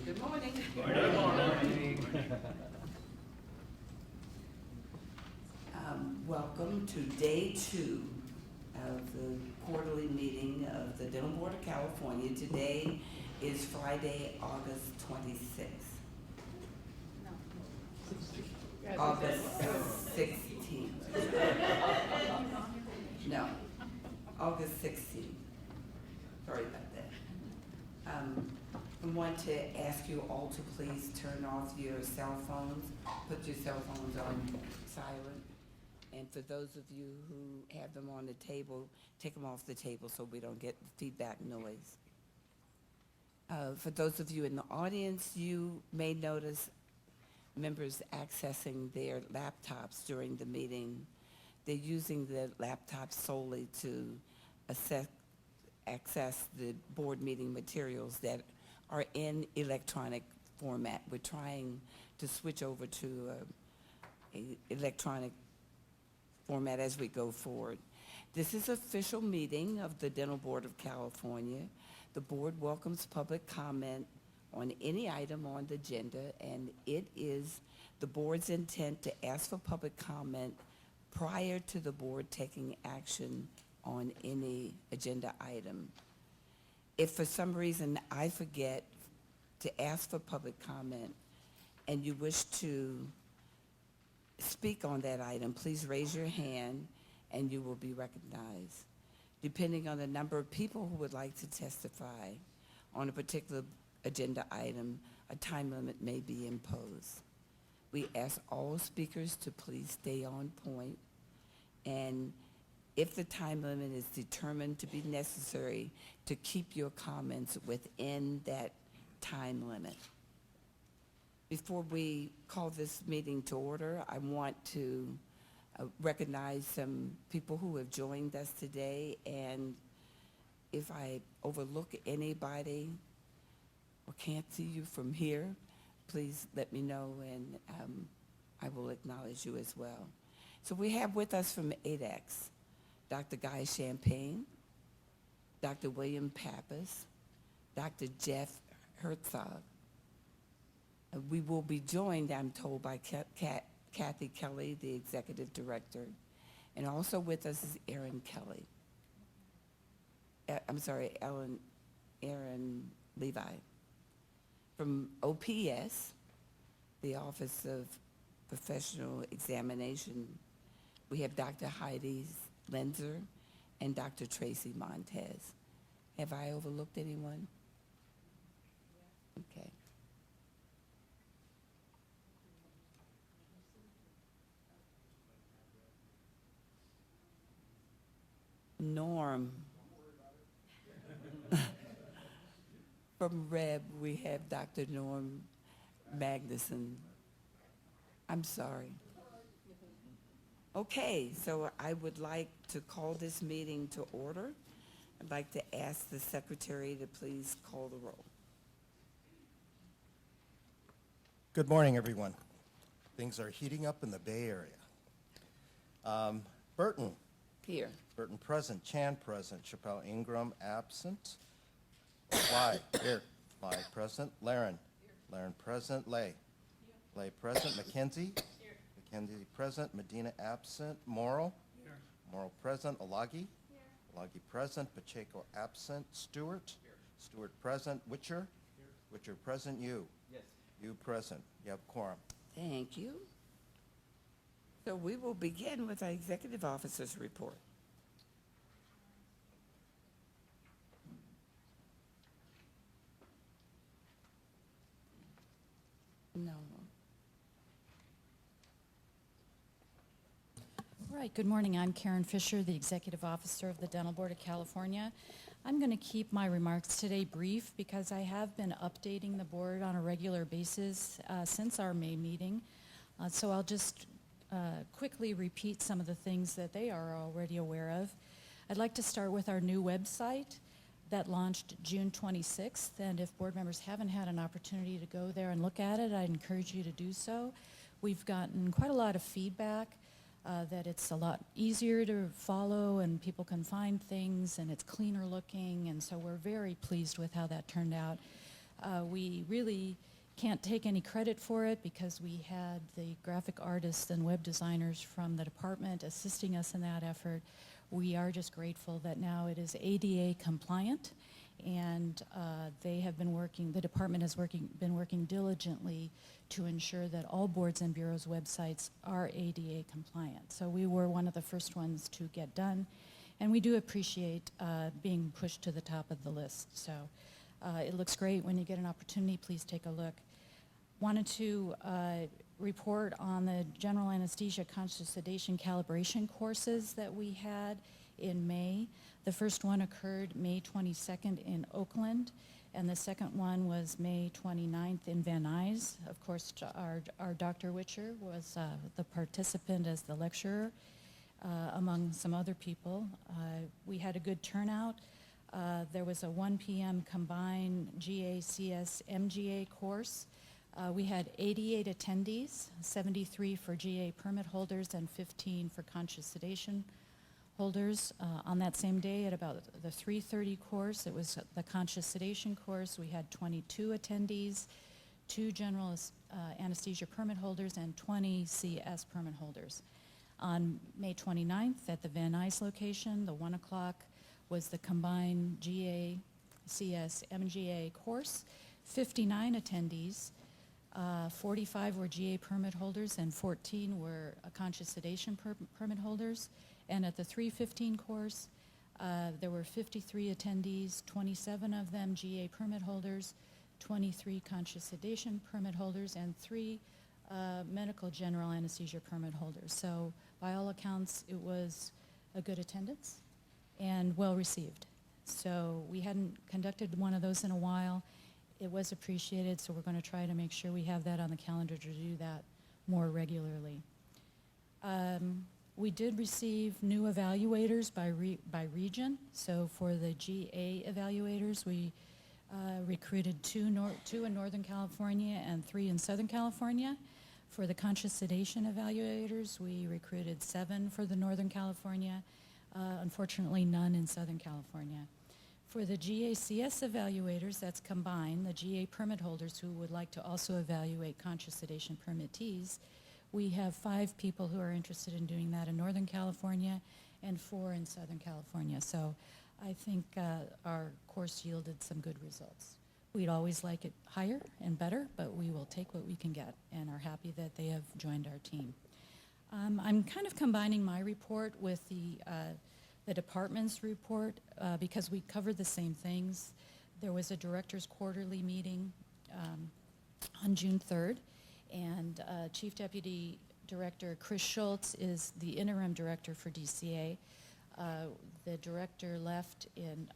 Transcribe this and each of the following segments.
Good morning. Good morning. Welcome to day 2 of the quarterly meeting of the Dental Board of California. Today is Friday, August 26th. August 16th. No, August 16th. Sorry about that. I want to ask you all to please turn off your cell phones. Put your cell phones on silent. And for those of you who have them on the table, take them off the table so we don't get feedback noise. For those of you in the audience, you may notice members accessing their laptops during the meeting. They're using the laptops solely to access the board meeting materials that are in electronic format. We're trying to switch over to a electronic format as we go forward. This is an official meeting of the Dental Board of California. The board welcomes public comment on any item on the agenda, and it is the board's intent to ask for public comment prior to the board taking action on any agenda item. If for some reason I forget to ask for public comment and you wish to speak on that item, please raise your hand and you will be recognized. Depending on the number of people who would like to testify on a particular agenda item, a time limit may be imposed. We ask all speakers to please stay on point, and if the time limit is determined to be necessary, to keep your comments within that time limit. Before we call this meeting to order, I want to recognize some people who have joined us today, and if I overlook anybody or can't see you from here, please let me know, and I will acknowledge you as well. So we have with us from ADEX, Dr. Guy Champagne, Dr. William Pappas, Dr. Jeff Herzog. We will be joined, I'm told, by Kathy Kelly, the Executive Director, and also with us is Aaron Kelly. Aaron Levi. From OPS, the Office of Professional Examination, we have Dr. Heidi Lenzer and Dr. Tracy Montez. Have I overlooked anyone? Okay. Norm. From REB, we have Dr. Norm Magnuson. I'm sorry. Okay, so I would like to call this meeting to order. I'd like to ask the secretary to please call the roll. Good morning, everyone. Things are heating up in the Bay Area. Burton. Here. Burton present. Chan present. Chappelle Ingram absent. Fly here. Fly present. Laren. Laren present. Lay. Lay present. McKenzie. Here. McKenzie present. Medina absent. Morrow. Here. Morrow present. Alagi. Here. Alagi present. Pacheco absent. Stewart. Here. Stewart present. Witcher. Here. Witcher present. You. Yes. You present. You have quorum. Thank you. So we will begin with our executive officer's report. No. All right, good morning. I'm Karen Fisher, the Executive Officer of the Dental Board of California. I'm going to keep my remarks today brief because I have been updating the board on a regular basis since our May meeting. So I'll just quickly repeat some of the things that they are already aware of. I'd like to start with our new website that launched June 26th, and if board members haven't had an opportunity to go there and look at it, I'd encourage you to do so. We've gotten quite a lot of feedback that it's a lot easier to follow and people can find things and it's cleaner looking, and so we're very pleased with how that turned out. We really can't take any credit for it because we had the graphic artists and web designers from the department assisting us in that effort. We are just grateful that now it is ADA compliant, and they have been working, the department has been working diligently to ensure that all boards and bureaus' websites are ADA compliant. So we were one of the first ones to get done, and we do appreciate being pushed to the top of the list. So it looks great. When you get an opportunity, please take a look. Wanted to report on the general anesthesia conscious sedation calibration courses that we had in May. The first one occurred May 22nd in Oakland, and the second one was May 29th in Van Nuys. Of course, our Dr. Witcher was the participant as the lecturer, among some other people. We had a good turnout. There was a 1 p.m. combined GA-CS MGA course. We had 88 attendees, 73 for GA permit holders and 15 for conscious sedation holders. On that same day at about the 3:30 course, it was the conscious sedation course. We had 22 attendees, 2 general anesthesia permit holders and 20 CS permit holders. On May 29th at the Van Nuys location, the 1 o'clock was the combined GA, CS, MGA course. 59 attendees, 45 were GA permit holders and 14 were conscious sedation permit holders. And at the 3:15 course, there were 53 attendees, 27 of them GA permit holders, 23 conscious sedation permit holders, and 3 medical general anesthesia permit holders. So by all accounts, it was a good attendance and well received. So we hadn't conducted one of those in a while. It was appreciated, so we're going to try to make sure we have that on the calendar to do that more regularly. We did receive new evaluators by region. So for the GA evaluators, we recruited 2 in Northern California and 3 in Southern California. For the conscious sedation evaluators, we recruited 7 for the Northern California, unfortunately none in Southern California. For the GACS evaluators, that's combined, the GA permit holders who would like to also evaluate conscious sedation permittees, we have 5 people who are interested in doing that in Northern California and 4 in Southern California. So I think our course yielded some good results. We'd always like it higher and better, but we will take what we can get and are happy that they have joined our team. I'm kind of combining my report with the department's report because we covered the same things. There was a director's quarterly meeting on June 3rd, and Chief Deputy Director Chris Schultz is the interim director for DCA. The director left in,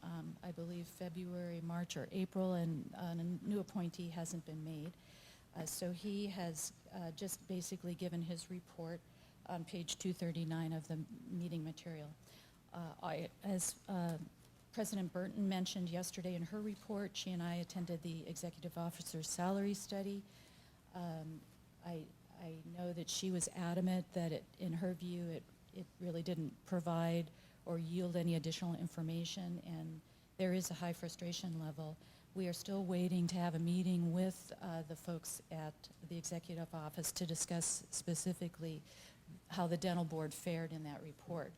I believe, February, March, or April, and a new appointee hasn't been made. So he has just basically given his report on page 239 of the meeting material. As President Burton mentioned yesterday in her report, she and I attended the executive officer's salary study. I know that she was adamant that in her view, it really didn't provide or yield any additional information, and there is a high frustration level. We are still waiting to have a meeting with the folks at the executive office to discuss specifically how the dental board fared in that report.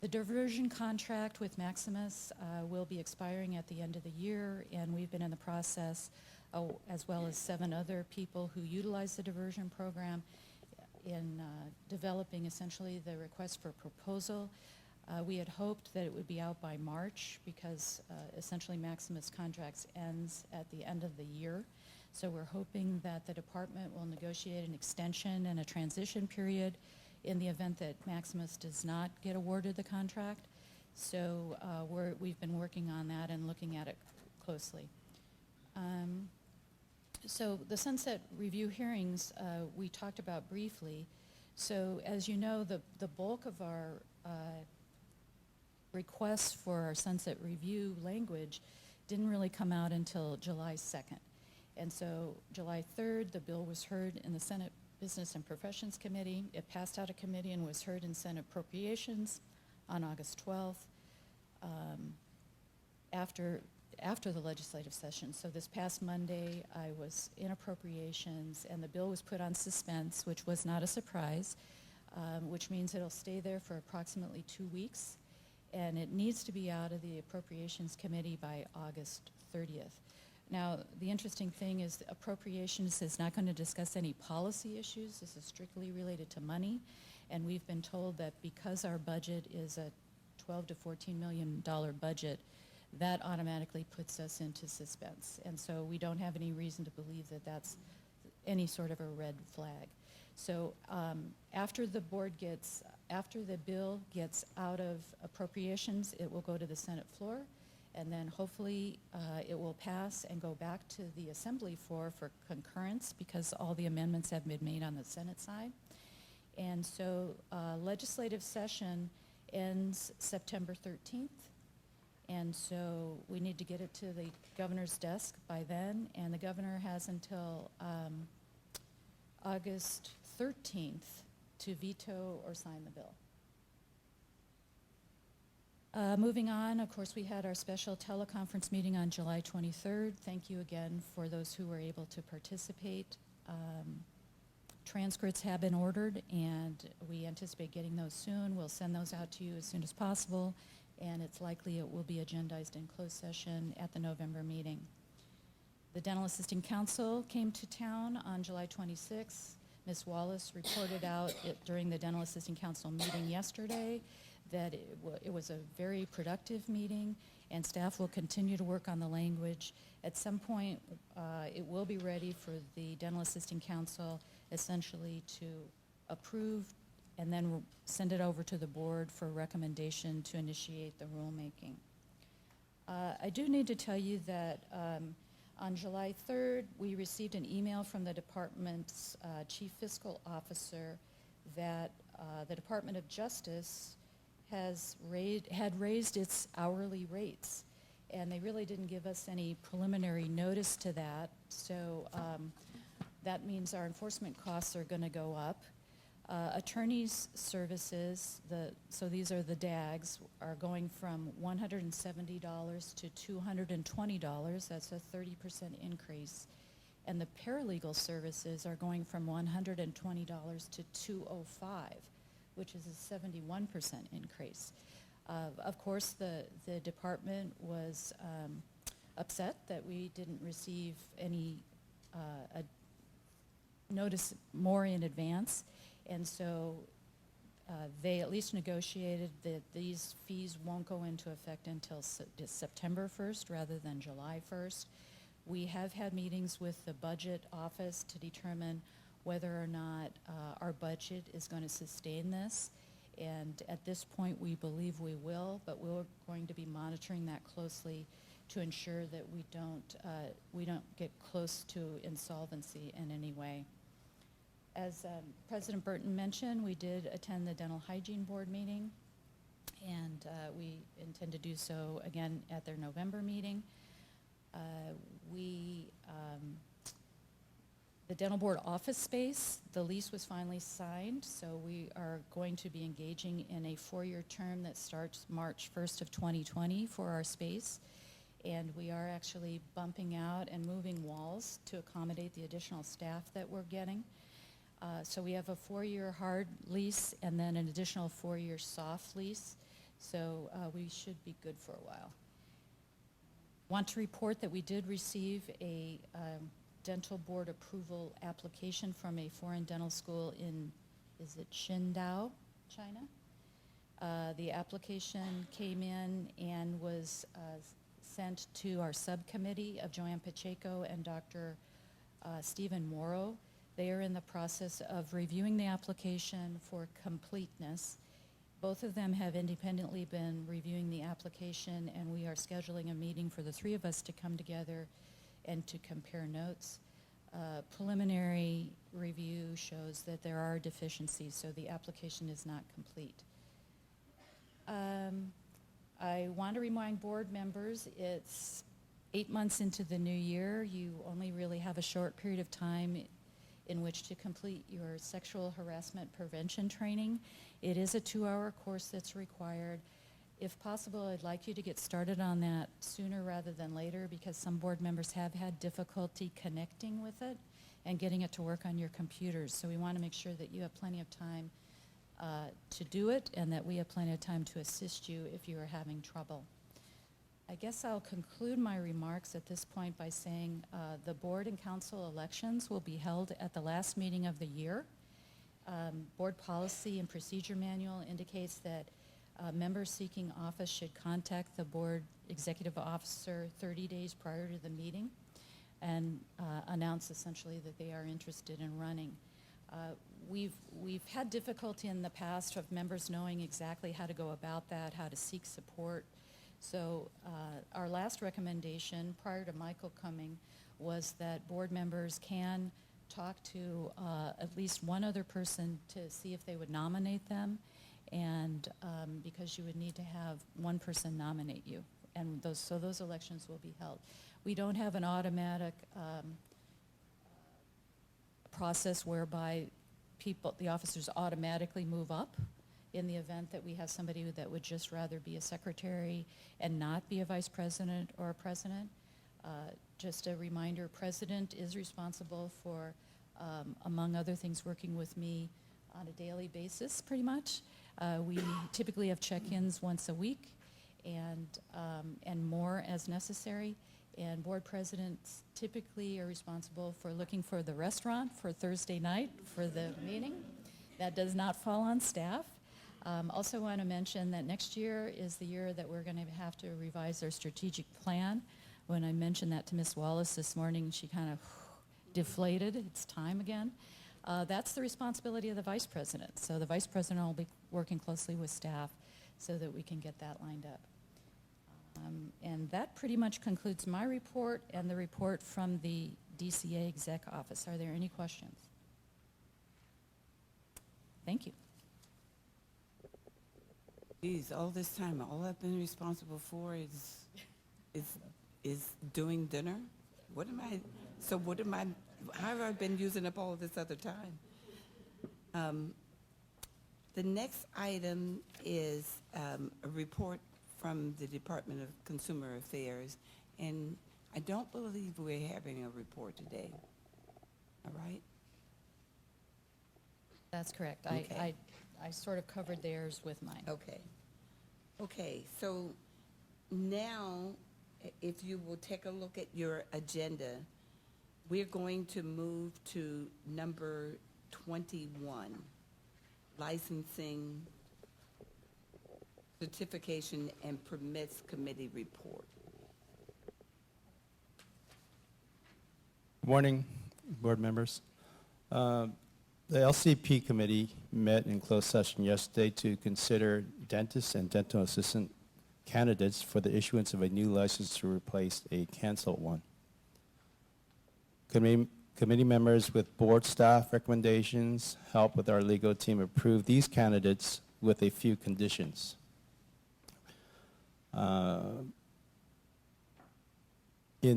The diversion contract with Maximus will be expiring at the end of the year, and we've been in the process, as well as 7 other people who utilize the diversion program, in developing essentially the request for proposal. We had hoped that it would be out by March because essentially Maximus contracts ends at the end of the year. So we're hoping that the department will negotiate an extension and a transition period in the event that Maximus does not get awarded the contract. So we've been working on that and looking at it closely. So the sunset review hearings we talked about briefly. So as you know, the bulk of our requests for our sunset review language didn't really come out until July 2nd. And so July 3rd, the bill was heard in the Senate Business and Professions Committee. It passed out of committee and was heard in Senate Appropriations on August 12th. After after the legislative session. So this past Monday, I was in appropriations, and the bill was put on suspense, which was not a surprise, which means it'll stay there for approximately 2 weeks, and it needs to be out of the Appropriations Committee by August 30th. Now, the interesting thing is appropriations is not going to discuss any policy issues. This is strictly related to money, and we've been told that because our budget is a $12 to $14 million budget, that automatically puts us into suspense. And so we don't have any reason to believe that that's any sort of a red flag. So after the bill gets out of appropriations, it will go to the Senate floor, and then hopefully it will pass and go back to the Assembly floor for concurrence, because all the amendments have been made on the Senate side. And so legislative session ends September 13th. And so we need to get it to the governor's desk by then, and the governor has until August 13th to veto or sign the bill. Moving on, of course, we had our special teleconference meeting on July 23rd. Thank you again for those who were able to participate. Transcripts have been ordered, and we anticipate getting those soon. We'll send those out to you as soon as possible, and it's likely it will be agendized in closed session at the November meeting. The Dental Assisting Council came to town on July 26th. Ms. Wallace reported out during the Dental Assisting Council meeting yesterday that it was a very productive meeting, and staff will continue to work on the language. At some point, it will be ready for the Dental Assisting Council essentially to approve and then send it over to the board for recommendation to initiate the rulemaking. I do need to tell you that on July 3rd, we received an email from the department's chief fiscal officer that the Department of Justice had raised its hourly rates, and they really didn't give us any preliminary notice to that. So that means our enforcement costs are going to go up. Attorneys' services, so these are the DAGs, are going from $170 to $220. That's a 30% increase. And the paralegal services are going from $120 to $205, which is a 71% increase. Of course, the department was upset that we didn't receive any notice more in advance, and so they at least negotiated that these fees won't go into effect until September 1st rather than July 1st. We have had meetings with the budget office to determine whether or not our budget is going to sustain this, and at this point we believe we will, but we're going to be monitoring that closely to ensure that we don't get close to insolvency in any way. As President Burton mentioned, we did attend the Dental Hygiene Board meeting, and we intend to do so again at their November meeting. The Dental Board office space, the lease was finally signed, so we are going to be engaging in a 4-year term that starts March 1st of 2020 for our space, and we are actually bumping out and moving walls to accommodate the additional staff that we're getting. So we have a 4-year hard lease and then an additional 4-year soft lease, so we should be good for a while. Want to report that we did receive a dental board approval application from a foreign dental school in, is it Qingdao, China? The application came in and was sent to our subcommittee of Joanne Pacheco and Dr. Stephen Morrow. They are in the process of reviewing the application for completeness. Both of them have independently been reviewing the application, and we are scheduling a meeting for the 3 of us to come together and to compare notes. Preliminary review shows that there are deficiencies, so the application is not complete. I want to remind board members, it's 8 months into the new year. You only really have a short period of time in which to complete your sexual harassment prevention training. It is a 2-hour course that's required. If possible, I'd like you to get started on that sooner rather than later because some board members have had difficulty connecting with it and getting it to work on your computers. So we want to make sure that you have plenty of time to do it and that we have plenty of time to assist you if you are having trouble. I guess I'll conclude my remarks at this point by saying the board and council elections will be held at the last meeting of the year. Board policy and procedure manual indicates that members seeking office should contact the board executive officer 30 days prior to the meeting and announce essentially that they are interested in running. We've had difficulty in the past of members knowing exactly how to go about that, how to seek support. So our last recommendation prior to Michael coming was that board members can talk to at least one other person to see if they would nominate them, and because you would need to have one person nominate you, and those elections will be held. We don't have an automatic process whereby the officers automatically move up in the event that we have somebody that would just rather be a secretary and not be a vice president or a president. Just a reminder, president is responsible for, among other things, working with me on a daily basis, pretty much. We typically have check-ins once a week and more as necessary. And board presidents typically are responsible for looking for the restaurant for Thursday night for the meeting. That does not fall on staff. Also want to mention that next year is the year that we're going to have to revise our strategic plan. When I mentioned that to Ms. Wallace this morning, she kind of deflated. It's time again. That's the responsibility of the vice president. So the vice president will be working closely with staff so that we can get that lined up. And that pretty much concludes my report and the report from the DCA exec office. Are there any questions? Thank you. Geez, all this time, all I've been responsible for is doing dinner? How have I been using up all this other time? The next item is a report from the Department of Consumer Affairs, and I don't believe we're having a report today. All right? That's correct. Okay. I sort of covered theirs with mine. Okay. Okay, so now, if you will take a look at your agenda, we're going to move to number 21, licensing, certification, and permits committee report. Good morning, board members. The LCP committee met in closed session yesterday to consider dentists and dental assistant candidates for the issuance of a new license to replace a canceled one. Committee members with board staff recommendations help with our legal team approve these candidates with a few conditions. In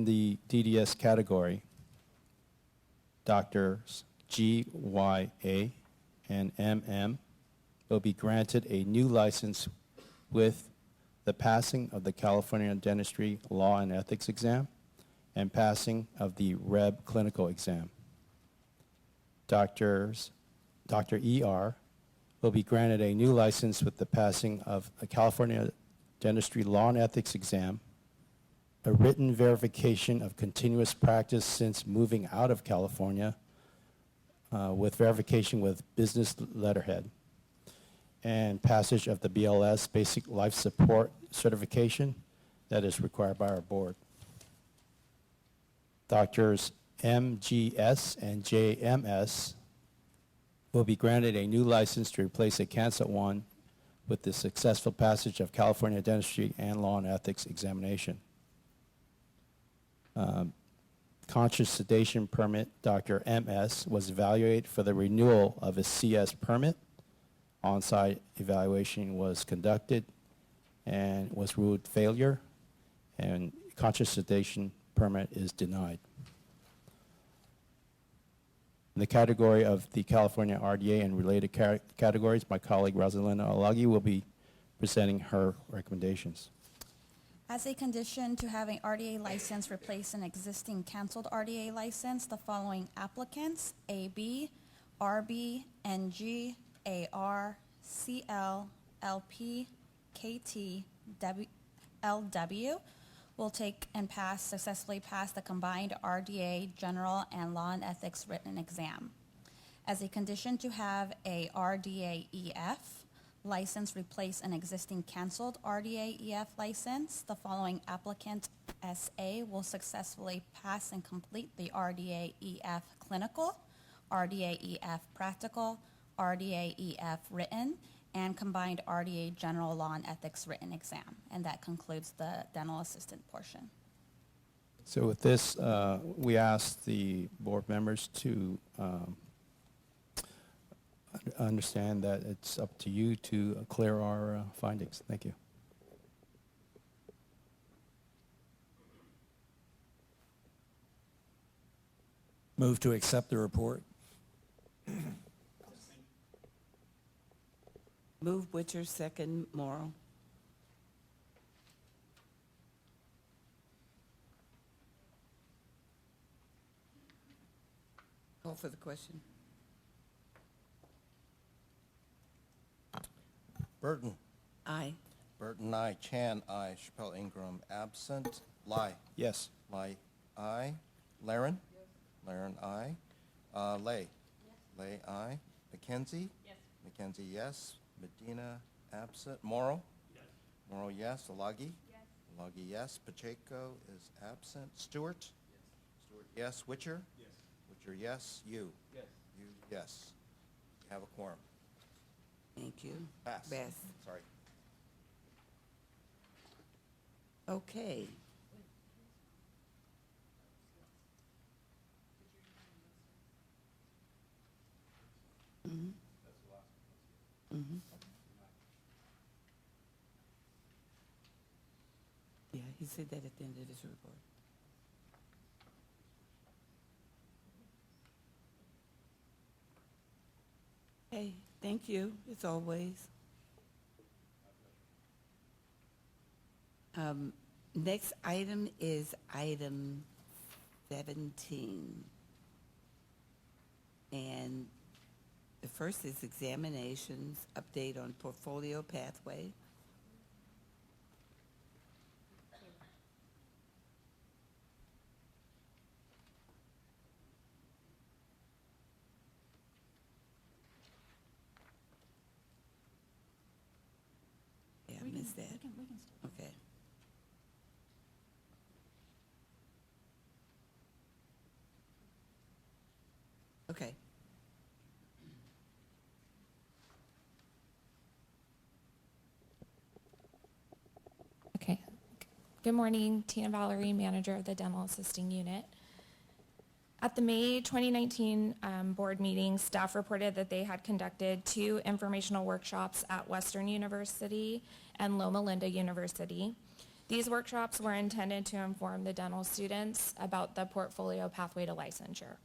the DDS category, Doctors G, Y, A, and MM will be granted a new license with the passing of the California Dentistry Law and Ethics exam and passing of the REB clinical exam. Dr. ER will be granted a new license with the passing of a California Dentistry Law and Ethics exam, a written verification of continuous practice since moving out of California, with verification with business letterhead, and passage of the BLS, Basic Life Support Certification, that is required by our board. Doctors MGS and JMS will be granted a new license to replace a canceled one with the successful passage of California Dentistry and Law and Ethics examination. Conscious sedation permit, Dr. MS, was evaluated for the renewal of his CS permit. On-site evaluation was conducted and was ruled failure, and conscious sedation permit is denied. In the category of the California RDA and related categories, my colleague Rosalinda Alagi will be presenting her recommendations. As a condition to having RDA license replace an existing canceled RDA license, the following applicants, AB, RB, NG, AR, CL, LP, KT, LW, will take and successfully pass the combined RDA General and Law and Ethics written exam. As a condition to have a RDA EF license replace an existing canceled RDA EF license, the following applicant, SA, will successfully pass and complete the RDA EF clinical, RDA EF practical, RDA EF written, and combined RDA General Law and Ethics written exam. And that concludes the dental assistant portion. So with this, we ask the board members to understand that it's up to you to clear our findings. Thank you. Move to accept the report. Move Butcher, second Morrow. Call for the question. Burton. Aye. Burton, aye. Chan, aye. Chappelle Ingram, absent. Lai. Yes. Lai, aye. Laren? Laren, aye. Lay? Lay, aye. McKenzie? McKenzie, yes. Medina, absent. Morrow? Morrow, yes. Alagi? Alagi, yes. Pacheco is absent. Stewart? Stewart, yes. Witcher? Witcher, yes. You? You, yes. You have a quorum. Thank you. Pass. Beth. Sorry. Okay. Yeah, he said that at the end of his report. Hey, thank you, as always. Next item is item 17. And the first is examinations, update on portfolio pathway. Yeah, I missed that. Okay. Okay. Okay. Good morning, Tina Valerie, manager of the Dental Assisting Unit. At the May 2019 board meeting, staff reported that they had conducted 2 informational workshops at Western University and Loma Linda University. These workshops were intended to inform the dental students about the portfolio pathway to licensure.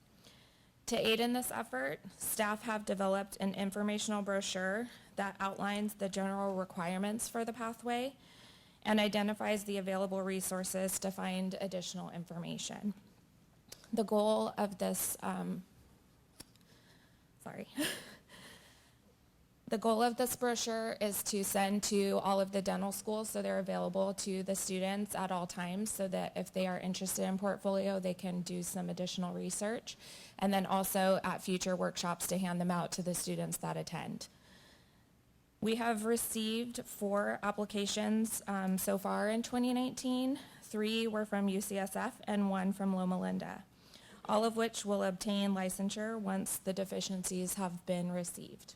To aid in this effort, staff have developed an informational brochure that outlines the general requirements for the pathway and identifies the available resources to find additional information. The goal of this, the goal of this brochure is to send to all of the dental schools so they're available to the students at all times so that if they are interested in portfolio, they can do some additional research. And then also at future workshops to hand them out to the students that attend. We have received 4 applications so far in 2019. 3 were from UCSF and 1 from Loma Linda, all of which will obtain licensure once the deficiencies have been received.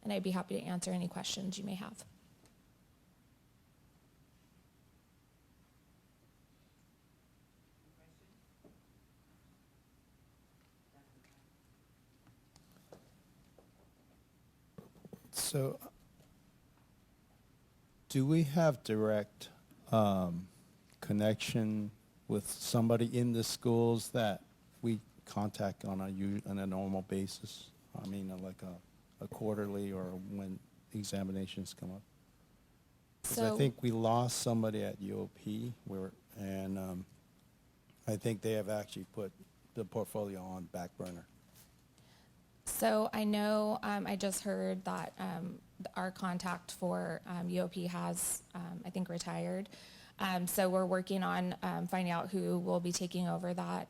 And I'd be happy to answer any questions you may have. So, do we have direct connection with somebody in the schools that we contact on a normal basis? I mean, like a quarterly or when examinations come up? Because I So- think we lost somebody at UOP, and I think they have actually put the portfolio on back burner. So I know, I just heard that our contact for UOP has, I think, retired. So we're working on finding out who will be taking over that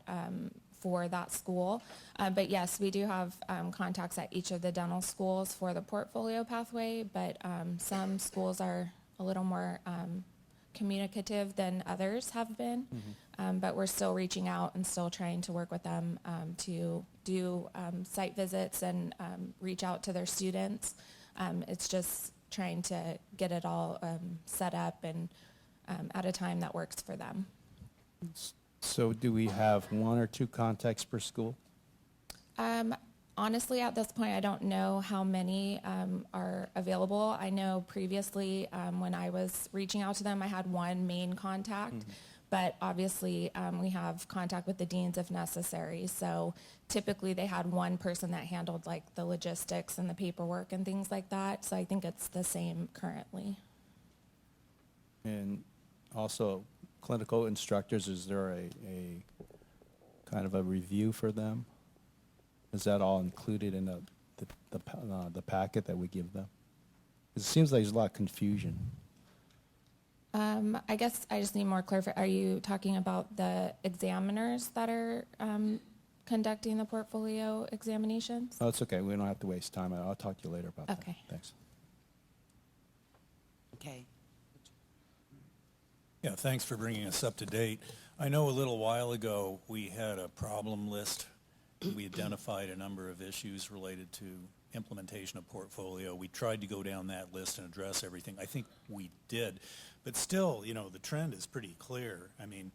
for that school. But yes, we do have contacts at each of the dental schools for the portfolio pathway, but some schools are a little more communicative than others have been. But we're still reaching out and still trying to work with them to do site visits and reach out to their students. It's just trying to get it all set up and at a time that works for them. So do we have 1 or 2 contacts per school? Honestly, at this point, I don't know how many are available. I know previously when I was reaching out to them, I had one main contact. But obviously, we have contact with the deans if necessary. So typically, they had one person that handled like the logistics and the paperwork and things like that. So I think it's the same currently. And also, clinical instructors, is there a kind of a review for them? Is that all included in the packet that we give them? It seems like there's a lot of confusion. I guess I just need more clarification. Are you talking about the examiners that are conducting the portfolio examinations? Oh, it's okay. We don't have to waste time. I'll talk to you later about that. Okay. Thanks. Okay. Yeah, thanks for bringing us up to date. I know a little while ago, we had a problem list. We identified a number of issues related to implementation of portfolio. We tried to go down that list and address everything. I think we did. But still, you know, the trend is pretty clear. I mean,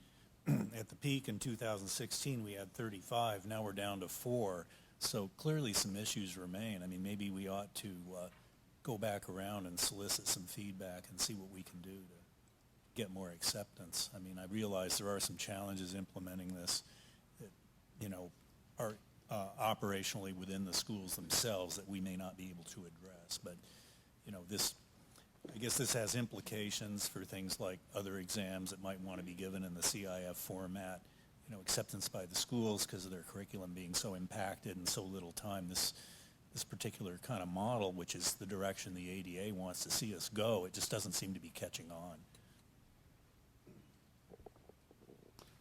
at the peak in 2016, we had 35. Now we're down to 4. So clearly some issues remain. I mean, maybe we ought to go back around and solicit some feedback and see what we can do to get more acceptance. I mean, I realize there are some challenges implementing this that, you know, are operationally within the schools themselves that we may not be able to address. But, you know, I guess this has implications for things like other exams that might want to be given in the CIF format, you know, acceptance by the schools because of their curriculum being so impacted and so little time. This particular kind of model, which is the direction the ADA wants to see us go, it just doesn't seem to be catching on.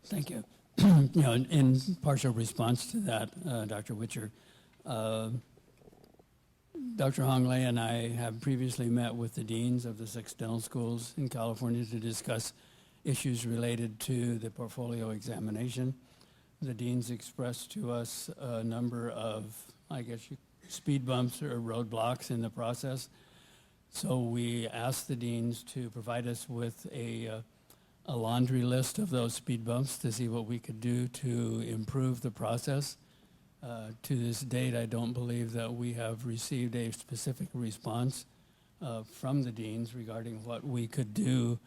Thank you. You know, in partial response to that, Dr. Witcher, Dr. Hongley and I have previously met with the deans of the 6 dental schools in California to discuss issues related to the portfolio examination. The deans expressed to us a number of, I guess, speed bumps or roadblocks in the process. So we asked the deans to provide us with a laundry list of those speed bumps to see what we could do to improve the process. To this date, I don't believe that we have received a specific response from the deans regarding what we could do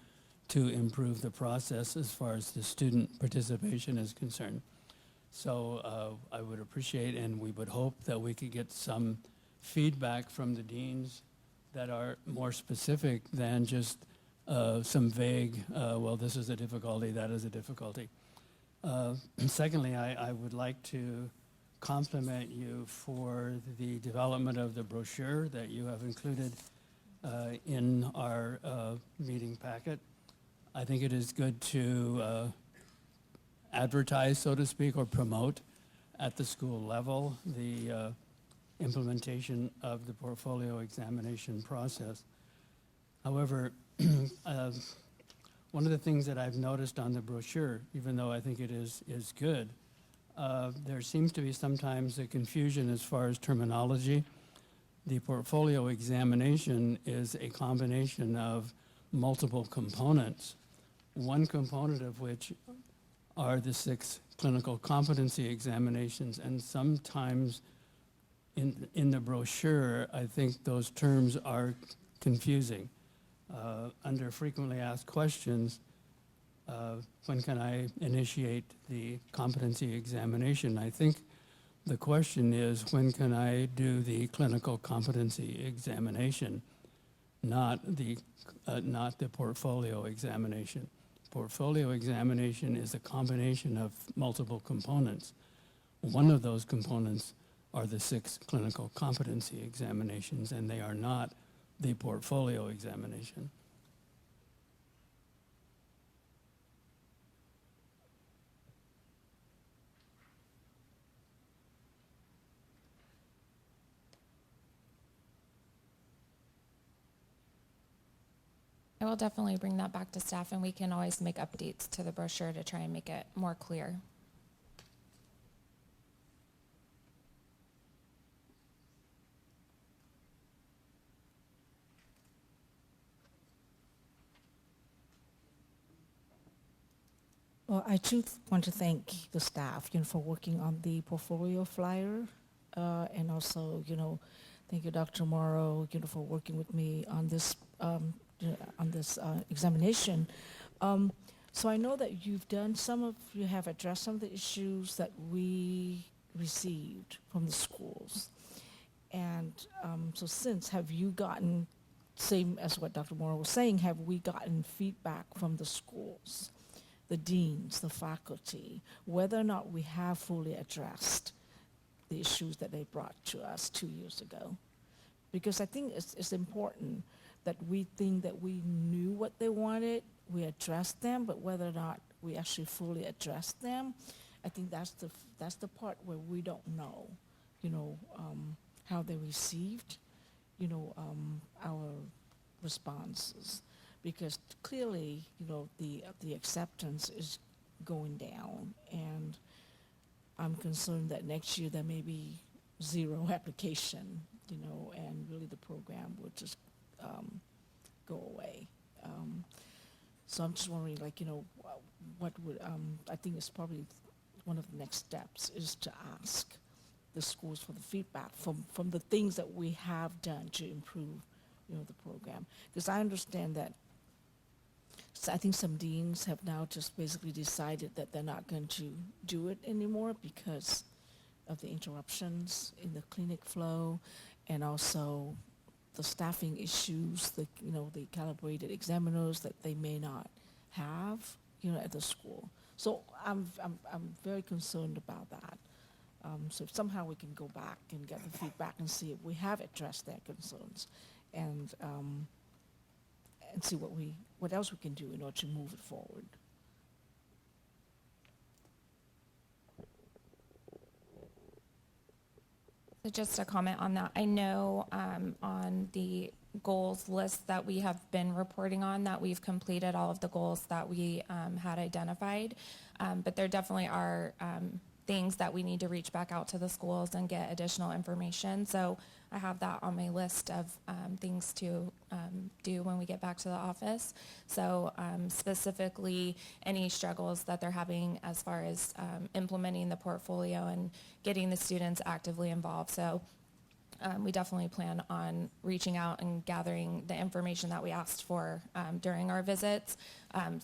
to improve the process as far as the student participation is concerned. So I would appreciate and we would hope that we could get some feedback from the deans that are more specific than just some vague, well, this is a difficulty, that is a difficulty. Secondly, I would like to compliment you for the development of the brochure that you have included in our meeting packet. I think it is good to advertise, so to speak, or promote at the school level the implementation of the portfolio examination process. However, one of the things that I've noticed on the brochure, even though I think it is good, there seems to be sometimes a confusion as far as terminology. The portfolio examination is a combination of multiple components, one component of which are the 6 clinical competency examinations, and sometimes in the brochure, I think those terms are confusing. Under frequently asked questions, when can I initiate the competency examination? I think the question is, when can I do the clinical competency examination? not the portfolio examination. Portfolio examination is a combination of multiple components. One of those components are the 6 clinical competency examinations, and they are not the portfolio examination. I will definitely bring that back to staff, and we can always make updates to the brochure to try and make it more clear. Well, I too want to thank the staff, for working on the portfolio flyer, and also, thank you, Dr. Morrow, for working with me on this, examination. So I know that you have addressed some of the issues that we received from the schools, and so have you gotten, same as what Dr. Morrow was saying, have we gotten feedback from the schools, the deans, the faculty, whether or not we have fully addressed the issues that they brought to us 2 years ago? Because I think it's important that we think that we knew what they wanted, we addressed them, but whether or not we actually fully addressed them, I think that's the part where we don't know, how they received, our responses. Because clearly, the acceptance is going down, and I'm concerned that next year there may be 0 application, and really the program would just go away. So I'm just wondering, what would, I think it's probably one of the next steps is to ask the schools for the feedback from the things that we have done to improve, the program. Because I understand that, so I think some deans have now just basically decided that they're not going to do it anymore because of the interruptions in the clinic flow, and also the staffing issues, the calibrated examiners that they may not have, at the school. So I'm very concerned about that. So if somehow we can go back and get the feedback and see if we have addressed their concerns, and see what else we can do in order to move it forward. So just a comment on that. I know on the goals list that we have been reporting on that we've completed all of the goals that we had identified, but there definitely are things that we need to reach back out to the schools and get additional information. So I have that on my list of things to do when we get back to the office. So specifically any struggles that they're having as far as implementing the portfolio and getting the students actively involved. So we definitely plan on reaching out and gathering the information that we asked for during our visits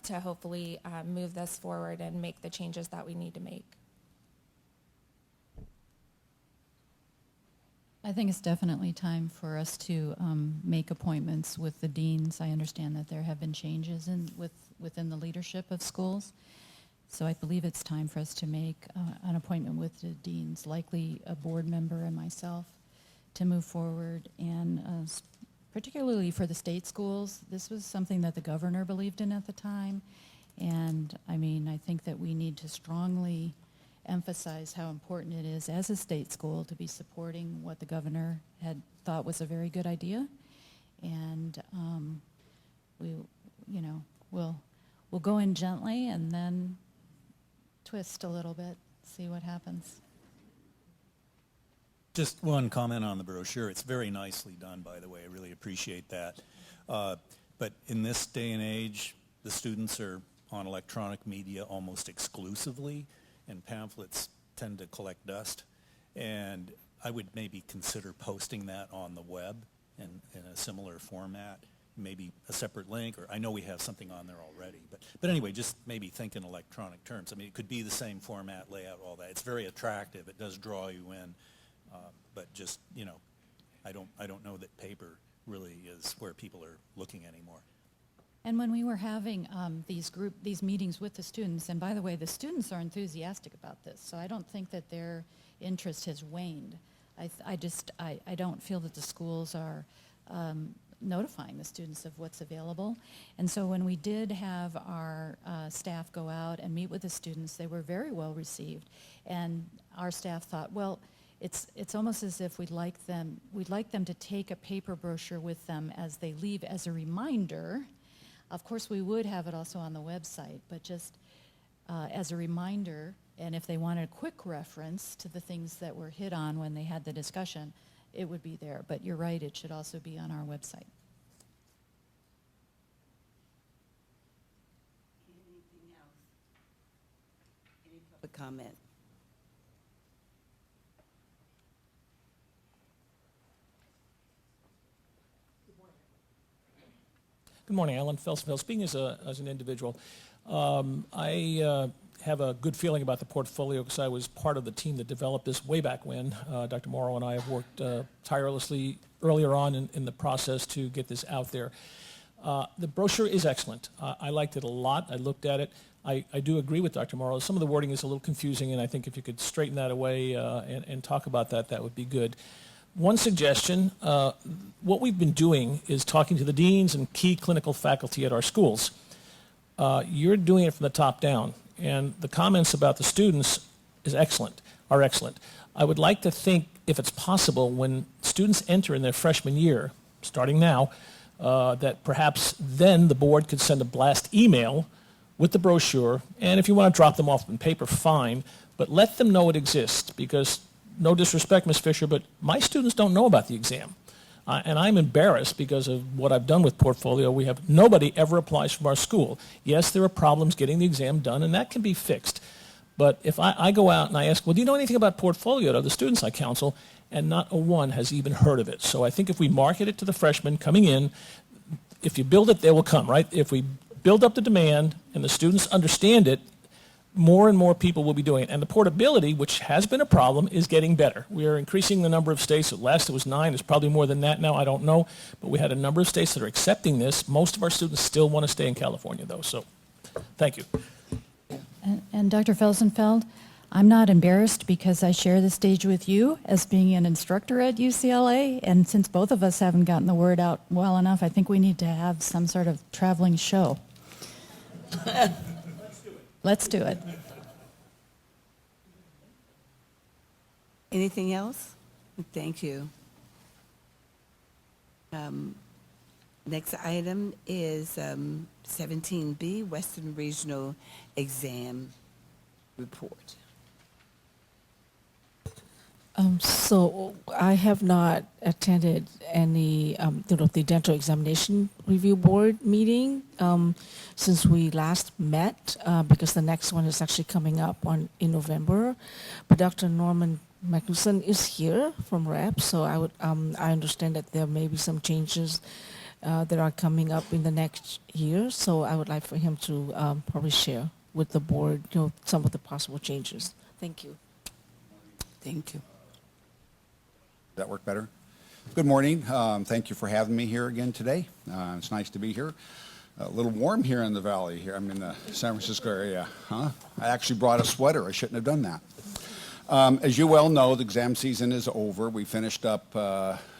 to hopefully move this forward and make the changes that we need to make. I think it's definitely time for us to make appointments with the deans. I understand that there have been changes within the leadership of schools. So I believe it's time for us to make an appointment with the deans, likely a board member and myself, to move forward. And particularly for the state schools, this was something that the governor believed in at the time. And I mean, I think that we need to strongly emphasize how important it is as a state school to be supporting what the governor had thought was a very good idea. And we'll go in gently and then twist a little bit, see what happens. Just one comment on the brochure. It's very nicely done, by the way. I really appreciate that. But in this day and age, the students are on electronic media almost exclusively, and pamphlets tend to collect dust. And I would maybe consider posting that on the web in a similar format, maybe a separate link, or I know we have something on there already. But anyway, just maybe think in electronic terms. I mean, it could be the same format, layout, all that. It's very attractive. It does draw you in. But just, I don't know that paper really is where people are looking anymore. And when we were having these meetings with the students, and by the way, the students are enthusiastic about this, so I don't think that their interest has waned. I don't feel that the schools are notifying the students of what's available. And so when we did have our staff go out and meet with the students, they were very well received. And our staff thought, well, it's almost as if we'd like them to take a paper brochure with them as they leave as a reminder. Of course, we would have it also on the website, but just as a reminder, and if they wanted a quick reference to the things that were hit on when they had the discussion, it would be there. But you're right, it should also be on our website. Anything else? Any public comment? Good morning, Alan Felsenfeld. Speaking as an individual, I have a good feeling about the portfolio because I was part of the team that developed this way back when. Dr. Morrow and I have worked tirelessly earlier on in the process to get this out there. The brochure is excellent. I liked it a lot. I looked at it. I do agree with Dr. Morrow. Some of the wording is a little confusing, and I think if you could straighten that away and talk about that, that would be good. One suggestion, what we've been doing is talking to the deans and key clinical faculty at our schools. You're doing it from the top down, and the comments about the students are excellent. I would like to think, if it's possible, when students enter in their freshman year, starting now, that perhaps then the board could send a blast email with the brochure, and if you want to drop them off in paper, fine, but let them know it exists, because no disrespect, Ms. Fisher, but my students don't know about the exam. And I'm embarrassed because of what I've done with portfolio. We have nobody ever applies from our school. Yes, there are problems getting the exam done, and that can be fixed. But if I go out and I ask, well, do you know anything about portfolio to the students I counsel? And not a one has even heard of it. So I think if we market it to the freshmen coming in, if you build it, they will come, right? If we build up the demand and the students understand it, more and more people will be doing it. And the portability, which has been a problem, is getting better. We are increasing the number of states. At last it was 9. It's probably more than that now. I don't know. But we had a number of states that are accepting this. Most of our students still want to stay in California, though. So thank you. And Dr. Felsenfeld, I'm not embarrassed because I share the stage with you as being an instructor at UCLA. And since both of us haven't gotten the word out well enough, I think we need to have some sort of traveling show. Let's do it. Anything else? Thank you. Next item is 17B, Western Regional Exam Report. So I have not attended any, the dental examination review board meeting since we last met, because the next one is actually coming up in November. But Dr. Norman Magnuson is here from REP, so I understand that there may be some changes that are coming up in the next year. So I would like for him to probably share with the board, some of the possible changes. Thank you. Thank you. Does that work better? Good morning. Thank you for having me here again today. It's nice to be here. A little warm here in the valley here. I'm in the San Francisco area. I actually brought a sweater. I shouldn't have done that. As you well know, the exam season is over. We finished up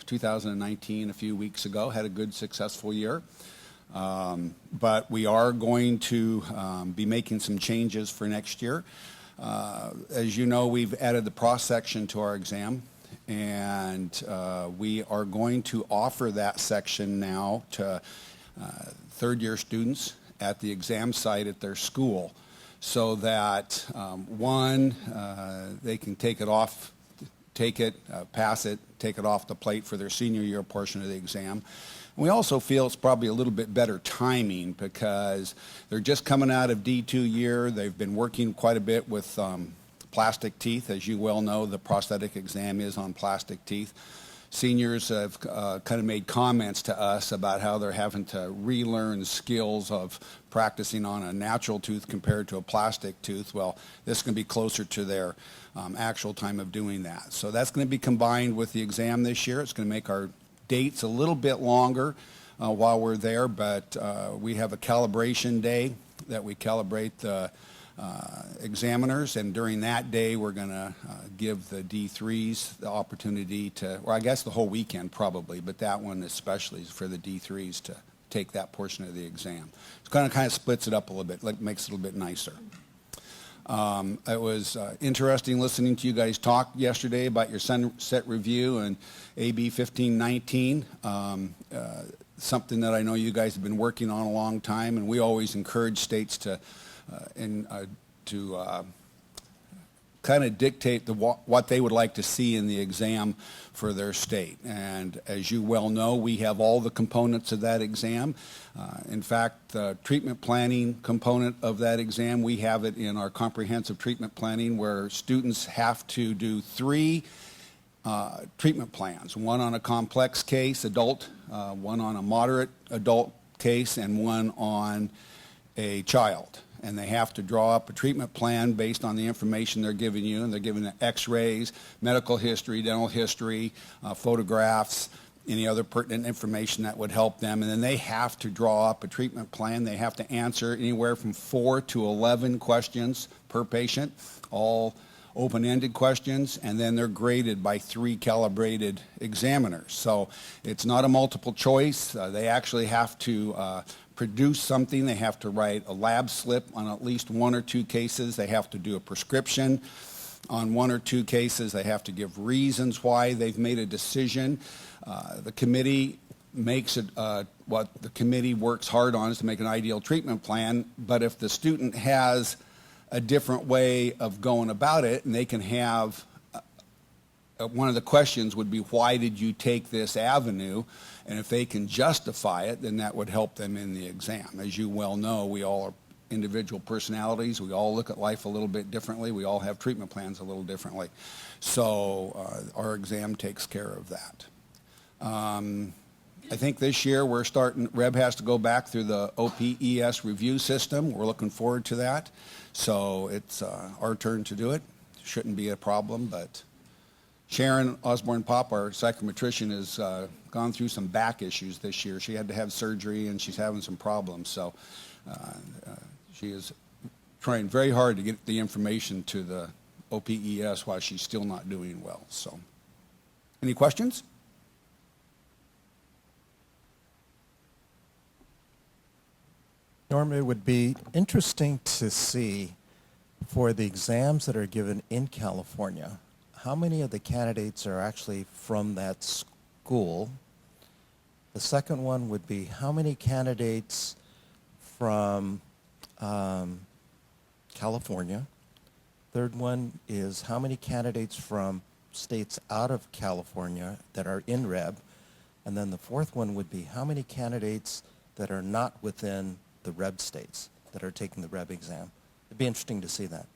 2019 a few weeks ago, had a good, successful year. But we are going to be making some changes for next year. As you know, we've added the PROS section to our exam. And we are going to offer that section now to third-year students at the exam site at their school, so that they can take it, pass it, take it off the plate for their senior year portion of the exam. And we also feel it's probably a little bit better timing because they're just coming out of D2 year. They've been working quite a bit with plastic teeth. As you well know, the prosthetic exam is on plastic teeth. Seniors have kind of made comments to us about how they're having to relearn skills of practicing on a natural tooth compared to a plastic tooth. Well, this is going to be closer to their actual time of doing that. So that's going to be combined with the exam this year. It's going to make our dates a little bit longer while we're there, but we have a calibration day that we calibrate the examiners, and during that day we're going to give the D3s the opportunity to, or I guess the whole weekend probably, but that one especially is for the D3s to take that portion of the exam. It kind of splits it up a little bit, like makes it a little bit nicer. It was interesting listening to you guys talk yesterday about your sunset review and AB 1519. Something that I know you guys have been working on a long time, and we always encourage states to kind of dictate what they would like to see in the exam for their state. And as you well know, we have all the components of that exam. In fact, the treatment planning component of that exam, we have it in our comprehensive treatment planning, where students have to do 3 treatment plans, one on a complex case, adult, one on a moderate adult case, and one on a child. And they have to draw up a treatment plan based on the information they're giving you, and they're giving x-rays, medical history, dental history, photographs, any other pertinent information that would help them. And then they have to draw up a treatment plan. They have to answer anywhere from 4 to 11 questions per patient, all open-ended questions, and then they're graded by 3 calibrated examiners. So it's not a multiple choice. They actually have to produce something. They have to write a lab slip on at least 1 or 2 cases. They have to do a prescription on 1 or 2 cases. They have to give reasons why they've made a decision. The committee makes it, what the committee works hard on is to make an ideal treatment plan, but if the student has a different way of going about it, and they can have, one of the questions would be, why did you take this avenue? And if they can justify it, then that would help them in the exam. As you well know, we all are individual personalities. We all look at life a little bit differently. We all have treatment plans a little differently. So our exam takes care of that. I think this year we're starting, Reb has to go back through the OPES review system. We're looking forward to that. So it's our turn to do it. Shouldn't be a problem, but Sharon Osborne-Pop, our psychometrician, has gone through some back issues this year. She had to have surgery, and she's having some problems. So she is trying very hard to get the information to the OPES while she's still not doing well. So, any questions? Norm, it would be interesting to see, for the exams that are given in California, how many of the candidates are actually from that school? The second one would be, how many candidates from California? Third one is, how many candidates from states out of California that are in REB? And then the fourth one would be, how many candidates that are not within the REB states that are taking the REB exam? It'd be interesting to see that.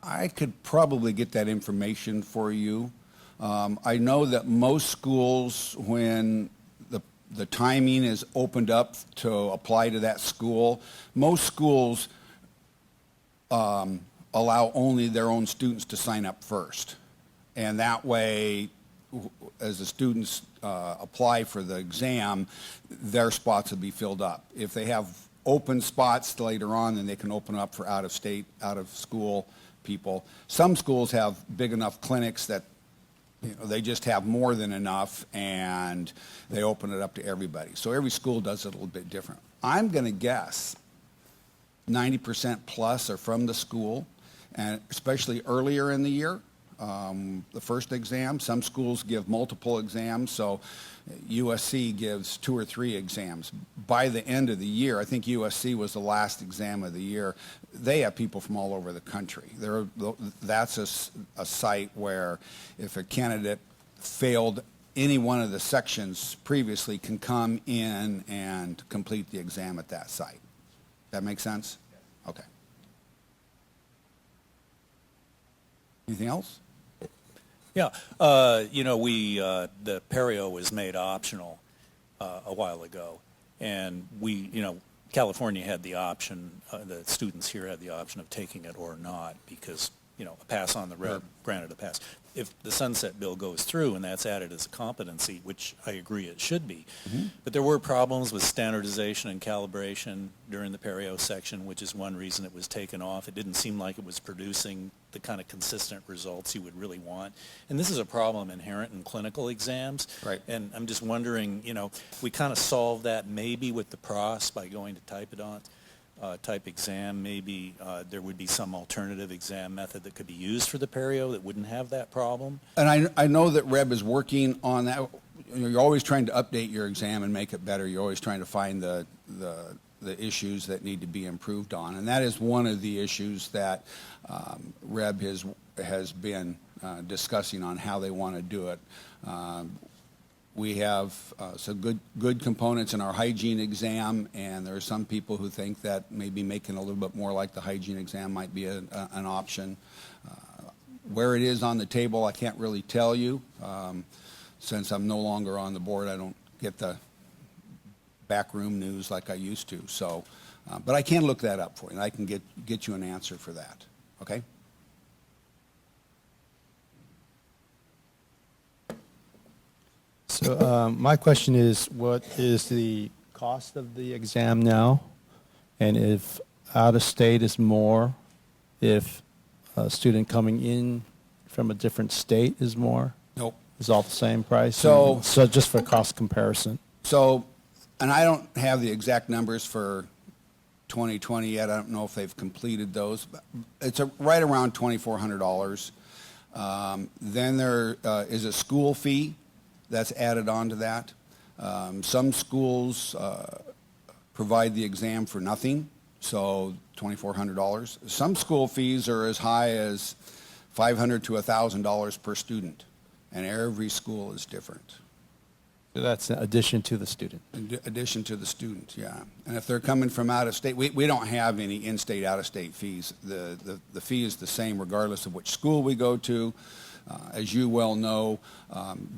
I could probably get that information for you. I know that most schools, when the timing is opened up to apply to that school, most schools allow only their own students to sign up first. And that way, as the students apply for the exam, their spots will be filled up. If they have open spots later on, then they can open up for out-of-state, out-of-school people. Some schools have big enough clinics that they just have more than enough, and they open it up to everybody. So every school does it a little bit different. I'm going to guess 90% plus are from the school, and especially earlier in the year, the first exam. Some schools give multiple exams, so USC gives 2 or 3 exams. By the end of the year, I think USC was the last exam of the year, they have people from all over the country. That's a site where if a candidate failed any one of the sections previously, can come in and complete the exam at that site. That make sense? Yes. Okay. Anything else? Yeah, the perio was made optional a while ago, and California had the option, the students here had the option of taking it or not, because a pass on the reb, granted a pass. If the sunset bill goes through and that's added as a competency, which I agree it should be, but there were problems with standardization and calibration during the perio section, which is one reason it was taken off. It didn't seem like it was producing the kind of consistent results you would really want. And this is a problem inherent in clinical exams. Right. And I'm just wondering, we kind of solved that maybe with the PROS by going to type exam. Maybe there would be some alternative exam method that could be used for the perio that wouldn't have that problem. And I know that Reb is working on that. You're always trying to update your exam and make it better. You're always trying to find the issues that need to be improved on. And that is one of the issues that Reb has been discussing on how they want to do it. We have some good components in our hygiene exam, and there are some people who think that maybe making a little bit more like the hygiene exam might be an option. Where it is on the table, I can't really tell you. Since I'm no longer on the board, I don't get the backroom news like I used to. So, but I can look that up for you, and I can get you an answer for that. Okay? So my question is, what is the cost of the exam now? And if out of state is more, if a student coming in from a different state is more? Nope. Is all the same price? So just for cost comparison. So, and I don't have the exact numbers for 2020 yet. I don't know if they've completed those. But it's right around $2,400. Then there is a school fee that's added on to that. Some schools provide the exam for nothing, so $2,400. Some school fees are as high as $500 to $1,000 per student, and every school is different. So that's in addition to the student. In addition to the student, yeah. And if they're coming from out of state, we don't have any in-state, out-of-state fees. The fee is the same regardless of which school we go to. As you well know,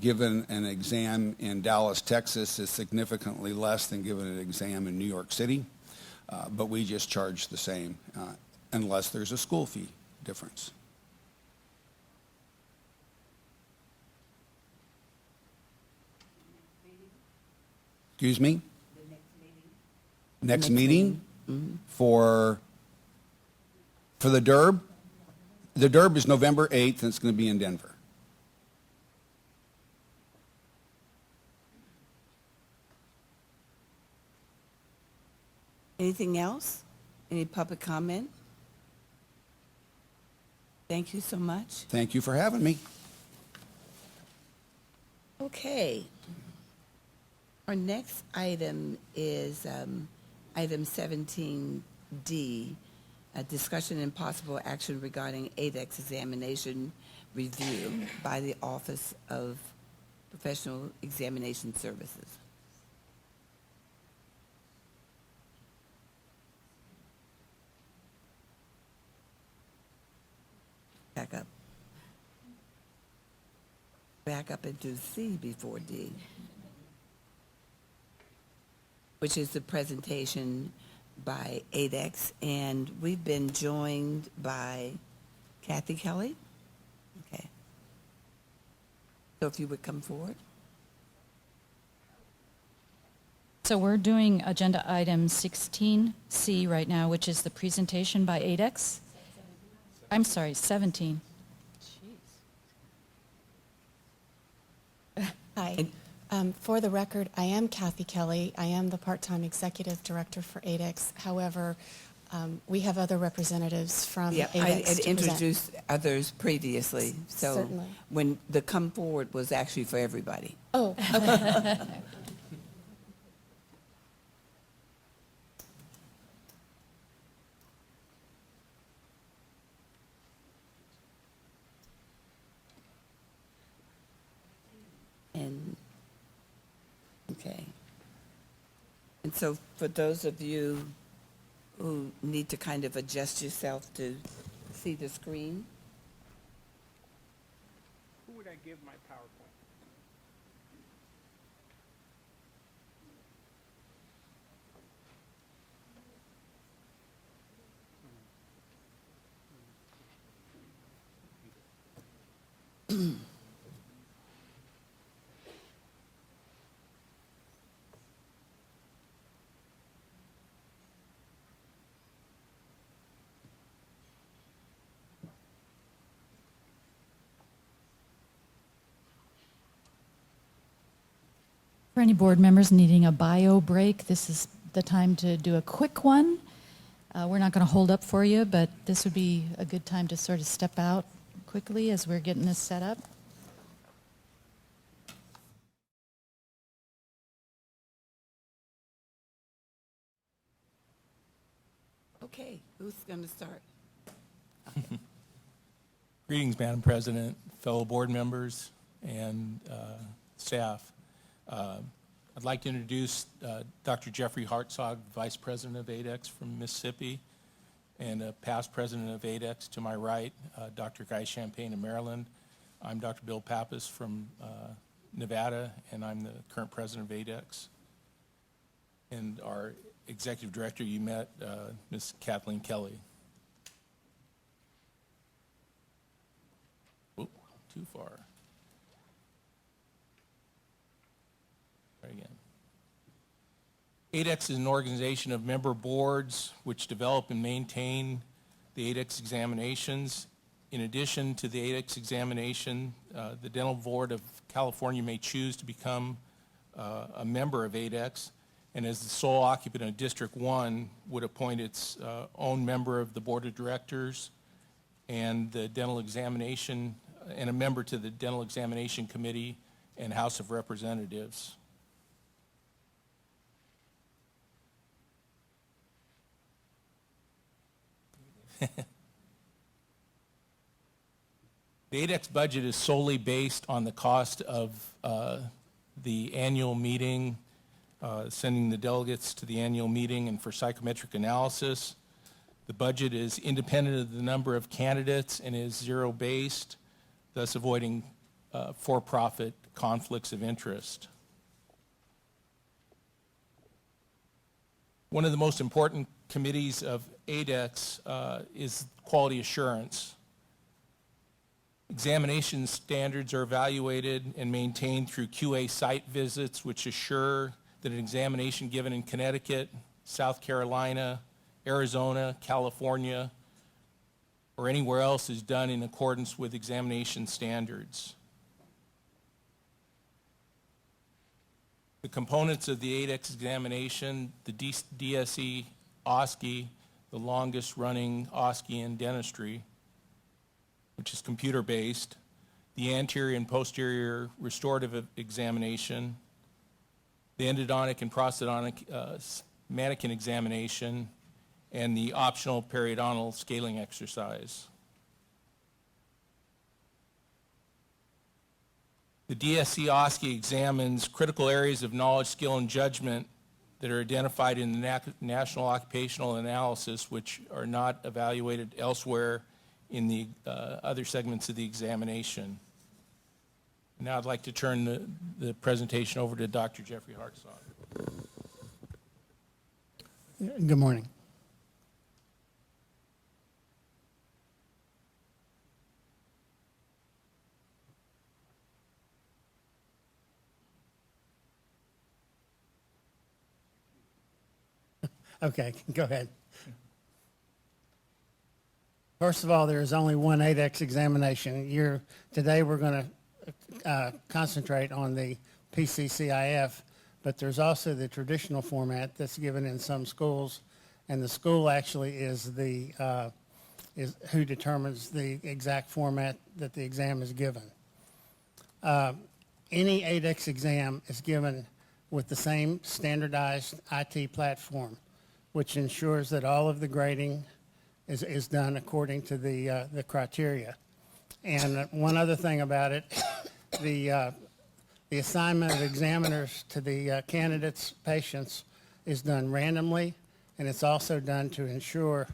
given an exam in Dallas, Texas is significantly less than given an exam in New York City, but we just charge the same unless there's a school fee difference. Excuse me? Next meeting? For the DERB? The DERB is November 8th, and it's going to be in Denver. Anything else? Any public comment? Thank you so much. Thank you for having me. Okay. Our next item is item 17D, a discussion and possible action regarding ADEX examination review by the Office of Professional Examination Services. Back up. Back up and do C before D, which is the presentation by ADEX, and we've been joined by Kathy Kelly. Okay. So if you would come forward. So we're doing agenda item 16C right now, which is the presentation by ADEX. I'm sorry, 17. Hi. For the record, I am Kathy Kelly. I am the part-time executive director for ADEX. However, we have other representatives from Yeah, ADEX I had to present. introduced others previously, so Certainly. when the come forward was actually for everybody. Oh, okay. And, okay. And so for those of you who need to kind of adjust yourself to see the screen, Who would I give my PowerPoint? For any board members needing a bio break, this is the time to do a quick one. We're not going to hold up for you, but this would be a good time to sort of step out quickly as we're getting this set up. Okay, who's going to start? Greetings, Madam President, fellow board members, and staff. I'd like to introduce Dr. Jeffrey Hartzog, Vice President of ADEX from Mississippi, and a past president of ADEX to my right, Dr. Guy Champagne of Maryland. I'm Dr. Bill Pappas from Nevada, and I'm the current president of ADEX. And our executive director you met, Ms. Kathleen Kelly. Whoop, too far. Try again. ADEX is an organization of member boards which develop and maintain the ADEX examinations. In addition to the ADEX examination, the Dental Board of California may choose to become a member of ADEX, and as the sole occupant of District 1 would appoint its own member of the Board of Directors and the dental examination, and a member to the Dental Examination Committee and House of Representatives. The ADEX budget is solely based on the cost of the annual meeting, sending the delegates to the annual meeting and for psychometric analysis. The budget is independent of the number of candidates and is zero-based, thus avoiding for-profit conflicts of interest. One of the most important committees of ADEX is quality assurance. Examination standards are evaluated and maintained through QA site visits, which assure that an examination given in Connecticut, South Carolina, Arizona, California, or anywhere else is done in accordance with examination standards. The components of the ADEX examination, the DSE OSCE, the longest running OSCE in dentistry, which is computer-based, the anterior and posterior restorative examination, the endodontic and prosthodontic mannequin examination, and the optional periodontal scaling exercise. The DSE OSCE examines critical areas of knowledge, skill, and judgment that are identified in the National Occupational Analysis, which are not evaluated elsewhere in the other segments of the examination. Now I'd like to turn the presentation over to Dr. Jeffrey Hartzog. Good morning. Okay, go ahead. First of all, there is only one ADEX examination. Today we're going to concentrate on the PC-CIF, but there's also the traditional format that's given in some schools, and the school actually is who determines the exact format that the exam is given. Any ADEX exam is given with the same standardized IT platform, which ensures that all of the grading is done according to the criteria. And one other thing about it, the assignment of examiners to the candidates' patients is done randomly, and it's also done to ensure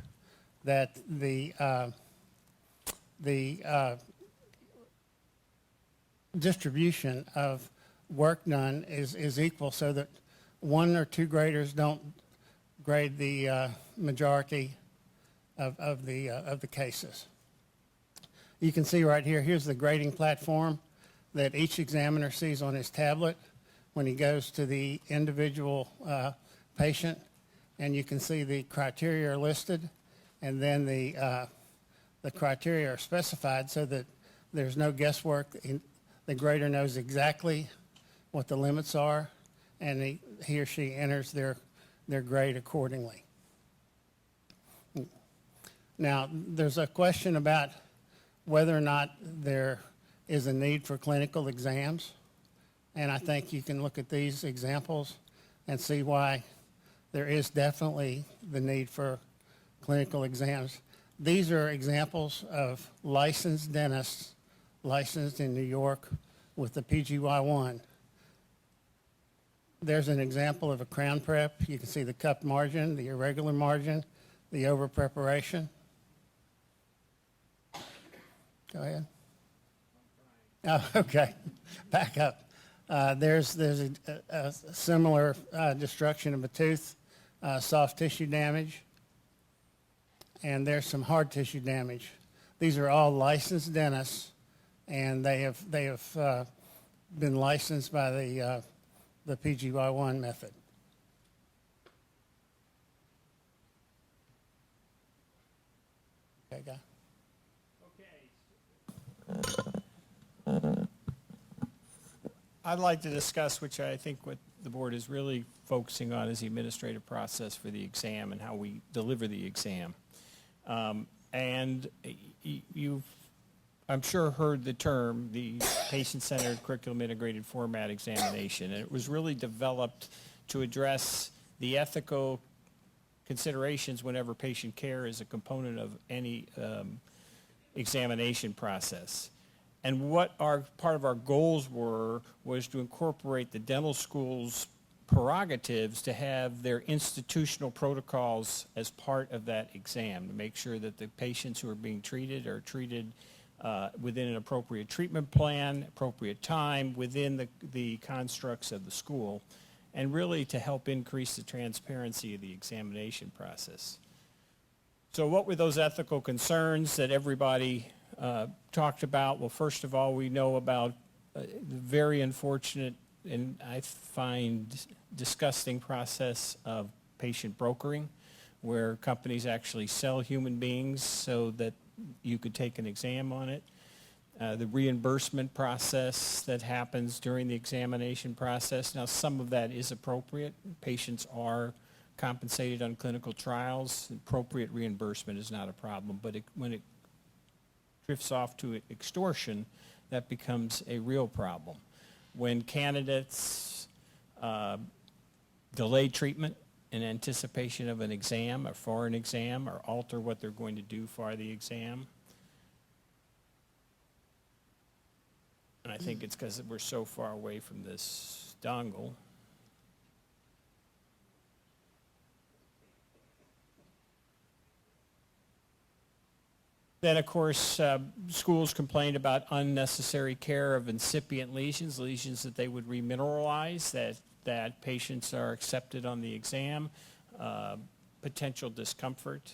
that the distribution of work done is equal, so that one or two graders don't grade the majority of the cases. You can see right here, here's the grading platform that each examiner sees on his tablet when he goes to the individual patient, and you can see the criteria are listed, and then the criteria are specified so that there's no guesswork. The grader knows exactly what the limits are, and he or she enters their grade accordingly. Now, there's a question about whether or not there is a need for clinical exams, and I think you can look at these examples and see why there is definitely the need for clinical exams. These are examples of licensed dentists licensed in New York with the PGY1. There's an example of a crown prep. You can see the cup margin, the irregular margin, the over preparation. Go ahead. Oh, okay. Back up. There's a similar destruction of a tooth, soft tissue damage, and there's some hard tissue damage. These are all licensed dentists, and they have been licensed by the PGY1 method. Okay, guy. I'd like to discuss, which I think what the board is really focusing on, is the administrative process for the exam and how we deliver the exam. And you've, I'm sure, heard the term, the patient-centered curriculum integrated format examination. And it was really developed to address the ethical considerations whenever patient care is a component of any examination process. And what part of our goals was to incorporate the dental school's prerogatives to have their institutional protocols as part of that exam, to make sure that the patients who are being treated are treated within an appropriate treatment plan, appropriate time, within the constructs of the school, and really to help increase the transparency of the examination process. So what were those ethical concerns that everybody talked about? Well, first of all, we know about the very unfortunate and I find disgusting process of patient brokering, where companies actually sell human beings so that you could take an exam on it. The reimbursement process that happens during the examination process. Now, some of that is appropriate. Patients are compensated on clinical trials. Appropriate reimbursement is not a problem, but when it drifts off to extortion, that becomes a real problem. When candidates delay treatment in anticipation of an exam or for an exam, or alter what they're going to do for the exam. And I think it's because we're so far away from this dongle. Then, of course, schools complained about unnecessary care of incipient lesions, lesions that they would remineralize, that patients are accepted on the exam, potential discomfort.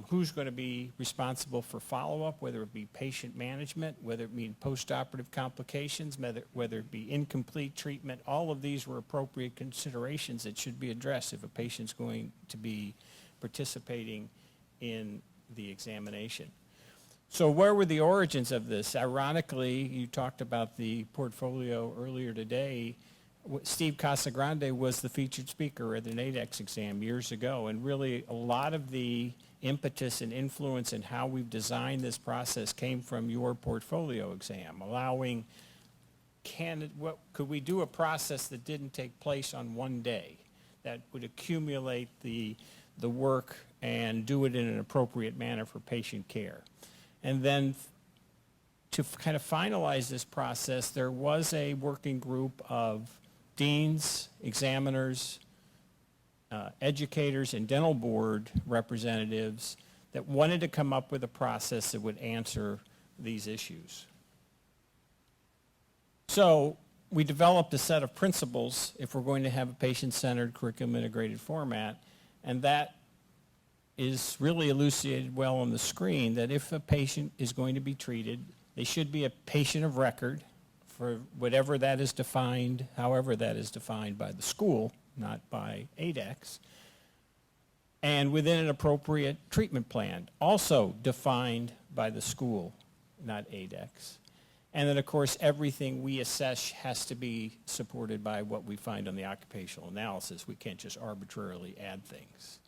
Who's going to be responsible for follow-up, whether it be patient management, whether it be postoperative complications, whether it be incomplete treatment. All of these were appropriate considerations that should be addressed if a patient's going to be participating in the examination. So where were the origins of this? Ironically, you talked about the portfolio earlier today. Steve Casagrande was the featured speaker at an ADEX exam years ago, and really a lot of the impetus and influence in how we've designed this process came from your portfolio exam, allowing could we do a process that didn't take place on one day, that would accumulate the work and do it in an appropriate manner for patient care. And then to kind of finalize this process, there was a working group of deans, examiners, educators, and dental board representatives that wanted to come up with a process that would answer these issues. So we developed a set of principles if we're going to have a patient-centered curriculum integrated format, and that is really elucidated well on the screen, that if a patient is going to be treated, they should be a patient of record for whatever that is defined, however that is defined by the school, not by ADEX, and within an appropriate treatment plan, also defined by the school, not ADEX. And then, of course, everything we assess has to be supported by what we find on the occupational analysis. We can't just arbitrarily add things.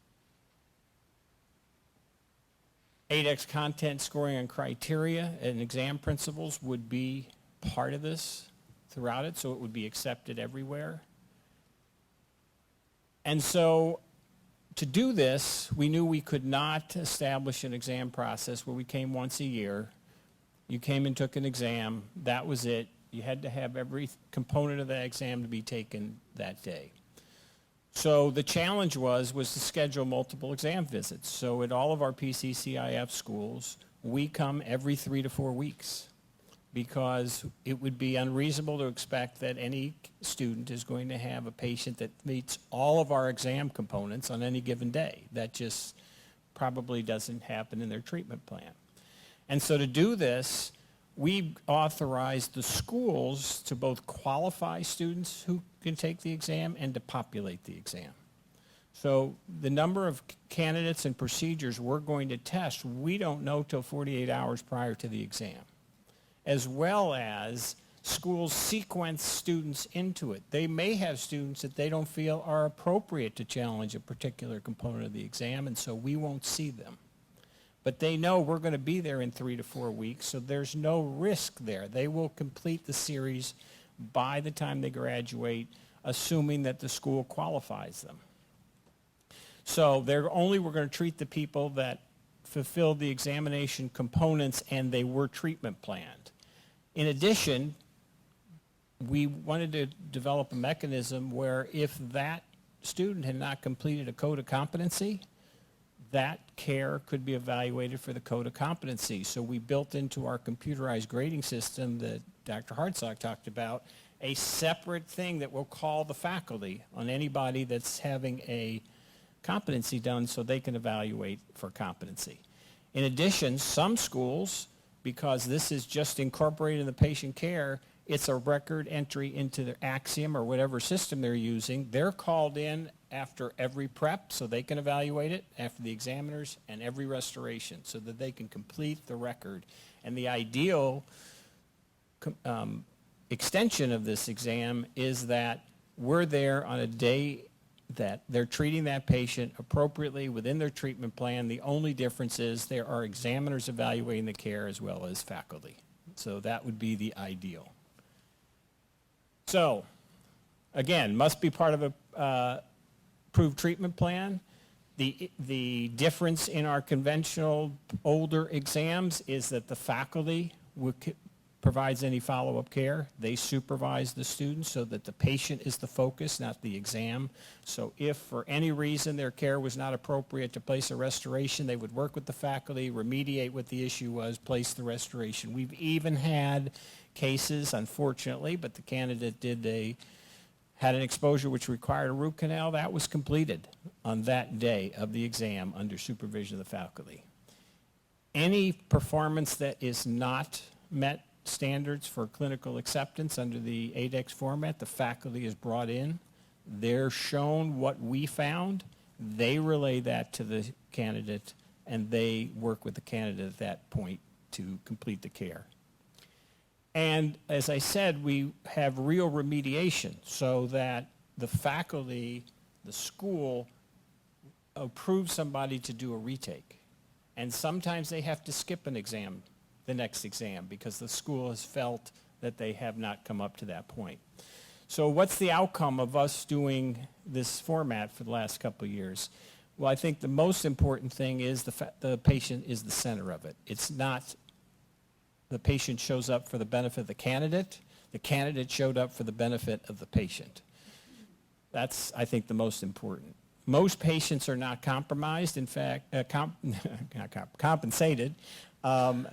ADEX content scoring and criteria and exam principles would be part of this throughout it, so it would be accepted everywhere. And so to do this, we knew we could not establish an exam process where we came once a year. You came and took an exam, that was it. You had to have every component of that exam to be taken that day. So the challenge was to schedule multiple exam visits. So at all of our PC-CIF schools, we come every 3 to 4 weeks, because it would be unreasonable to expect that any student is going to have a patient that meets all of our exam components on any given day. That just probably doesn't happen in their treatment plan. And so to do this, we authorized the schools to both qualify students who can take the exam and to populate the exam. So the number of candidates and procedures we're going to test, we don't know till 48 hours prior to the exam, as well as schools sequence students into it. They may have students that they don't feel are appropriate to challenge a particular component of the exam, and so we won't see them. But they know we're going to be there in 3 to 4 weeks, so there's no risk there. They will complete the series by the time they graduate, assuming that the school qualifies them. So we're going to treat the people that fulfilled the examination components and they were treatment planned. In addition, we wanted to develop a mechanism where if that student had not completed a code of competency, that care could be evaluated for the code of competency. So we built into our computerized grading system that Dr. Hartzog talked about a separate thing that will call the faculty on anybody that's having a competency done so they can evaluate for competency. In addition, some schools, because this is just incorporated in the patient care, it's a record entry into their Axiom or whatever system they're using. They're called in after every prep so they can evaluate it, after the examiners, and every restoration so that they can complete the record. And the ideal extension of this exam is that we're there on a day that they're treating that patient appropriately within their treatment plan. The only difference is there are examiners evaluating the care as well as faculty. So that would be the ideal. So, again, must be part of a approved treatment plan. The difference in our conventional older exams is that the faculty provides any follow-up care. They supervise the students so that the patient is the focus, not the exam. So if for any reason their care was not appropriate to place a restoration, they would work with the faculty, remediate what the issue was, place the restoration. We've even had cases, unfortunately, but the candidate had an exposure which required a root canal. That was completed on that day of the exam under supervision of the faculty. Any performance that is not met standards for clinical acceptance under the ADEX format, the faculty is brought in. They're shown what we found. They relay that to the candidate, and they work with the candidate at that point to complete the care. And as I said, we have real remediation so that the faculty, the school, approves somebody to do a retake. And sometimes they have to skip an exam, the next exam, because the school has felt that they have not come up to that point. So what's the outcome of us doing this format for the last couple of years? Well, I think the most important thing is the patient is the center of it. It's not the patient shows up for the benefit of the candidate showed up for the benefit of the patient. That's, I think, the most important. Most patients are not compromised, in fact, compensated. In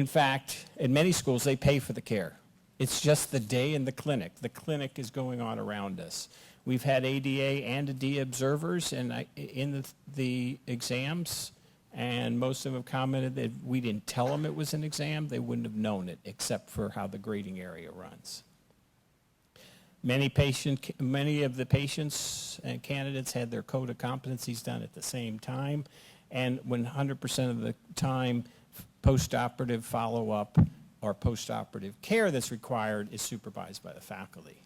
fact, in many schools, they pay for the care. It's just the day in the clinic. The clinic is going on around us. We've had ADA and AD observers in the exams, and most of them have commented that we didn't tell them it was an exam. They wouldn't have known it, except for how the grading area runs. Many of the patients and candidates had their code of competencies done at the same time, and 100% of the time, postoperative follow-up or postoperative care that's required is supervised by the faculty.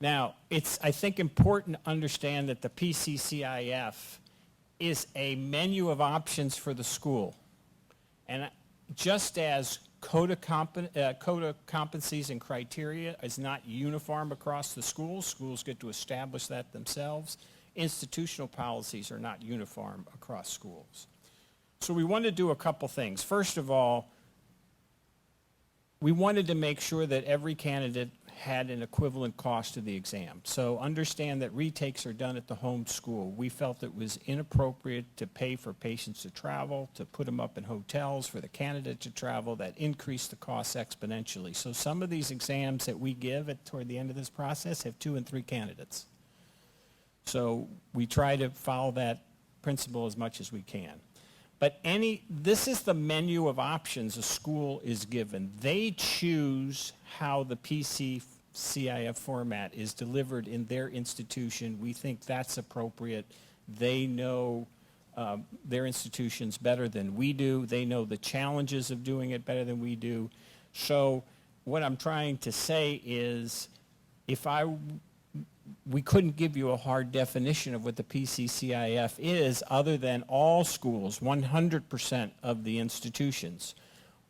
Now, it's, I think, important to understand that the PC-CIF is a menu of options for the school. And just as code of competencies and criteria is not uniform across the schools, schools get to establish that themselves, institutional policies are not uniform across schools. So we wanted to do a couple things. First of all, we wanted to make sure that every candidate had an equivalent cost of the exam. So understand that retakes are done at the home school. We felt it was inappropriate to pay for patients to travel, to put them up in hotels for the candidate to travel. That increased the costs exponentially. So some of these exams that we give toward the end of this process have 2 and 3 candidates. So we try to follow that principle as much as we can. But this is the menu of options a school is given. They choose how the PC-CIF format is delivered in their institution. We think that's appropriate. They know their institutions better than we do. They know the challenges of doing it better than we do. So what I'm trying to say is, we couldn't give you a hard definition of what the PC-CIF is other than all schools, 100% of the institutions,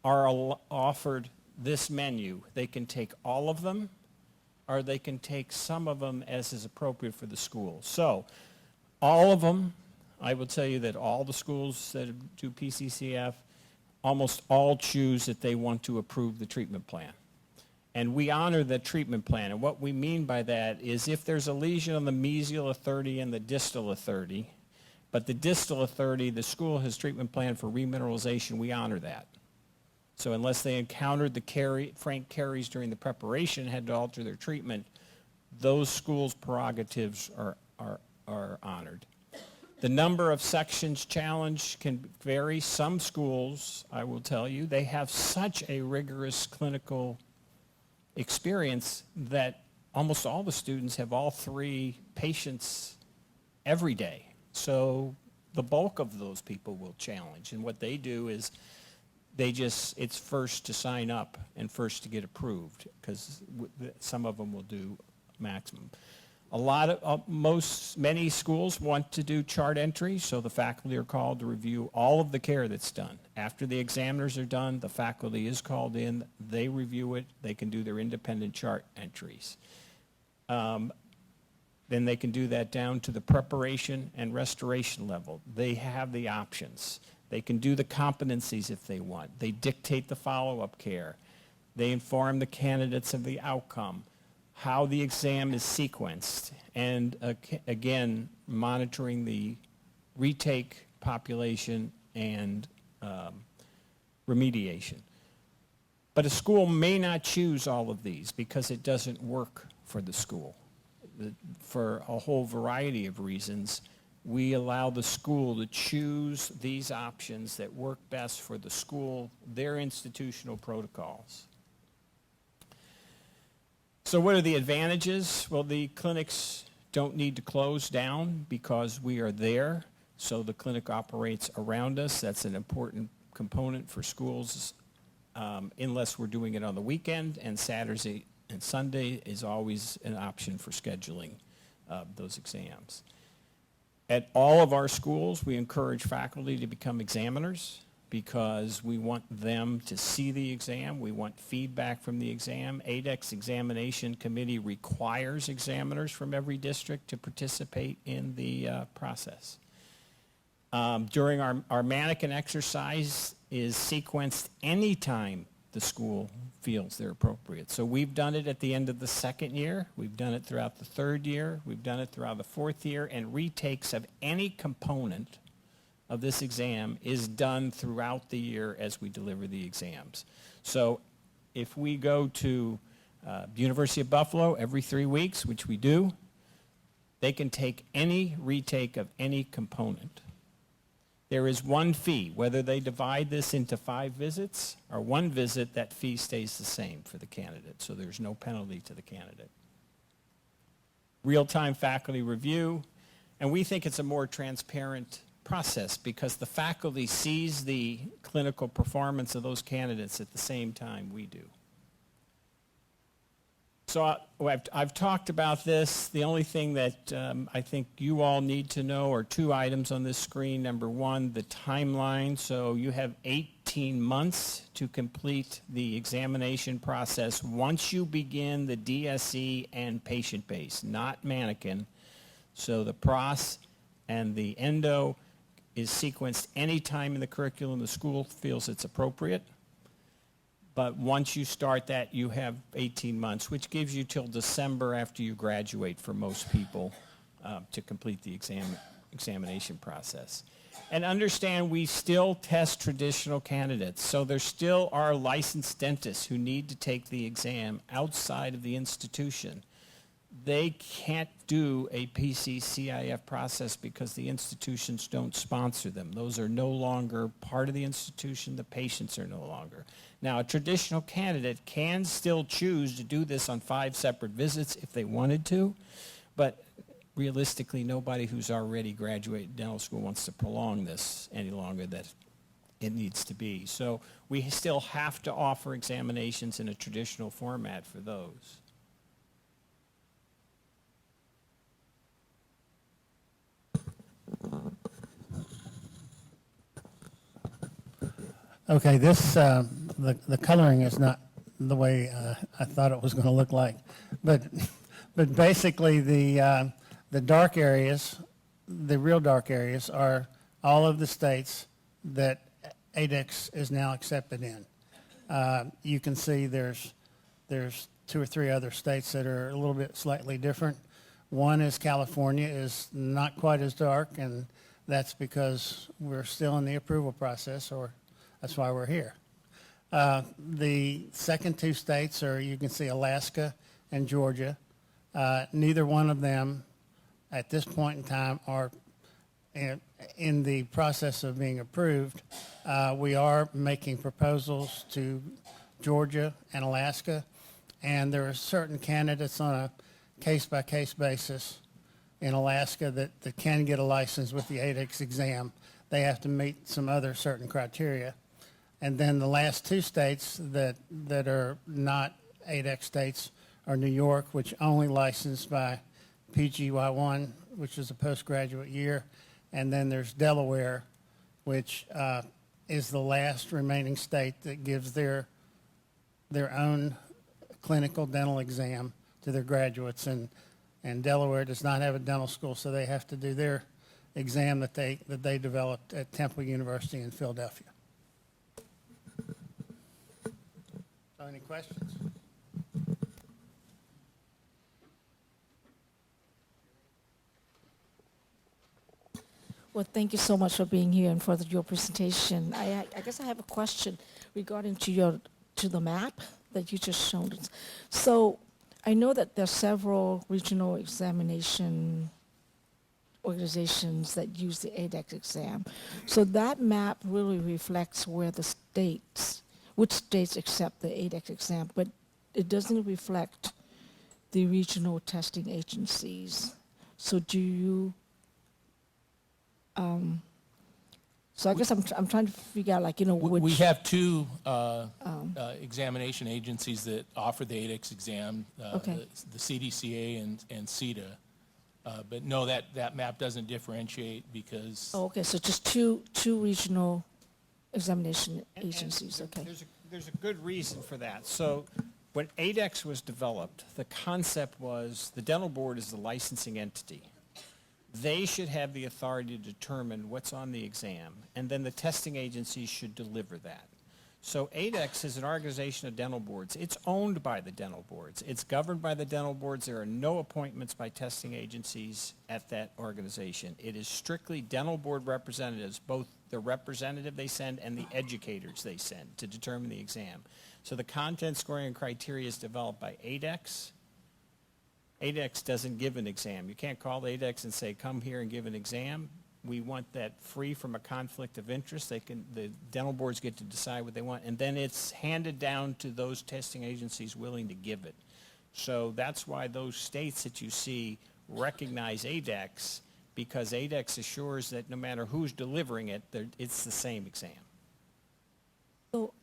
are offered this menu. They can take all of them, or they can take some of them as is appropriate for the school. So all of them, I will tell you that all the schools that do PC-CIF, almost all choose that they want to approve the treatment plan. And we honor the treatment plan. And what we mean by that is if there's a lesion on the mesial of 30 and the distal of 30, but the distal of 30, the school has treatment plan for remineralization, we honor that. So unless they encountered the frank caries during the preparation and had to alter their treatment, those schools' prerogatives are honored. The number of sections challenged can vary. Some schools, I will tell you, they have such a rigorous clinical experience that almost all the students have all 3 patients every day. So the bulk of those people will challenge. And what they do is it's first to sign up and first to get approved, because some of them will do maximum. Many schools want to do chart entry, so the faculty are called to review all of the care that's done. After the examiners are done, the faculty is called in, they review it, they can do their independent chart entries. Then they can do that down to the preparation and restoration level. They have the options. They can do the competencies if they want. They dictate the follow-up care. They inform the candidates of the outcome, how the exam is sequenced, and again, monitoring the retake population and remediation. But a school may not choose all of these because it doesn't work for the school. For a whole variety of reasons, we allow the school to choose these options that work best for the school, their institutional protocols. So what are the advantages? Well, the clinics don't need to close down because we are there. So the clinic operates around us. That's an important component for schools, unless we're doing it on the weekend, and Saturday and Sunday is always an option for scheduling those exams. At all of our schools, we encourage faculty to become examiners because we want them to see the exam. We want feedback from the exam. ADEX Examination Committee requires examiners from every district to participate in the process. During our mannequin exercise is sequenced anytime the school feels they're appropriate. So we've done it at the end of the 2nd year. We've done it throughout the 3rd year. We've done it throughout the 4th year. And retakes of any component of this exam is done throughout the year as we deliver the exams. So if we go to University of Buffalo every 3 weeks, which we do, they can take any retake of any component. There is one fee. Whether they divide this into 5 visits or 1 visit, that fee stays the same for the candidate, so there's no penalty to the candidate. Real-time faculty review, and we think it's a more transparent process because the faculty sees the clinical performance of those candidates at the same time we do. So I've talked about this. The only thing that I think you all need to know are two items on this screen. Number one, the timeline. So you have 18 months to complete the examination process once you begin the DSE and patient base, not mannequin. So the pros and the endo is sequenced any time in the curriculum the school feels it's appropriate. But once you start that, you have 18 months, which gives you till December after you graduate for most people to complete the examination process. And understand we still test traditional candidates. So there still are licensed dentists who need to take the exam outside of the institution. They can't do a PC-CIF process because the institutions don't sponsor them. Those are no longer part of the institution. The patients are no longer. Now, a traditional candidate can still choose to do this on 5 separate visits if they wanted to, but realistically, nobody who's already graduated dental school wants to prolong this any longer than it needs to be. So we still have to offer examinations in a traditional format for those. Okay, this, the coloring is not the way I thought it was going to look like. But basically the dark areas, the real dark areas are all of the states that ADEX is now accepted in. You can see there's 2 or 3 other states that are a little bit slightly different. One is California is not quite as dark, and that's because we're still in the approval process, or that's why we're here. The second 2 states are, you can see Alaska and Georgia. Neither one of them at this point in time are in the process of being approved. We are making proposals to Georgia and Alaska, and there are certain candidates on a case-by-case basis in Alaska that can get a license with the ADEX exam. They have to meet some other certain criteria. And then the last 2 states that are not ADEX states are New York, which only licensed by PGY1, which is a postgraduate year, and then there's Delaware, which is the last remaining state that gives their own clinical dental exam to their graduates, and Delaware does not have a dental school, so they have to do their exam that they developed at Temple University in Philadelphia. So any questions? Well, thank you so much for being here and for your presentation. I guess I have a question regarding to the map that you just showed us. So I know that there are several regional examination organizations that use the ADEX exam. So that map really reflects where the states, which states accept the ADEX exam, but it doesn't reflect the regional testing agencies. So do you, so I guess I'm trying to figure out, like, which. We have 2 examination agencies that offer the ADEX exam, Okay. the CDCA and CETA. But no, that map doesn't differentiate because. Oh, okay, so just two regional examination agencies, okay. There's a good reason for that. So when ADEX was developed, the concept was the dental board is the licensing entity. They should have the authority to determine what's on the exam, and then the testing agencies should deliver that. So ADEX is an organization of dental boards. It's owned by the dental boards. It's governed by the dental boards. There are no appointments by testing agencies at that organization. It is strictly dental board representatives, both the representative they send and the educators they send to determine the exam. So the content scoring criteria is developed by ADEX. ADEX doesn't give an exam. You can't call ADEX and say, come here and give an exam. We want that free from a conflict of interest. The dental boards get to decide what they want, and then it's handed down to those testing agencies willing to give it. So that's why those states that you see recognize ADEX because ADEX assures that no matter who's delivering it, it's the same exam.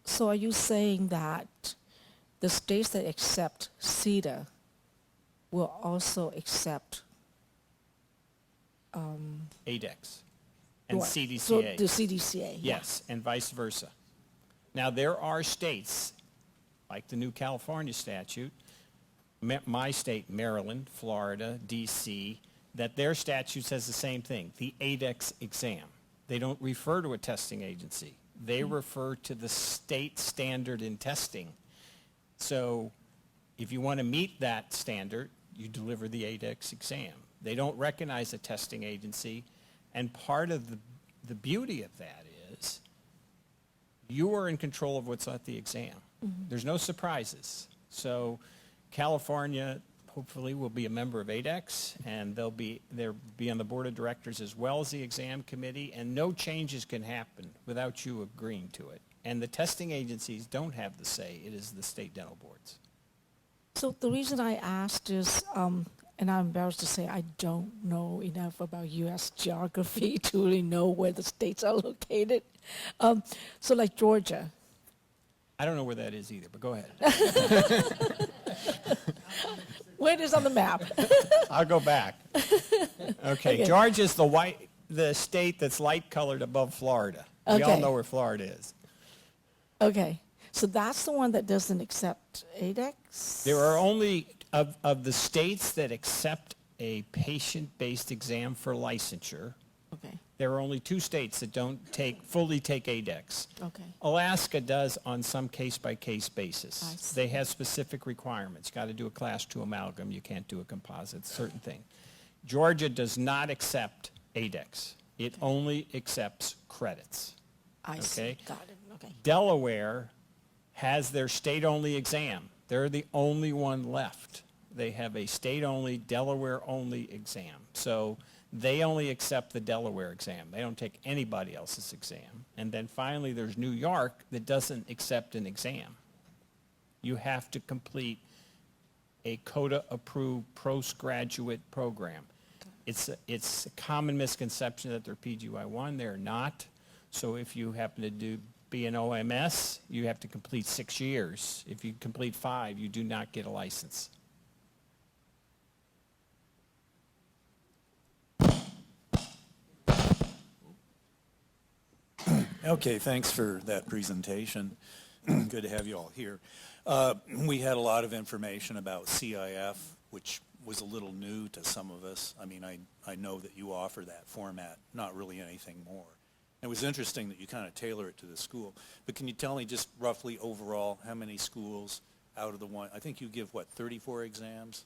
So are you saying that the states that accept CETA will also accept ADEX and what? CDCA. So the CDCA? Yeah. Yes, and vice versa. Now, there are states, like the new California statute, my state, Maryland, Florida, D.C., that their statute says the same thing, the ADEX exam. They don't refer to a testing agency. They refer to the state standard in testing. So if you want to meet that standard, you deliver the ADEX exam. They don't recognize a testing agency, and part of the beauty of that is you are in control of what's at the exam. There's no surprises. So California hopefully will be a member of ADEX, and they'll be on the board of directors as well as the exam committee, and no changes can happen without you agreeing to it. And the testing agencies don't have the say. It is the state dental boards. So the reason I asked is, and I'm embarrassed to say I don't know enough about U.S. geography to really know where the states are located. So like Georgia. I don't know where that is either, but go ahead. Where it is on the map. I'll go back. Okay, Georgia's the state that's light colored above Florida. We all Okay. know where Florida is. Okay, so that's the one that doesn't accept ADEX? There are only, of the states that accept a patient-based exam for licensure, Okay, there are only 2 states that don't fully take ADEX. okay. Alaska does on some case-by-case I basis. see. They have specific requirements. Got to do a class 2 amalgam. You can't do a composite, certain thing. Georgia does not accept ADEX. It only accepts credits. I see, Okay. got it, okay. Delaware has their state-only exam. They're the only one left. They have a state-only, Delaware-only exam. So they only accept the Delaware exam. They don't take anybody else's exam. And then finally, there's New York that doesn't accept an exam. You have to complete a CODA-approved postgraduate program. It's a common misconception that they're PGY1. They're not. So if you happen to be an OMS, you have to complete 6 years. If you complete 5, you do not get a license. Okay, thanks for that presentation. Good to have you all here. We had a lot of information about CIF, which was a little new to some of us. I mean, I know that you offer that format, not really anything more. It was interesting that you kind of tailor it to the school. But can you tell me just roughly overall how many schools out of the one, I think you give, what, 34 exams?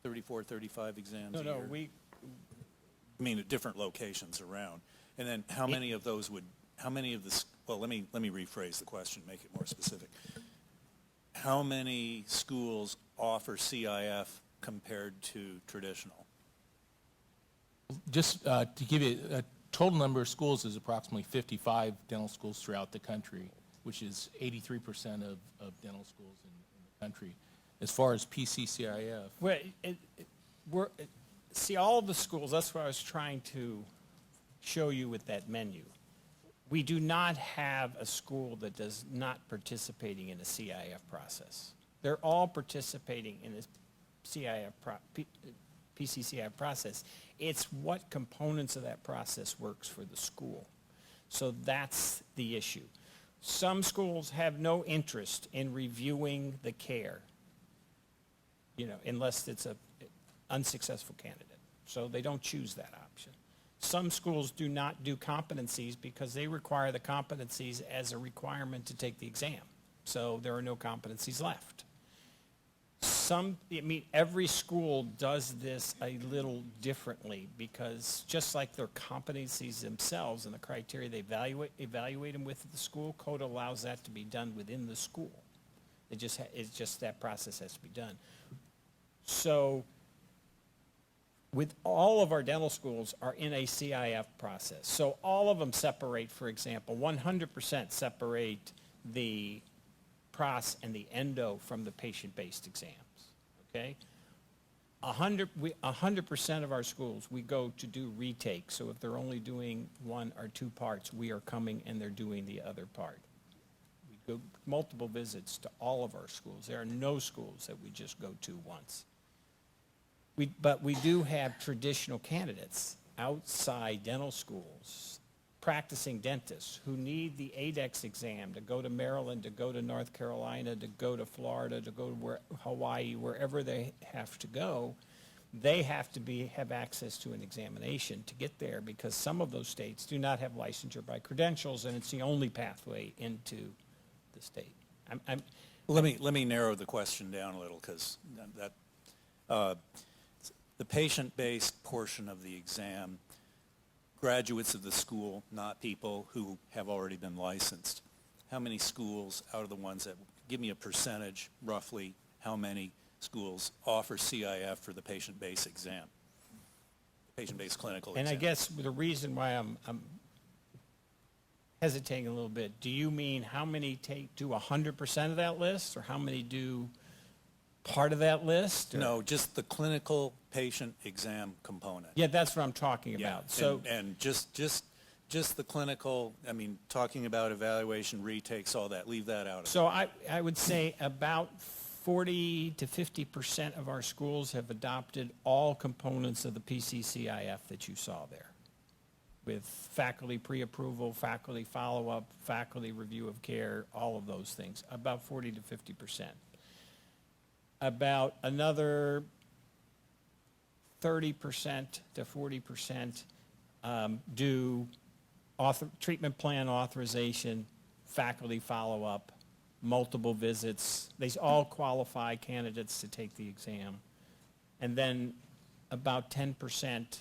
34, 35 exams a year? No, I mean, at different locations around. And then how many of those would, how many of the, well, let me rephrase the question, make it more specific. How many schools offer CIF compared to traditional? Just to give you a total number of schools is approximately 55 dental schools throughout the country, which is 83% of dental schools in the country. As far as PC-CIF, well, see, all of the schools, that's what I was trying to show you with that menu. We do not have a school that does not participating in a CIF process. They're all participating in a PC-CIF process. It's what components of that process works for the school. So that's the issue. Some schools have no interest in reviewing the care, unless it's an unsuccessful candidate. So they don't choose that option. Some schools do not do competencies because they require the competencies as a requirement to take the exam. So there are no competencies left. Every school does this a little differently because just like their competencies themselves and the criteria they evaluate them with at the school, code allows that to be done within the school. It's just that process has to be done. So with all of our dental schools are in a CIF process. So all of them separate, for example, 100% separate the pros and the endo from the patient-based exams, okay? 100% of our schools, we go to do retake. So if they're only doing one or two parts, we are coming and they're doing the other part. We go multiple visits to all of our schools. There are no schools that we just go to once. But we do have traditional candidates outside dental schools, practicing dentists who need the ADEX exam to go to Maryland, to go to North Carolina, to go to Florida, to go to Hawaii, wherever they have to go. They have to have access to an examination to get there, because some of those states do not have licensure by credentials, and it's the only pathway into the state. Let me narrow the question down a little, because the patient-based portion of the exam, graduates of the school, not people who have already been licensed. How many schools out of the ones that, give me a percentage roughly, how many schools offer CIF for the patient-based exam, patient-based clinical exam? And I guess the reason why I'm hesitating a little bit, do you mean how many do 100% of that list, or how many do part of that list? Or? No, just the clinical patient exam component. Yeah, that's what I'm talking about. Yeah, So, and just the clinical, I mean, talking about evaluation, retakes, all that, leave that out of it. so I would say about 40 to 50% of our schools have adopted all components of the PC-CIF that you saw there, with faculty pre-approval, faculty follow-up, faculty review of care, all of those things, about 40 to 50%. About another 30% to 40% do treatment plan authorization, faculty follow-up, multiple visits. They all qualify candidates to take the exam. And then about 10%,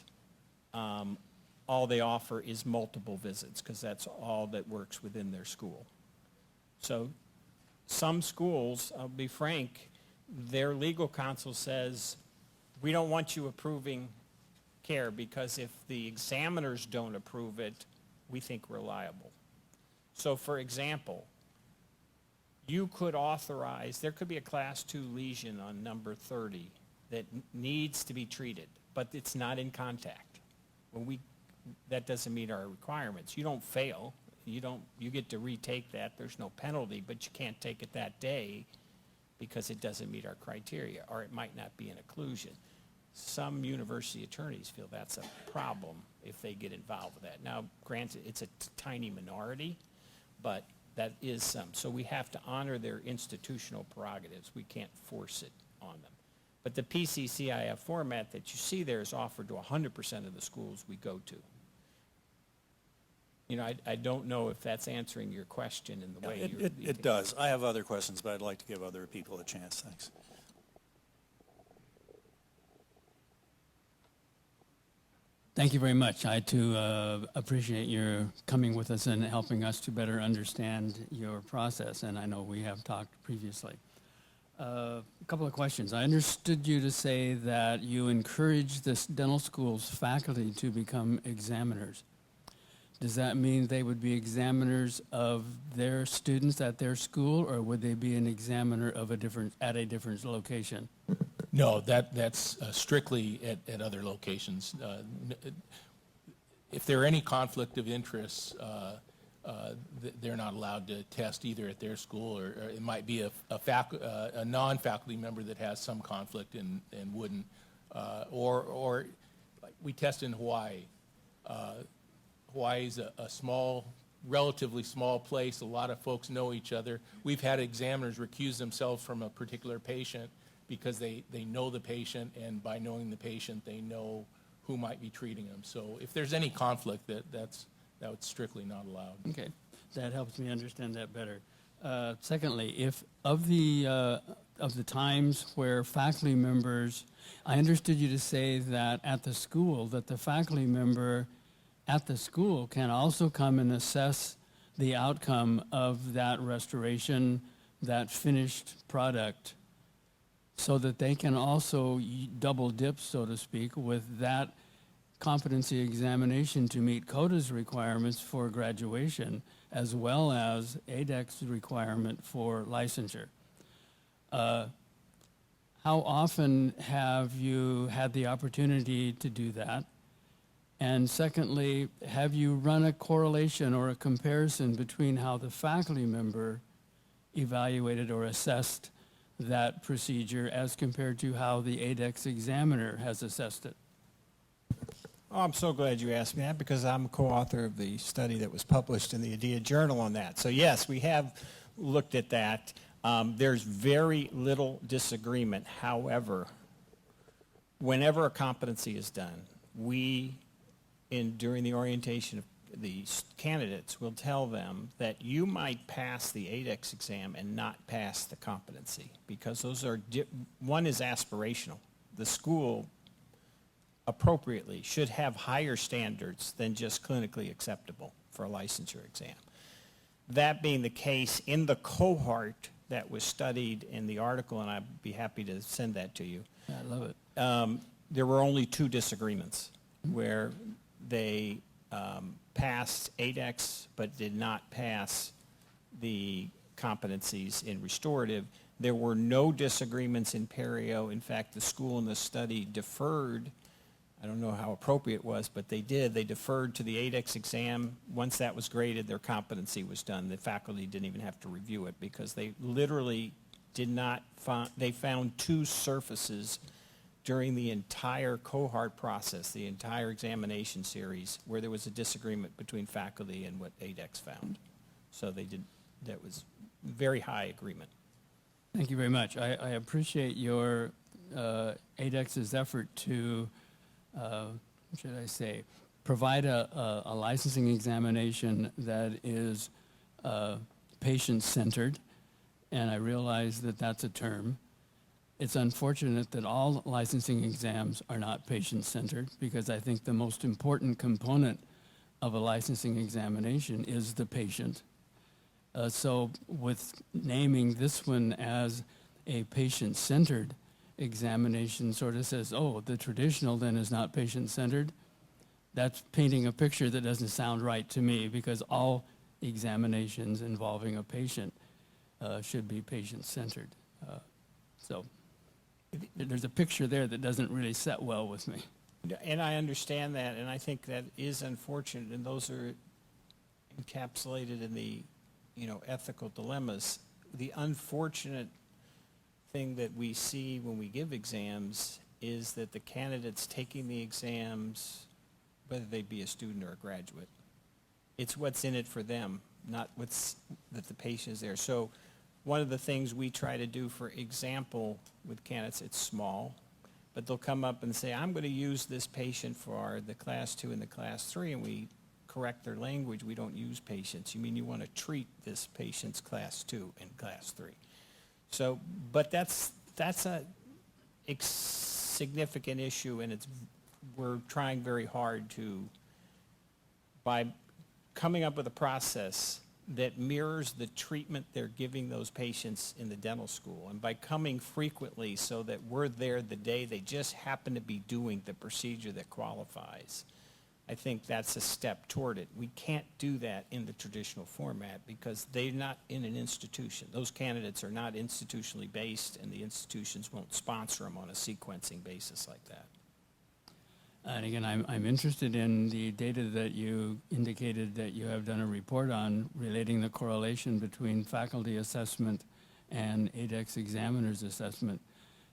all they offer is multiple visits, because that's all that works within their school. So some schools, I'll be frank, their legal counsel says, we don't want you approving care, because if the examiners don't approve it, we think we're liable. So for example, you could authorize, there could be a class 2 lesion on number 30 that needs to be treated, but it's not in contact. That doesn't meet our requirements. You don't fail. You get to retake that. There's no penalty, but you can't take it that day because it doesn't meet our criteria, or it might not be an occlusion. Some university attorneys feel that's a problem if they get involved with that. Now, granted, it's a tiny minority, but that is some. So we have to honor their institutional prerogatives. We can't force it on them. But the PC-CIF format that you see there is offered to 100% of the schools we go to. You know, I don't know if that's answering your question in the way you're... It does. I have other questions, but I'd like to give other people a chance. Thanks. Thank you very much. I, too, appreciate your coming with us and helping us to better understand your process, and I know we have talked previously. A couple of questions. I understood you to say that you encourage this dental school's faculty to become examiners. Does that mean they would be examiners of their students at their school, or would they be an examiner of at a different location? No, that's strictly at other locations. If there are any conflict of interest, they're not allowed to test either at their school, or it might be a non-faculty member that has some conflict and wouldn't, or like we test in Hawaii. Hawaii's a small, relatively small place. A lot of folks know each other. We've had examiners recuse themselves from a particular patient because they know the patient, and by knowing the patient, they know who might be treating them. So if there's any conflict, that's strictly not allowed. Okay, that helps me understand that better. Secondly, if of the times where faculty members, I understood you to say that at the school, that the faculty member at the school can also come and assess the outcome of that restoration, that finished product, so that they can also double dip, so to speak, with that competency examination to meet CODA's requirements for graduation, as well as ADEX requirement for licensure. how often have you had the opportunity to do that? And secondly, have you run a correlation or a comparison between how the faculty member evaluated or assessed that procedure as compared to how the ADEX examiner has assessed it? Oh, I'm so glad you asked me that because I'm a co-author of the study that was published in the ADEA Journal on that. So yes, we have looked at that. There's very little disagreement. However, whenever a competency is done, we, during the orientation of the candidates, will tell them that you might pass the ADEX exam and not pass the competency because those are, one is aspirational. The school appropriately should have higher standards than just clinically acceptable for a licensure exam. That being the case, in the cohort that was studied in the article, and I'd be happy to send that to you. I love it. There were only 2 disagreements where they passed ADEX but did not pass the competencies in restorative. There were no disagreements in perio. In fact, the school in the study deferred. I don't know how appropriate it was, but they did. They deferred to the ADEX exam. Once that was graded, their competency was done. The faculty didn't even have to review it because they literally did not find, they found 2 surfaces during the entire cohort process, the entire examination series, where there was a disagreement between faculty and what ADEX found. So they did, that was very high agreement. Thank you very much. I appreciate your ADEX's effort to, what should I say, provide a licensing examination that is patient-centered, and I realize that that's a term. It's unfortunate that all licensing exams are not patient-centered because I think the most important component of a licensing examination is the patient. So with naming this one as a patient-centered examination sort of says, oh, the traditional then is not patient-centered. That's painting a picture that doesn't sound right to me because all examinations involving a patient should be patient-centered. So there's a picture there that doesn't really set well with me. And I understand that, and I think that is unfortunate, and those are encapsulated in the, ethical dilemmas. The unfortunate thing that we see when we give exams is that the candidates taking the exams, whether they be a student or a graduate, it's what's in it for them, not what's that the patient is there. So one of the things we try to do, for example, with candidates, it's small, but they'll come up and say, I'm going to use this patient for the class 2 and the class 3, and we correct their language. We don't use patients. You mean you want to treat this patient's class 2 and class 3. So, but that's a significant issue, and we're trying very hard to, by coming up with a process that mirrors the treatment they're giving those patients in the dental school, and by coming frequently so that we're there the day they just happen to be doing the procedure that qualifies. I think that's a step toward it. We can't do that in the traditional format because they're not in an institution. Those candidates are not institutionally based, and the institutions won't sponsor them on a sequencing basis like that. And again, I'm interested in the data that you indicated that you have done a report on relating the correlation between faculty assessment and ADEX examiner's assessment,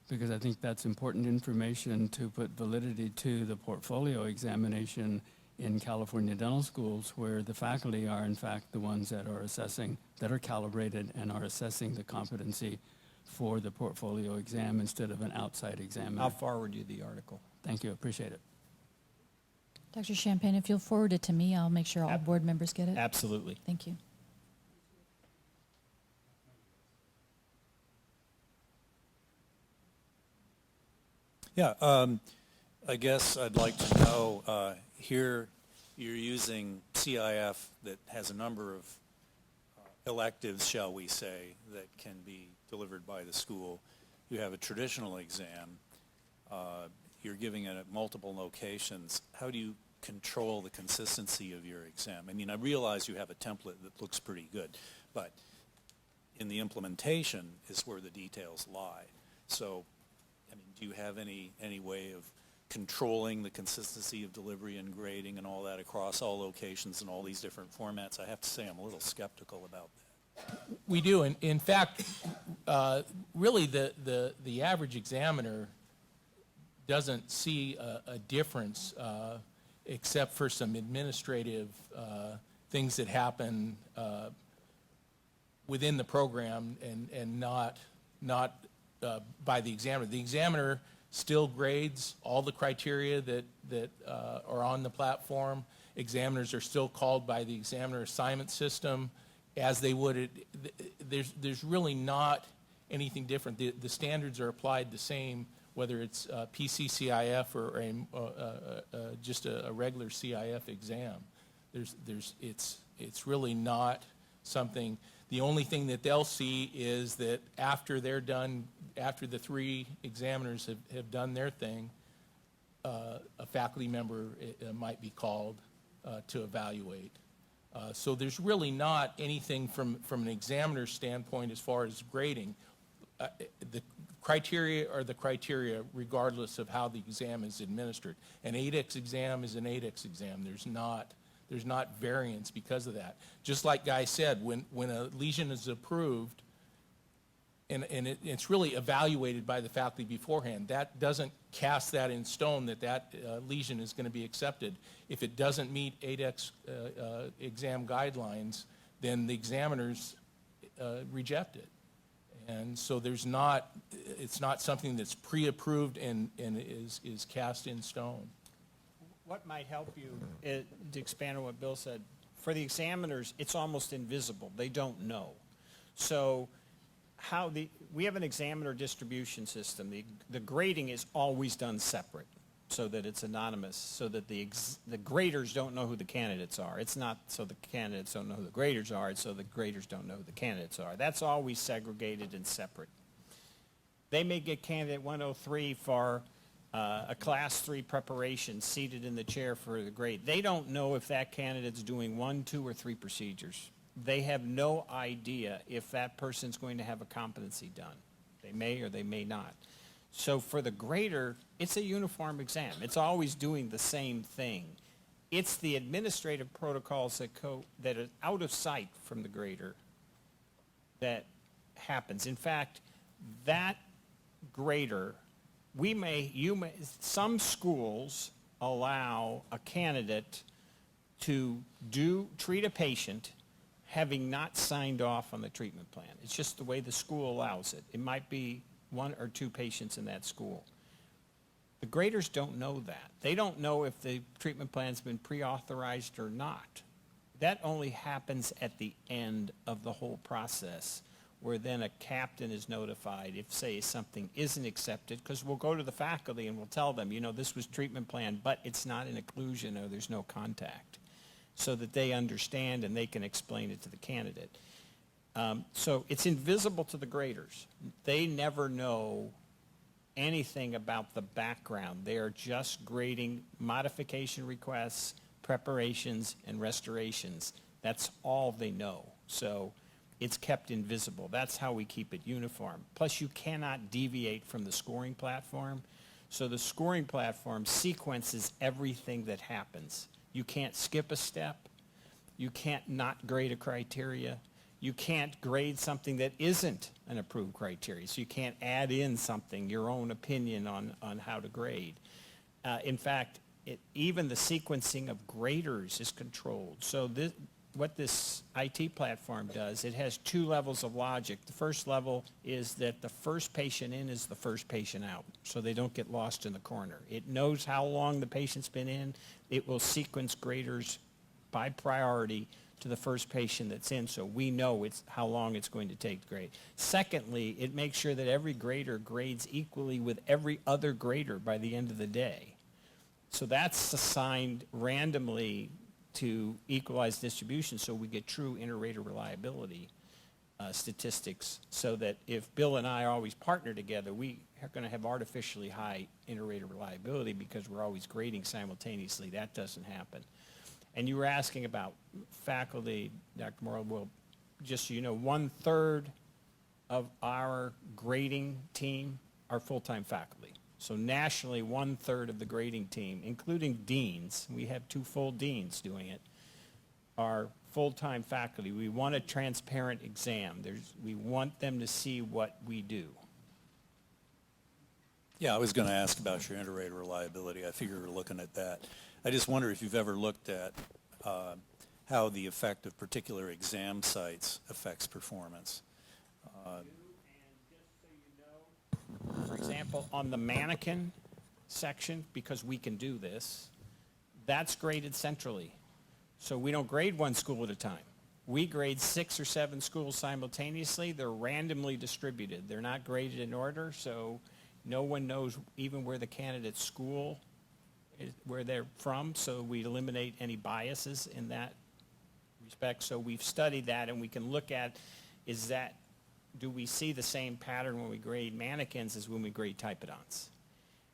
because I think that's important information to put validity to the portfolio examination in California dental schools, where the faculty are in fact the ones that are assessing, that are calibrated and are assessing the competency for the portfolio exam instead of an outside examiner. I'll forward you the article. Thank you, appreciate it. Dr. Champagne, if you'll forward it to me, I'll make sure all board members get it. Absolutely. Thank you. Yeah, I guess I'd like to know, here you're using CIF that has a number of electives, shall we say, that can be delivered by the school. You have a traditional exam. You're giving it at multiple locations. How do you control the consistency of your exam? I mean, I realize you have a template that looks pretty good, but in the implementation is where the details lie. So I mean, do you have any way of controlling the consistency of delivery and grading and all that across all locations and all these different formats? I have to say I'm a little skeptical about that. We do. In fact, really the average examiner doesn't see a difference except for some administrative things that happen within the program and not by the examiner. The examiner still grades all the criteria that are on the platform. Examiners are still called by the examiner assignment system as they would. There's really not anything different. The standards are applied the same, whether it's PC-CIF or just a regular CIF exam. It's really not something. The only thing that they'll see is that after they're done, after the 3 examiners have done their thing, a faculty member might be called to evaluate. So there's really not anything from an examiner's standpoint as far as grading. The criteria are the criteria regardless of how the exam is administered. An ADEX exam is an ADEX exam. There's not variance because of that. Just like Guy said, when a lesion is approved and it's really evaluated by the faculty beforehand, that doesn't cast that in stone that lesion is going to be accepted. If it doesn't meet ADEX exam guidelines, then the examiners reject it. And so it's not something that's pre-approved and is cast in stone. What might help you, to expand on what Bill said, for the examiners, it's almost invisible. They don't know. So we have an examiner distribution system. The grading is always done separate so that it's anonymous, so that the graders don't know who the candidates are. It's not so the candidates don't know who the graders are. It's so the graders don't know who the candidates are. That's always segregated and separate. They may get candidate 103 for a class 3 preparation seated in the chair for the grade. They don't know if that candidate's doing 1, 2, or 3 procedures. They have no idea if that person's going to have a competency done. They may or they may not. So for the grader, it's a uniform exam. It's always doing the same thing. It's the administrative protocols that are out of sight from the grader that happens. In fact, that grader, some schools allow a candidate to treat a patient having not signed off on the treatment plan. It's just the way the school allows it. It might be 1 or 2 patients in that school. The graders don't know that. They don't know if the treatment plan's been pre-authorized or not. That only happens at the end of the whole process, where then a captain is notified if, say, something isn't accepted, because we'll go to the faculty and we'll tell them, this was treatment plan, but it's not an occlusion or there's no contact, so that they understand and they can explain it to the candidate. So it's invisible to the graders. They never know anything about the background. They are just grading modification requests, preparations, and restorations. That's all they know. So it's kept invisible. That's how we keep it uniform. Plus, you cannot deviate from the scoring platform. So the scoring platform sequences everything that happens. You can't skip a step. You can't not grade a criteria. You can't grade something that isn't an approved criteria. So you can't add in something, your own opinion on how to grade. In fact, even the sequencing of graders is controlled. So what this IT platform does, it has 2 levels of logic. The first level is that the first patient in is the first patient out, so they don't get lost in the corner. It knows how long the patient's been in. It will sequence graders by priority to the first patient that's in, so we know how long it's going to take to grade. Secondly, it makes sure that every grader grades equally with every other grader by the end of the day. So that's assigned randomly to equalize distribution, so we get true inter-rater reliability statistics, so that if Bill and I always partner together, we are going to have artificially high inter-rater reliability because we're always grading simultaneously. That doesn't happen. And you were asking about faculty, Dr. Morrow. Well, just so you know, 1/3 of our grading team are full-time faculty. So nationally, 1/3 of the grading team, including deans, we have 2 full deans doing it, are full-time faculty. We want a transparent exam. We want them to see what we do. Yeah, I was going to ask about your inter-rater reliability. I figure we're looking at that. I just wonder if you've ever looked at how the effect of particular exam sites affects performance. For example, on the mannequin section, because we can do this, that's graded centrally. So we don't grade one school at a time. We grade 6 or 7 schools simultaneously. They're randomly distributed. They're not graded in order, so no one knows even where the candidate's school is, where they're from, so we eliminate any biases in that respect. So we've studied that, and we can look at, do we see the same pattern when we grade mannequins as when we grade typodonts?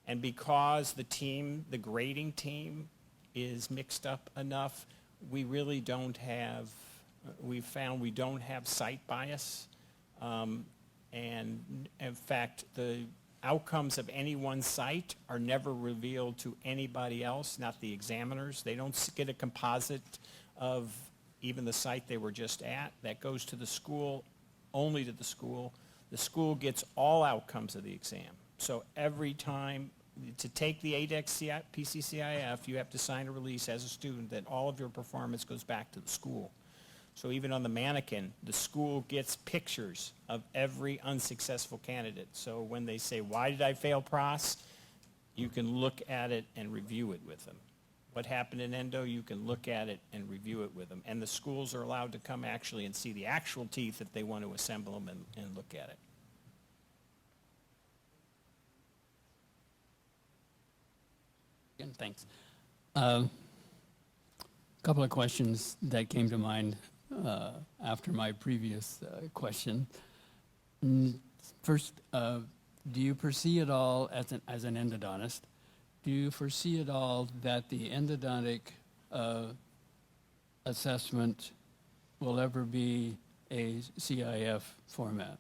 And because the grading team is mixed up enough, we really don't have, we've found we don't have site bias. And in fact, the outcomes of any one site are never revealed to anybody else, not the examiners. They don't get a composite of even the site they were just at. That goes to the school, only to the school. The school gets all outcomes of the exam. So every time, to take the ADEX PC-CIF, you have to sign a release as a student that all of your performance goes back to the school. So even on the mannequin, the school gets pictures of every unsuccessful candidate. So when they say, why did I fail PROS? You can look at it and review it with them. What happened in endo, you can look at it and review it with them. And the schools are allowed to come actually and see the actual teeth if they want to assemble them and look at it. Again, thanks. Couple of questions that came to mind after my previous question. First, do you foresee at all, as an endodontist, do you foresee at all that the endodontic assessment will ever be a CIF format,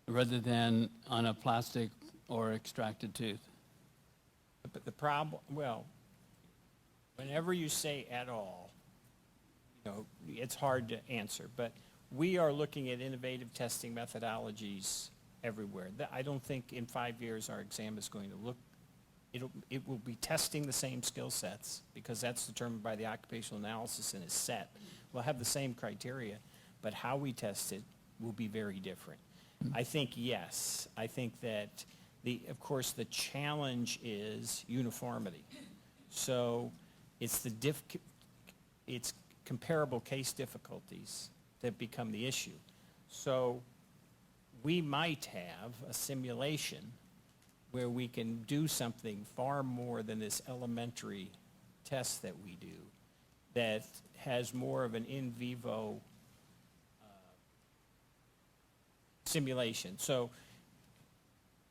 rather than on a plastic or extracted tooth? But the problem, well, whenever you say at all, it's hard to answer. But we are looking at innovative testing methodologies everywhere. I don't think in 5 years our exam is going to look, it will be testing the same skill sets, because that's determined by the occupational analysis and is set. We'll have the same criteria, but how we test it will be very different. I think yes. I think that of course the challenge is uniformity. So it's it's comparable case difficulties that become the issue. So we might have a simulation where we can do something far more than this elementary test that we do, that has more of an in vivo simulation. So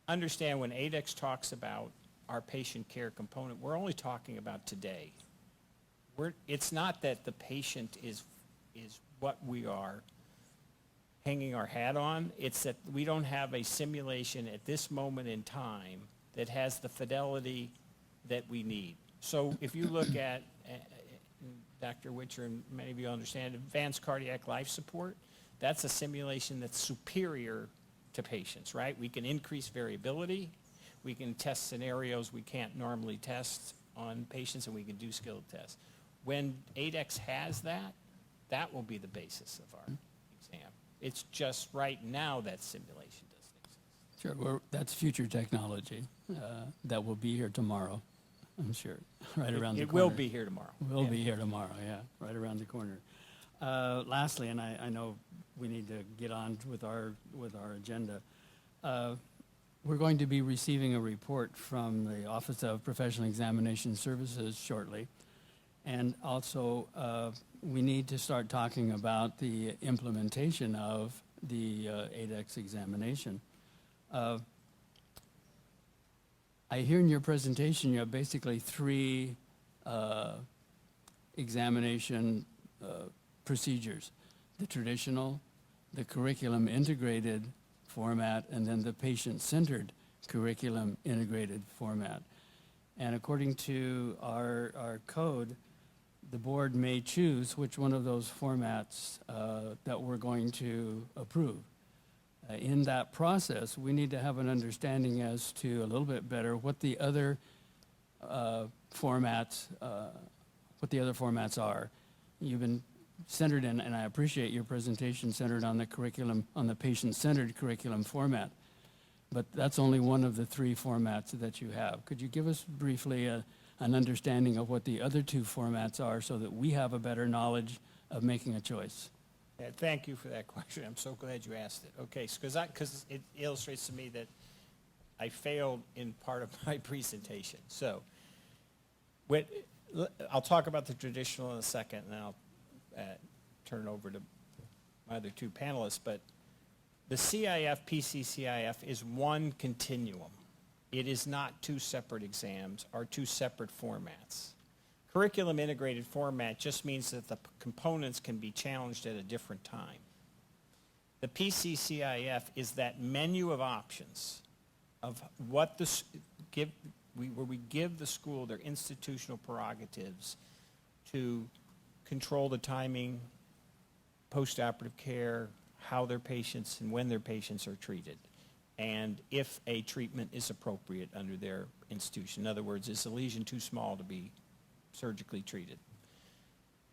understand, when ADEX talks about our patient care component, we're only talking about today. It's not that the patient is what we are hanging our hat on. It's that we don't have a simulation at this moment in time that has the fidelity that we need. So if you look at, Dr. Witcher and many of you understand, advanced cardiac life support, that's a simulation that's superior to patients, right? We can increase variability. We can test scenarios we can't normally test on patients, and we can do skilled tests. When ADEX has that, that will be the basis of our exam. It's just right now that simulation doesn't exist. Sure, well, that's future technology that will be here tomorrow, I'm sure, right around the corner. It will be here tomorrow. Will be here tomorrow, yeah, right around the corner. Lastly, and I know we need to get on with our agenda, we're going to be receiving a report from the Office of Professional Examination Services shortly. And also, we need to start talking about the implementation of the ADEX examination. I hear in your presentation you have basically 3 examination procedures: the traditional, the curriculum integrated format and then the patient-centered curriculum integrated format. And according to our code, the board may choose which one of those formats that we're going to approve. In that process, we need to have an understanding as to a little bit better what the other formats are. You've been centered in, and I appreciate your presentation centered on the curriculum, on the patient-centered curriculum format. But that's only one of the three formats that you have. Could you give us briefly an understanding of what the other two formats are so that we have a better knowledge of making a choice? Yeah, thank you for that question. I'm so glad you asked it. Okay, because it illustrates to me that I failed in part of my presentation. So, I'll talk about the traditional in a second, and I'll turn it over to my other two panelists. But the CIF, PC-CIF is one continuum. It is not two separate exams or two separate formats. Curriculum integrated format just means that the components can be challenged at a different time. The PC-CIF is that menu of options of what where we give the school their institutional prerogatives to control the timing, postoperative care, how their patients and when their patients are treated, and if a treatment is appropriate under their institution. In other words, is the lesion too small to be surgically treated?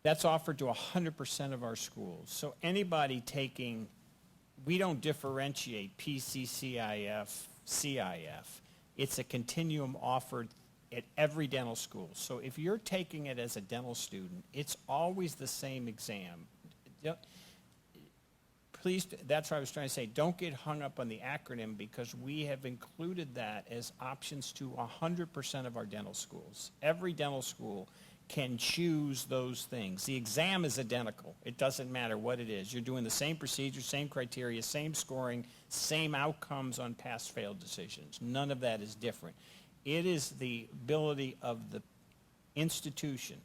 That's offered to 100% of our schools. So anybody taking, we don't differentiate PC-CIF, CIF. It's a continuum offered at every dental school. So if you're taking it as a dental student, it's always the same exam. Please, that's what I was trying to say. Don't get hung up on the acronym, because we have included that as options to 100% of our dental schools. Every dental school can choose those things. The exam is identical. It doesn't matter what it is. You're doing the same procedure, same criteria, same scoring, same outcomes on pass-fail decisions. None of that is different. It is the ability of the institution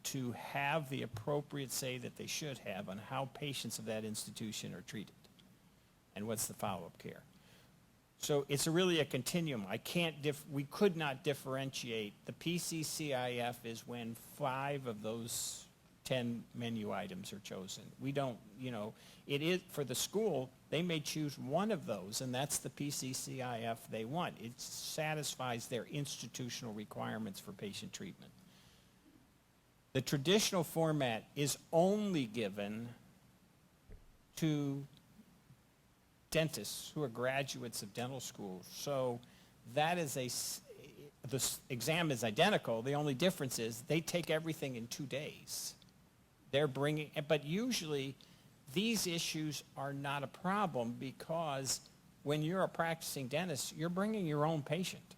to have the appropriate say that they should have on how patients of that institution are treated and what's the follow-up care. So it's really a continuum. We could not differentiate. The PC-CIF is when 5 of those 10 menu items are chosen. We don't, it is for the school, they may choose one of those, and that's the PC-CIF they want. It satisfies their institutional requirements for patient treatment. The traditional format is only given to dentists who are graduates of dental school. So that is the exam is identical. The only difference is they take everything in 2 days. But usually these issues are not a problem, because when you're a practicing dentist, you're bringing your own patient.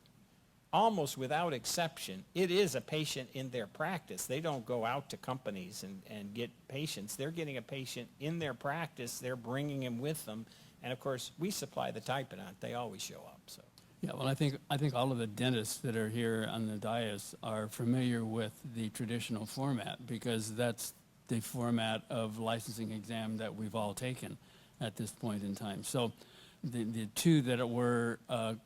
Almost without exception, it is a patient in their practice. They don't go out to companies and get patients. They're getting a patient in their practice. They're bringing him with them. And of course, we supply the typodont. They always show up. So. Yeah, well, I think all of the dentists that are here on the dais are familiar with the traditional format, because that's the format of licensing exam that we've all taken at this point in time. So the two that were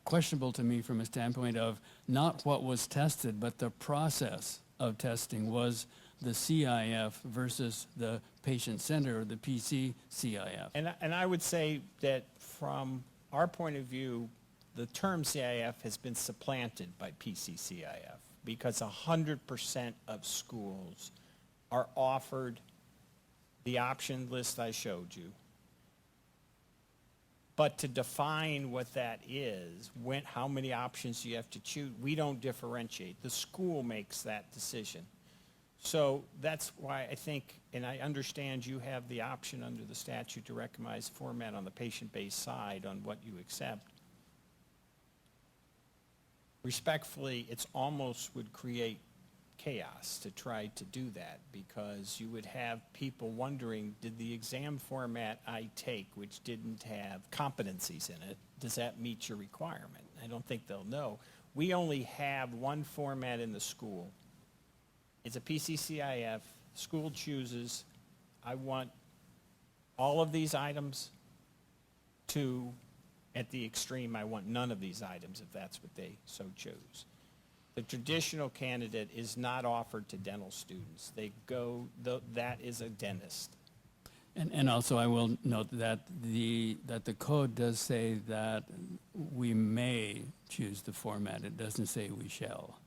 questionable to me from a standpoint of not what was tested, but the process of testing was the CIF versus the patient center, or the PC-CIF. And I would say that from our point of view, the term CIF has been supplanted by PC-CIF, because 100% of schools are offered the option list I showed you. But to define what that is, how many options you have to choose, we don't differentiate. The school makes that decision. So that's why I think, and I understand you have the option under the statute to recognize format on the patient-based side on what you accept. Respectfully, it's almost would create chaos to try to do that, because you would have people wondering, did the exam format I take, which didn't have competencies in it, does that meet your requirement? I don't think they'll know. We only have one format in the school. It's a PC-CIF. School chooses, I want all of these items to, at the extreme, I want none of these items if that's what they so chose. The traditional candidate is not offered to dental students. That is a dentist. And also, I will note that the code does say that we may choose the format. It doesn't say we shall.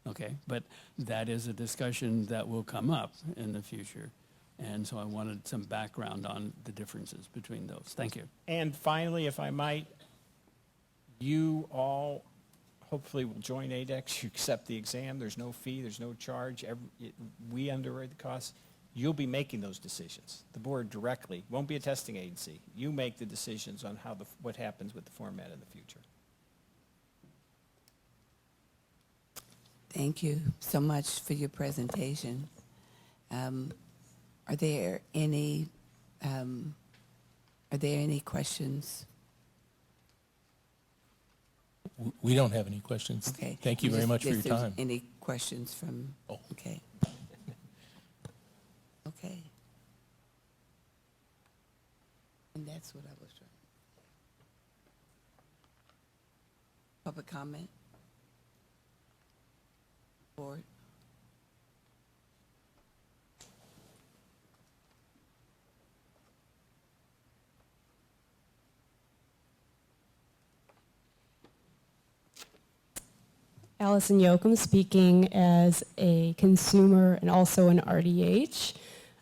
Okay, but that is a discussion that will come up in the future. And so I wanted some background on the differences between those. Thank you. And finally, if I might, you all hopefully will join ADEX. You accept the exam. There's no fee. There's no charge. We underwrite the costs. You'll be making those decisions. The board directly won't be a testing agency. You make the decisions on what happens with the format in the future. Thank you so much for your presentation. Are there any questions? We don't have any questions. Okay. Thank you very much for your If there's time. Any questions from? Oh. Okay. Okay. And that's what I was trying. Public comment? Board? Allison Yoakum speaking as a consumer and also an RDH.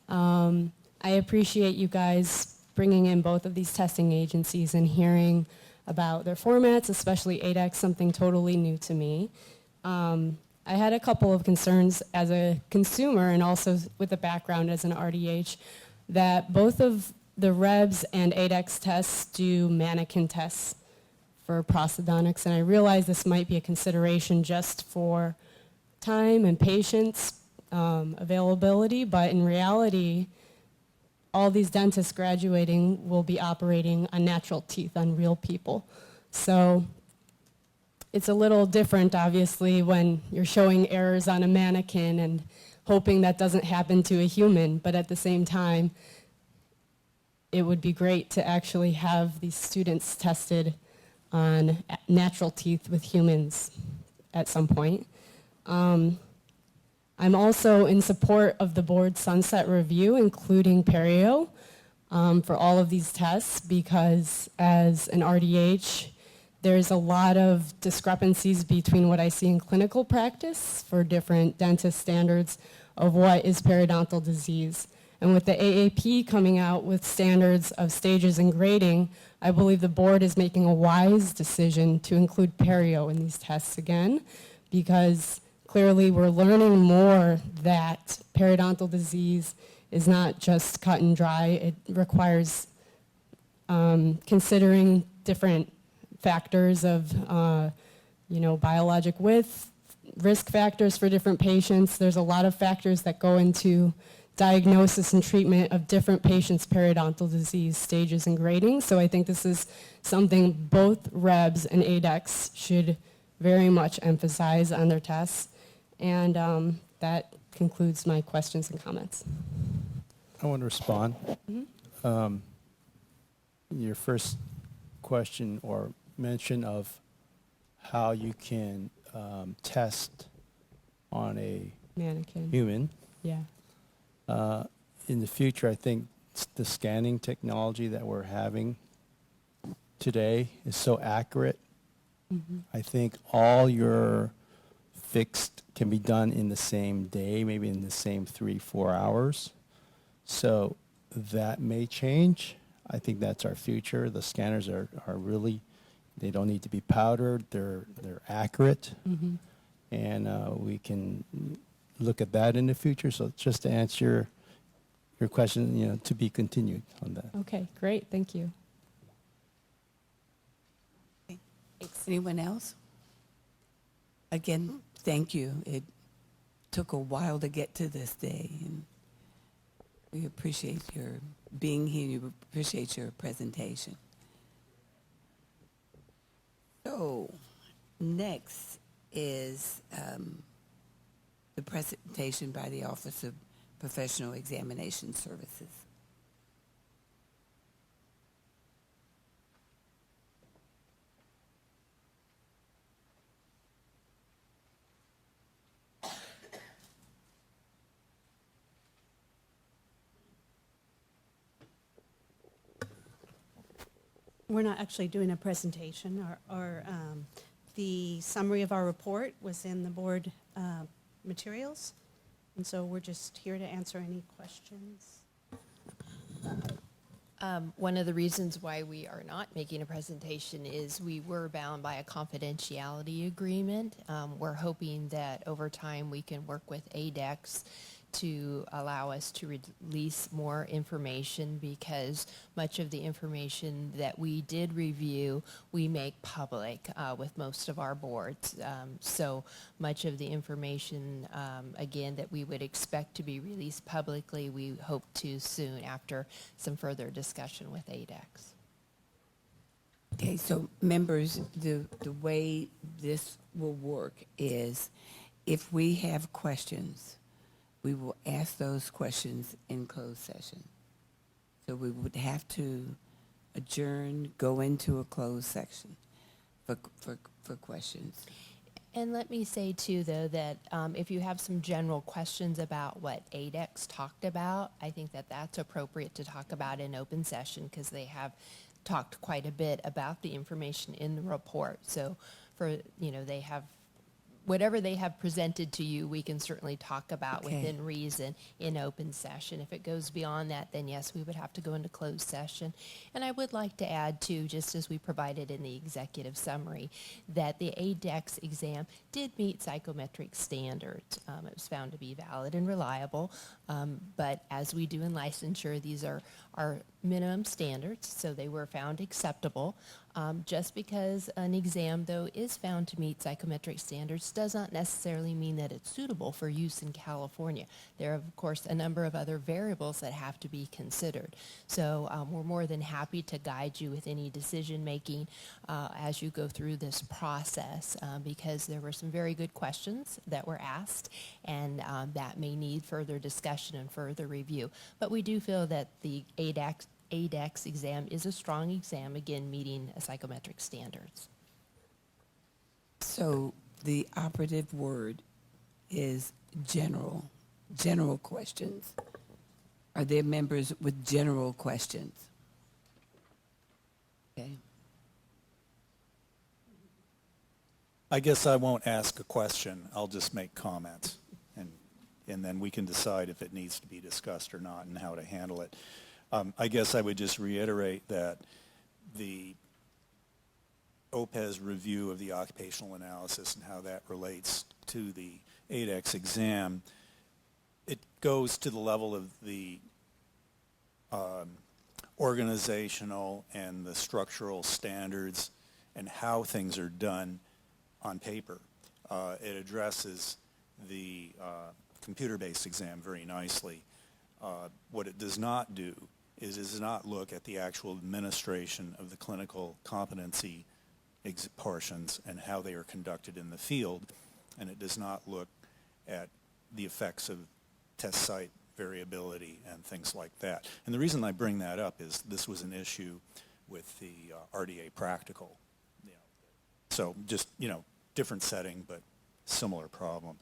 I appreciate you guys bringing in both of these testing agencies and hearing about their formats, especially ADEX, something totally new to me. I had a couple of concerns as a consumer and also with a background as an RDH that both of the REBS and ADEX tests do mannequin tests for prosthodontics, and I realize this might be a consideration just for time and patience availability, but in reality, all these dentists graduating will be operating on natural teeth, on real people. So it's a little different, obviously, when you're showing errors on a mannequin and hoping that doesn't happen to a human, but at the same time, it would be great to actually have these students tested on natural teeth with humans at some point. I'm also in support of the board sunset review, including perio, for all of these tests, because as an RDH, there's a lot of discrepancies between what I see in clinical practice for different dentist standards of what is periodontal disease. And with the AAP coming out with standards of stages and grading, I believe the board is making a wise decision to include perio in these tests again, because clearly we're learning more that periodontal disease is not just cut and dry. It requires considering different factors of biologic width, risk factors for different patients. There's a lot of factors that go into diagnosis and treatment of different patients' periodontal disease stages and grading. So I think this is something both REBS and ADEX should very much emphasize on their tests. And that concludes my questions and comments. I want to respond. Mm-hmm. Your first question or mention of how you can test on a Mannequin. human. Yeah. In the future, I think the scanning technology that we're having today is so accurate. Mm-hmm. I think all your fixed can be done in the same day, maybe in the same 3-4 hours. So that may change. I think that's our future. The scanners are really, they don't need to be powdered. They're accurate. Mm-hmm. And we can look at that in the future. So just to answer your question, to be continued on that. Okay, great. Thank you. Thanks. Anyone else? Again, thank you. It took a while to get to this day, and we appreciate your being here. We appreciate your presentation. So, next is the presentation by the Office of Professional Examination Services. we're not actually doing a presentation. The summary of our report was in the board materials, and so we're just here to answer any questions. One of the reasons why we are not making a presentation is we were bound by a confidentiality agreement. We're hoping that over time we can work with ADEX to allow us to release more information, because much of the information that we did review, we make public with most of our boards. So much of the information, again, that we would expect to be released publicly, we hope to soon after some further discussion with ADEX. Okay, so members, the way this will work is if we have questions, we will ask those questions in closed session. So we would have to adjourn, go into a closed section for questions. And let me say too, though, that if you have some general questions about what ADEX talked about, I think that that's appropriate to talk about in open session, because they have talked quite a bit about the information in the report. So they have whatever they have presented to you, we can certainly talk about within reason in open session. If it goes beyond that, then yes, we would have to go into closed session. And I would like to add too, just as we provided in the executive summary, that the ADEX exam did meet psychometric standards. It was found to be valid and reliable, but as we do in licensure, these are our minimum standards, so they were found acceptable. Just because an exam, though, is found to meet psychometric standards does not necessarily mean that it's suitable for use in California. There are, of course, a number of other variables that have to be considered. So we're more than happy to guide you with any decision-making as you go through this process, because there were some very good questions that were asked, and that may need further discussion and further review. But we do feel that the ADEX exam is a strong exam, again, meeting psychometric standards. So the operative word is general questions. Are there members with general questions? Okay. I guess I won't ask a question. I'll just make comments, and then we can decide if it needs to be discussed or not and how to handle it. I guess I would just reiterate that the OPES review of the occupational analysis and how that relates to the ADEX exam, it goes to the level of the organizational and the structural standards and how things are done on paper. It addresses the computer-based exam very nicely. What it does not do is it does not look at the actual administration of the clinical competency portions and how they are conducted in the field, and it does not look at the effects of test site variability and things like that. And the reason I bring that up is this was an issue with the RDA practical. So just, different setting, but similar problem.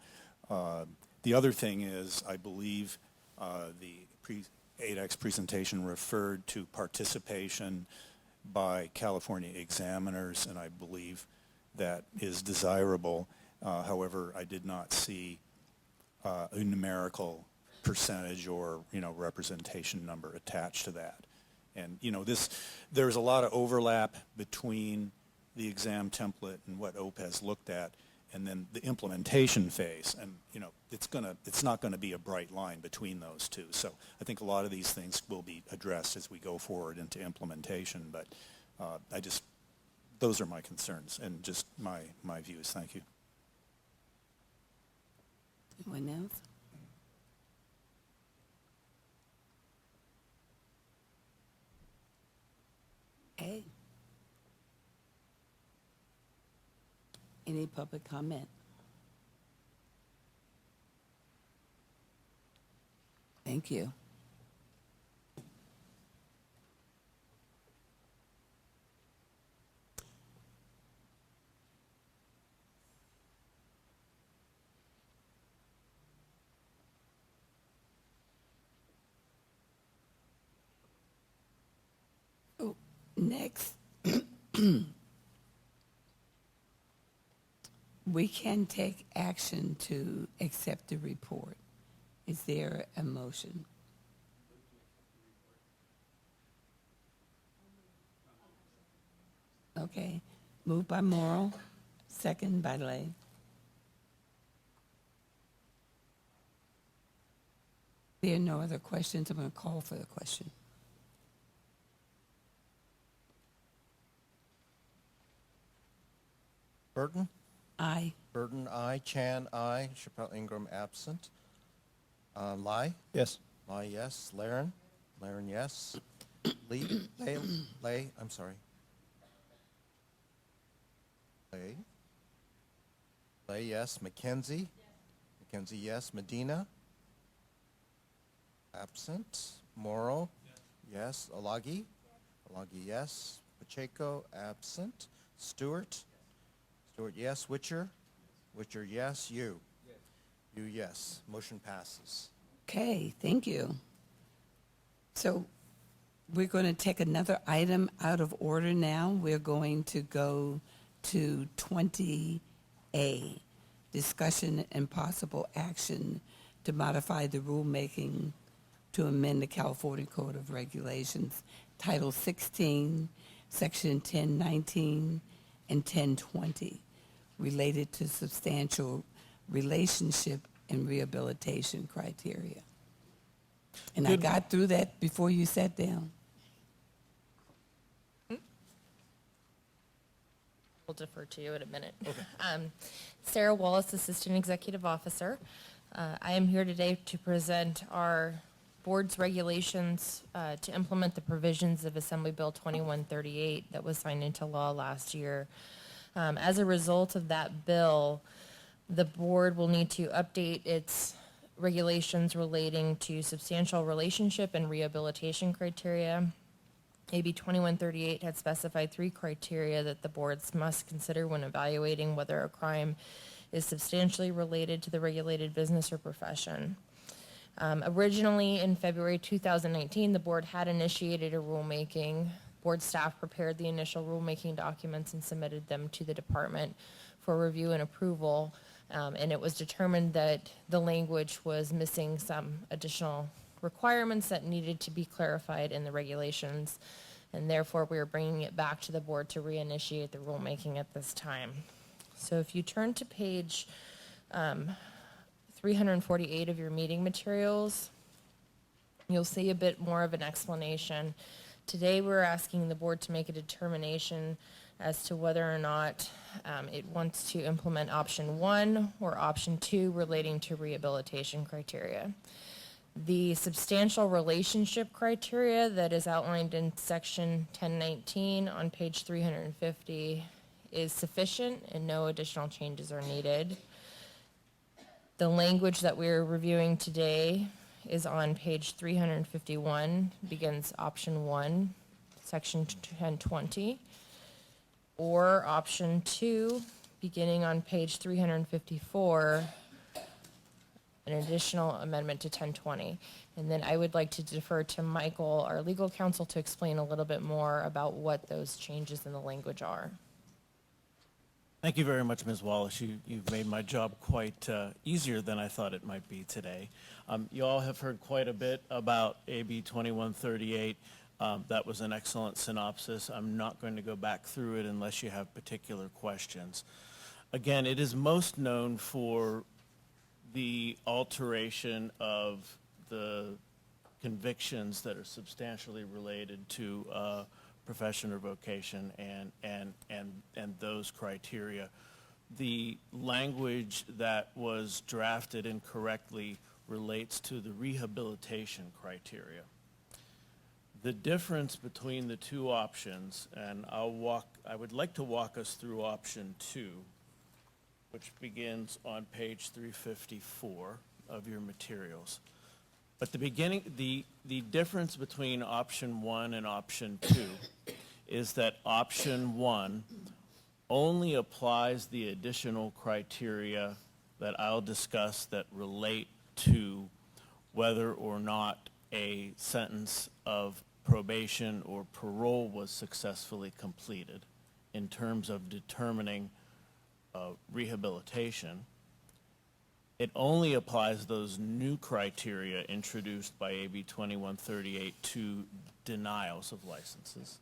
The other thing is, I believe the ADEX presentation referred to participation by California examiners, and I believe that is desirable. However, I did not see a numerical percentage or representation number attached to that. And there's a lot of overlap between the exam template and what OPES looked at, and then the implementation phase, and it's not going to be a bright line between those two. So I think a lot of these things will be addressed as we go forward into implementation. But those are my concerns and just my views. Thank you. Anyone else? Okay. Any public comment? Thank you. Next, We can take action to accept the report. Is there a motion? Okay, moved by Morrow, second by Lay. There are no other questions. I'm going to call for the question. Burton? Aye. Burton, aye. Chan, aye. Chappelle Ingram, absent. Lai? Yes. Lai, yes. Laren? Laren, yes. Lee? Lay, I'm sorry. Lay? Lay, yes. Mackenzie? Mackenzie, yes. Medina? Absent. Morrow? Yes. Alagi? Alagi, yes. Pacheco, absent. Stewart? Stewart, yes. Witcher? Witcher, yes. You? You, yes. Motion passes. Okay, thank you. So we're going to take another item out of order now. We're going to go to 20A, discussion and possible action to modify the rulemaking to amend the California Code of Regulations, Title 16, Section 1019 and 1020, related to substantial relationship and rehabilitation criteria. And I got through that before you sat down. We'll defer to you in a minute. Okay. Sarah Wallace, Assistant Executive Officer. I am here today to present our board's regulations to implement the provisions of Assembly Bill 2138 that was signed into law last year. As a result of that bill, the board will need to update its regulations relating to substantial relationship and rehabilitation criteria. AB 2138 had specified 3 criteria that the boards must consider when evaluating whether a crime is substantially related to the regulated business or profession. Originally, in February 2019, the board had initiated a rulemaking. Board staff prepared the initial rulemaking documents and submitted them to the department for review and approval. And it was determined that the language was missing some additional requirements that needed to be clarified in the regulations. And therefore, we are bringing it back to the board to reinitiate the rulemaking at this time. So if you turn to page 348 of your meeting materials, you'll see a bit more of an explanation. Today, we're asking the board to make a determination as to whether or not it wants to implement option 1 or option 2 relating to rehabilitation criteria. The substantial relationship criteria that is outlined in section 1019 on page 350 is sufficient and no additional changes are needed. The language that we're reviewing today is on page 351, begins option 1, section 1020, or option 2, beginning on page 354, an additional amendment to 1020. And then I would like to defer to Michael, our legal counsel, to explain a little bit more about what those changes in the language are. Thank you very much, Ms. Wallace. You've made my job quite easier than I thought it might be today. You all have heard quite a bit about AB 2138. That was an excellent synopsis. I'm not going to go back through it unless you have particular questions. Again, it is most known for the alteration of the convictions that are substantially related to profession or vocation and those criteria. The language that was drafted incorrectly relates to the rehabilitation criteria. The difference between the two options, and I would like to walk us through option 2, which begins on page 354 of your materials. But the difference between option 1 and option 2 is that option 1 only applies the additional criteria that I'll discuss that relate to whether or not a sentence of probation or parole was successfully completed. in terms of determining rehabilitation. It only applies those new criteria introduced by AB 2138 to denials of licenses.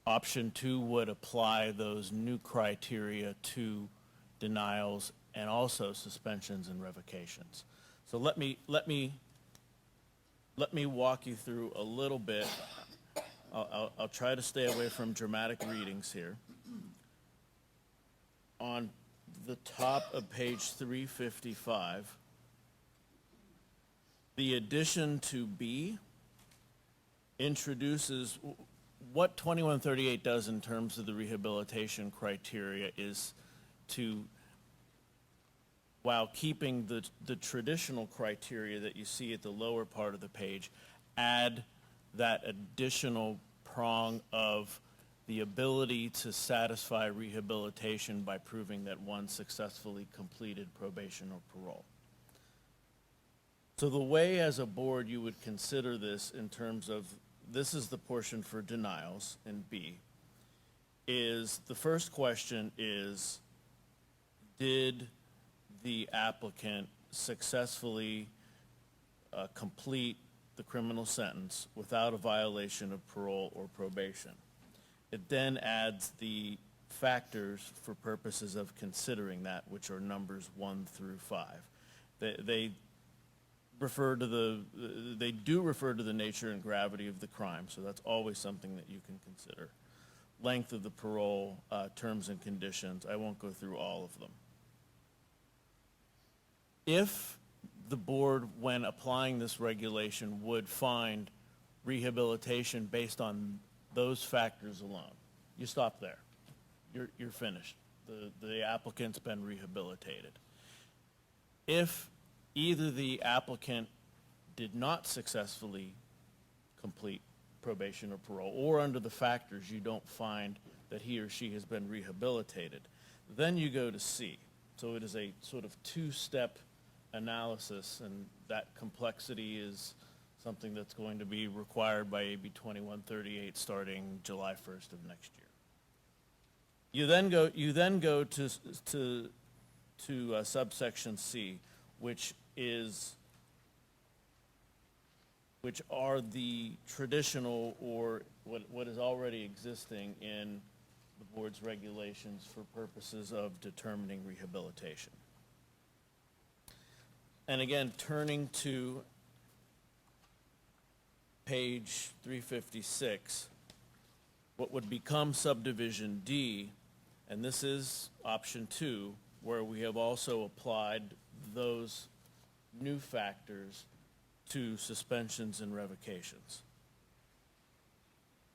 Option 2 would apply those new criteria to denials and also suspensions and revocations. So let me walk you through a little bit. I'll try to stay away from dramatic readings here. On the top of page 355, the addition to B introduces what 2138 does in terms of the rehabilitation criteria is to, while keeping the traditional criteria that you see at the lower part of the page, add that additional prong of the ability to satisfy rehabilitation by proving that one successfully completed probation or parole. So the way as a board you would consider this in terms of, this is the portion for denials in B, is the first question is, did the applicant successfully complete the criminal sentence without a violation of parole or probation? It then adds the factors for purposes of considering that, which are numbers 1 through 5. They do refer to the nature and gravity of the crime, so that's always something that you can consider. Length of the parole, terms and conditions. I won't go through all of them. If the board, when applying this regulation, would find rehabilitation based on those factors alone, you stop there. You're finished. The applicant's been rehabilitated. If either the applicant did not successfully complete probation or parole, or under the factors you don't find that he or she has been rehabilitated, then you go to C. So it is a sort of two-step analysis, and that complexity is something that's going to be required by AB 2138 starting July 1st of next year. You then go to subsection C, which are the traditional, or what is already existing in the board's regulations for purposes of determining rehabilitation. And again, turning to page 356, what would become subdivision D, and this is option 2, where we have also applied those new factors to suspensions and revocations.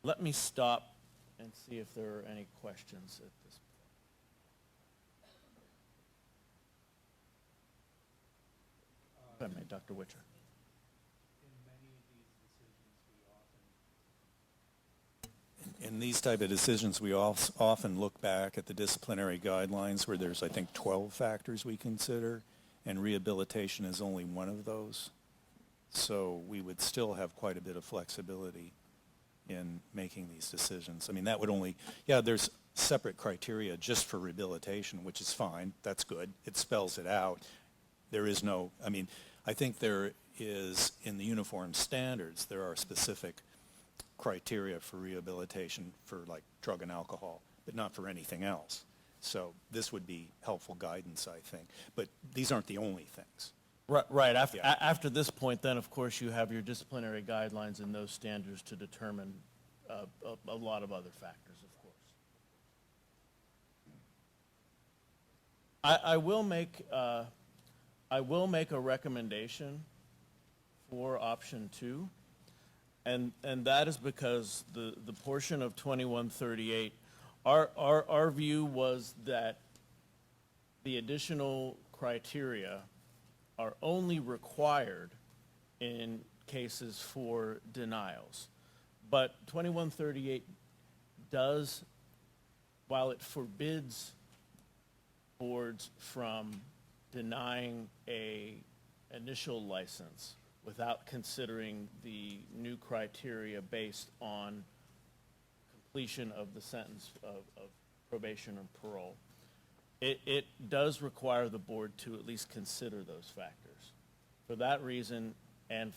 Let me stop and see if there are any questions at this point. If I may, Dr. Witcher. In these type of decisions, we often look back at the disciplinary guidelines where there's, I think, 12 factors we consider, and rehabilitation is only one of those. So we would still have quite a bit of flexibility in making these decisions. I mean, that would only, yeah, there's separate criteria just for rehabilitation, which is fine. That's good. It spells it out. There is no, I mean, I think there is, in the uniform standards, there are specific criteria for rehabilitation for like drug and alcohol, but not for anything else. So this would be helpful guidance, I think. But these aren't the only things. Right. After this point, then, of course, you have your disciplinary guidelines and those standards to determine a lot of other factors, of course. I will make a recommendation for option 2, and that is because the portion of 2138, our view was that the additional criteria are only required in cases for denials. But 2138 does, while it forbids boards from denying an initial license without considering the new criteria based on completion of the sentence of probation or parole. It does require the board to at least consider those factors. For that reason, and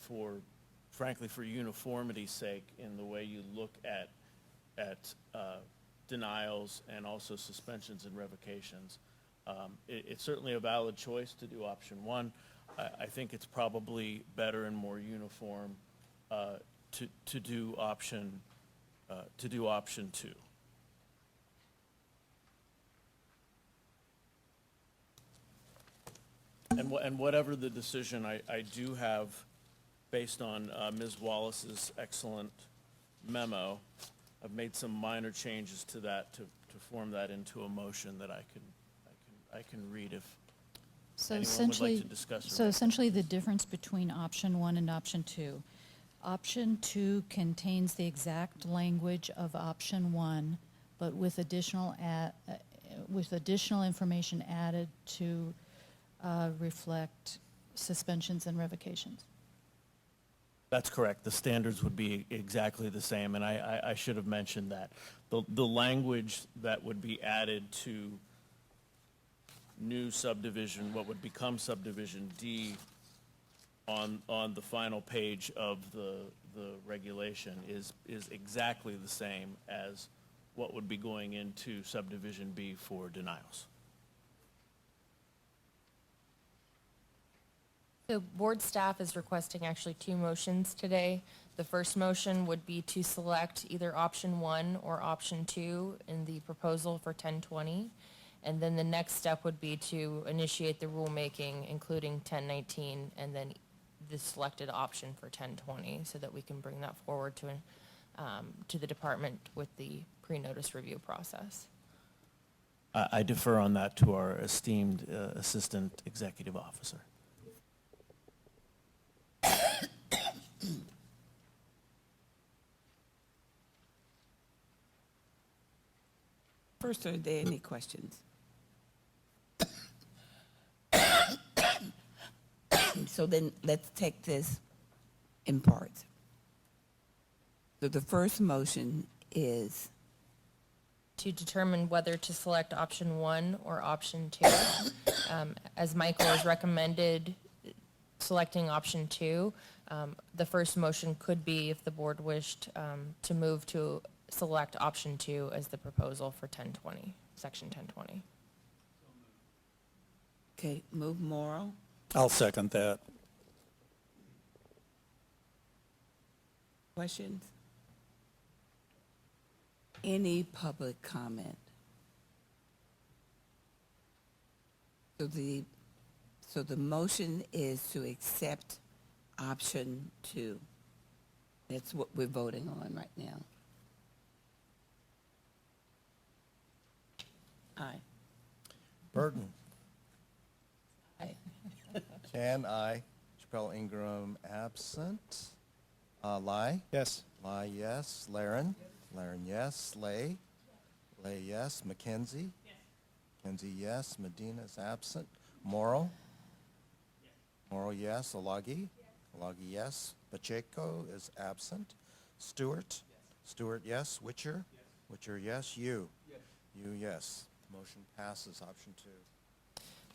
frankly, for uniformity's sake in the way you look at denials and also suspensions and revocations, it's certainly a valid choice to do option one. I think it's probably better and more uniform to do option two. And whatever the decision, I do have, based on Ms. Wallace's excellent memo, I've made some minor changes to that to form that into a motion that I can read if So anyone would essentially, like to discuss. so essentially the difference between option one and option two. Option two contains the exact language of option one, but with additional information added to reflect suspensions and revocations. That's correct. The standards would be exactly the same, and I should have mentioned that. The language that would be added to new subdivision, what would become subdivision D on the final page of the regulation is exactly the same as what would be going into subdivision B for denials. So board staff is requesting actually two motions today. The first motion would be to select either option one or option two in the proposal for 1020. And then the next step would be to initiate the rulemaking, including 1019, and then the selected option for 1020, so that we can bring that forward to the department with the pre-notice review process. I defer on that to our esteemed Assistant Executive Officer. First, are there any questions? So then let's take this in parts. So the first motion is To determine whether to select option one or option two. As Michael has recommended selecting option two, the first motion could be, if the board wished, to move to select option two as the proposal for 1020, section 1020. Okay, move Morrow. I'll second that. Questions? Any public comment? So the motion is to accept option two. That's what we're voting on right now. Aye. Burton. Aye. Can I? Chappelle Ingram absent. Lai? Yes. Lai, yes. Laren? Laren, yes. Lay? Lay, yes. Mackenzie? Mackenzie, yes. Medina is absent. Morrow? Morrow, yes. Alagi? Alagi, yes. Pacheco is absent. Stewart? Stewart, yes. Witcher? Witcher, yes. You? You, yes. Motion passes. Option two.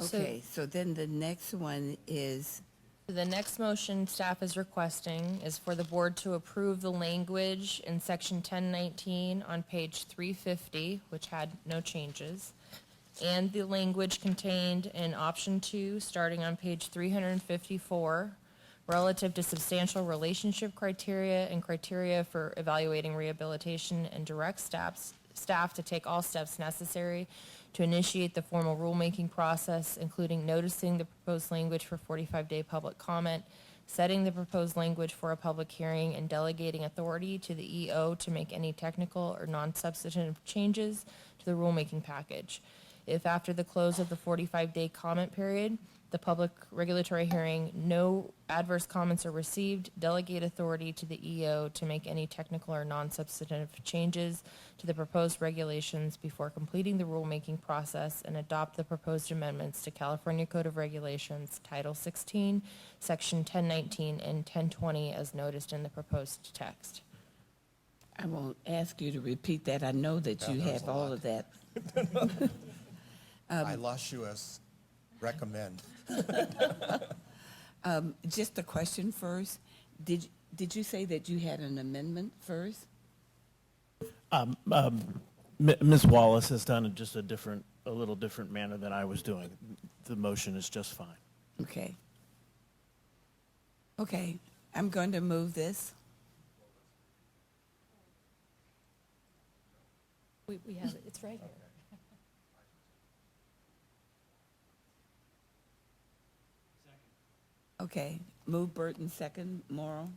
Okay, so then the next one is, The next motion staff is requesting is for the board to approve the language in section 1019 on page 350, which had no changes, and the language contained in option two, starting on page 354, relative to substantial relationship criteria and criteria for evaluating rehabilitation, and direct staff to take all steps necessary to initiate the formal rulemaking process, including noticing the proposed language for 45-day public comment, setting the proposed language for a public hearing, and delegating authority to the EO to make any technical or non-substantive changes to the rulemaking package. If after the close of the 45-day comment period, the public regulatory hearing, no adverse comments are received, delegate authority to the EO to make any technical or non-substantive changes to the proposed regulations before completing the rulemaking process, and adopt the proposed amendments to California Code of Regulations, Title 16, Section 1019 and 1020 as noticed in the proposed text. I won't ask you to repeat that. I know that Yeah, you there was have a all lot. of that. I lost you as recommend. Just a question first. Did you say that you had an amendment first? Ms. Wallace has done it just a little different manner than I was doing. The motion is just fine. Okay. Okay, I'm going to move this. We have it, it's right here. Okay, move Burton, second, Morrow.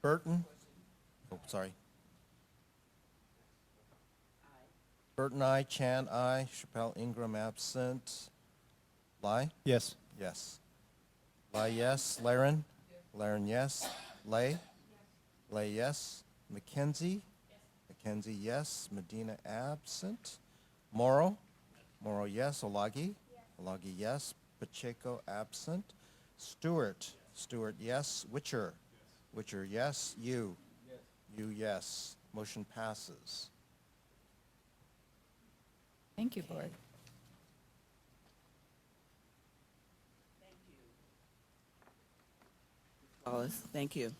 Burton? Oh, sorry. Burton, aye. Chan, aye. Chappelle Ingram, absent. Lai? Yes. Yes. Lai, yes. Laren? Laren, yes. Lay? Lay, yes. McKenzie? McKenzie, yes. Medina, absent. Morrow? Morrow, yes. Olagi? Olagi, yes. Pacheco, absent. Stewart? Stewart, yes. Witcher? Witcher, yes. You? You, yes. Motion passes. Thank you, Board. Wallace, thank you.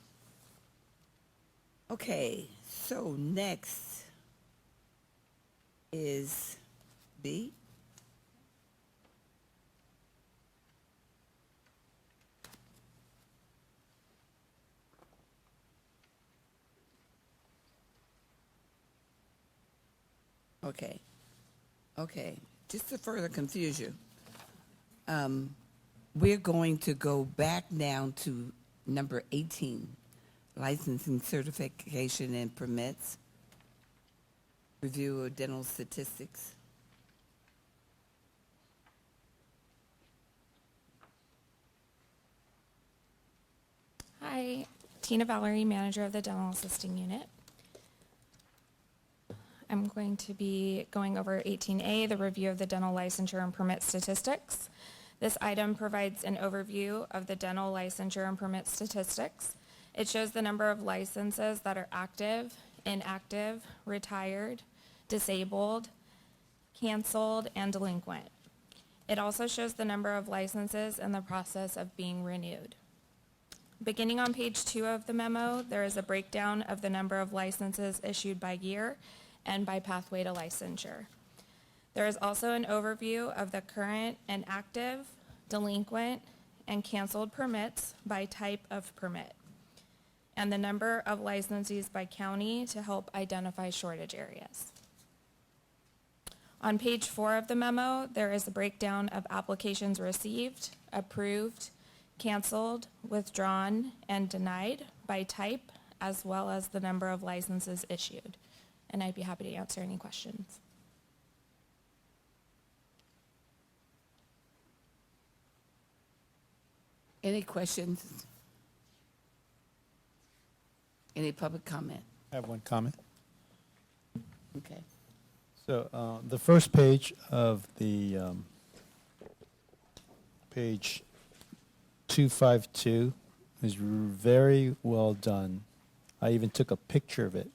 Okay, so next is B. Okay. Okay, just to further confuse you, we're going to go back down to number 18, licensing, certification, and permits, review of dental statistics. Hi, Tina Valerie, manager of the Dental Assisting Unit. I'm going to be going over 18A, the review of the dental licensure and permit statistics. This item provides an overview of the dental licensure and permit statistics. It shows the number of licenses that are active, inactive, retired, disabled, canceled, and delinquent. It also shows the number of licenses in the process of being renewed. Beginning on page 2 of the memo, there is a breakdown of the number of licenses issued by year and by pathway to licensure. There is also an overview of the current and active, delinquent, and canceled permits by type of permit, and the number of licensees by county to help identify shortage areas. On page 4 of the memo, there is a breakdown of applications received, approved, canceled, withdrawn, and denied by type, as well as the number of licenses issued. And I'd be happy to answer any questions. Any questions? Any public comment? I have one comment. Okay. So the first page of the page 252 is very well done. I even took a picture of it.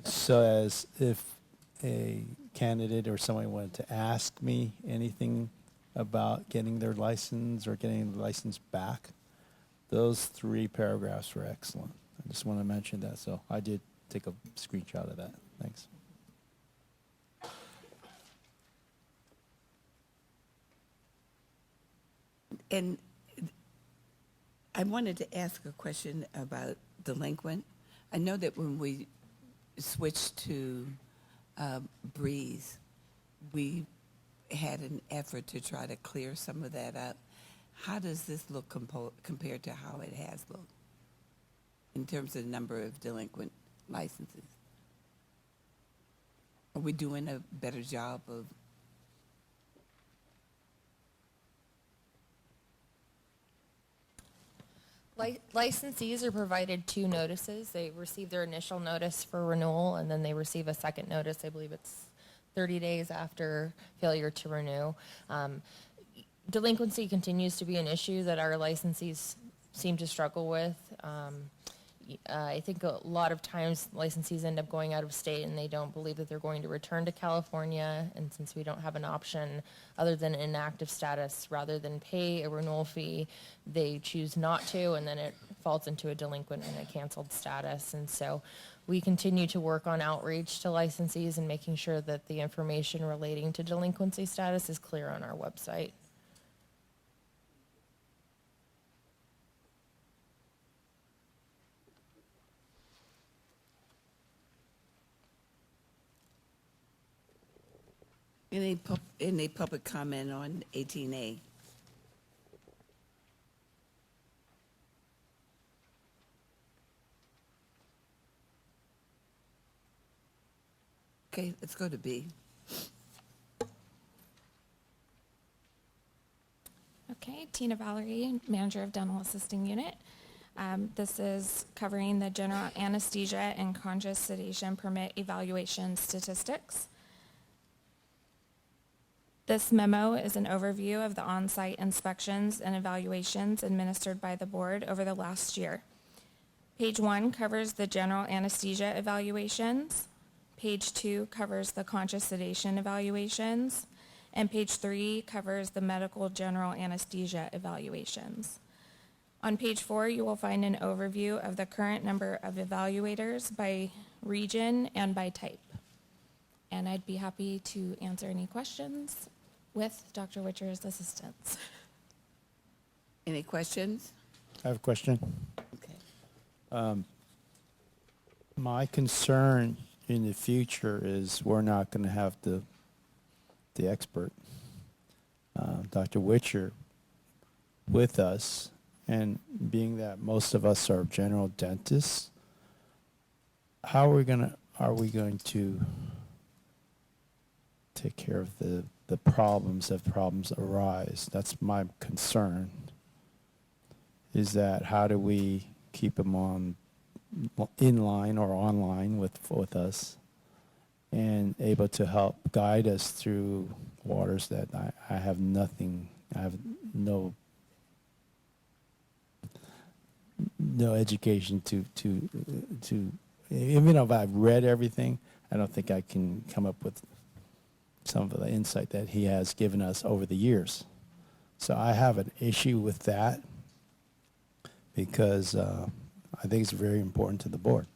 So as if a candidate or somebody wanted to ask me anything about getting their license or getting the license back, those 3 paragraphs were excellent. I just want to mention that. So I did take a screenshot of that. Thanks. And I wanted to ask a question about delinquent. I know that when we switched to Breeze, we had an effort to try to clear some of that up. How does this look compared to how it has looked in terms of the number of delinquent licenses? Are we doing a better job of? Licensees are provided 2 notices. They receive their initial notice for renewal, and then they receive a second notice. I believe it's 30 days after failure to renew. Delinquency continues to be an issue that our licensees seem to struggle with. I think a lot of times licensees end up going out of state and they don't believe that they're going to return to California. And since we don't have an option other than inactive status, rather than pay a renewal fee, they choose not to, and then it falls into a delinquent and a canceled status. And so we continue to work on outreach to licensees and making sure that the information relating to delinquency status is clear on our website. Any public comment on 18A? Okay, let's go to B. Okay, Tina Valerie, Manager of Dental Assisting Unit. This is covering the general anesthesia and conscious sedation permit evaluation statistics. This memo is an overview of the on-site inspections and evaluations administered by the board over the last year. Page 1 covers the general anesthesia evaluations. Page 2 covers the conscious sedation evaluations. And page 3 covers the medical general anesthesia evaluations. On page 4, you will find an overview of the current number of evaluators by region and by type. And I'd be happy to answer any questions with Dr. Witcher's assistance. Any questions? I have a question. Okay. My concern in the future is we're not going to have the expert, Dr. Witcher, with us, and being that most of us are general dentists, how are we going to take care of the problems if problems arise? That's my concern. Is that how do we keep them in line or online with us and able to help guide us through waters that I have no education to even if I've read everything, I don't think I can come up with some of the insight that he has given us over the years. So I have an issue with that because I think it's very important to the board.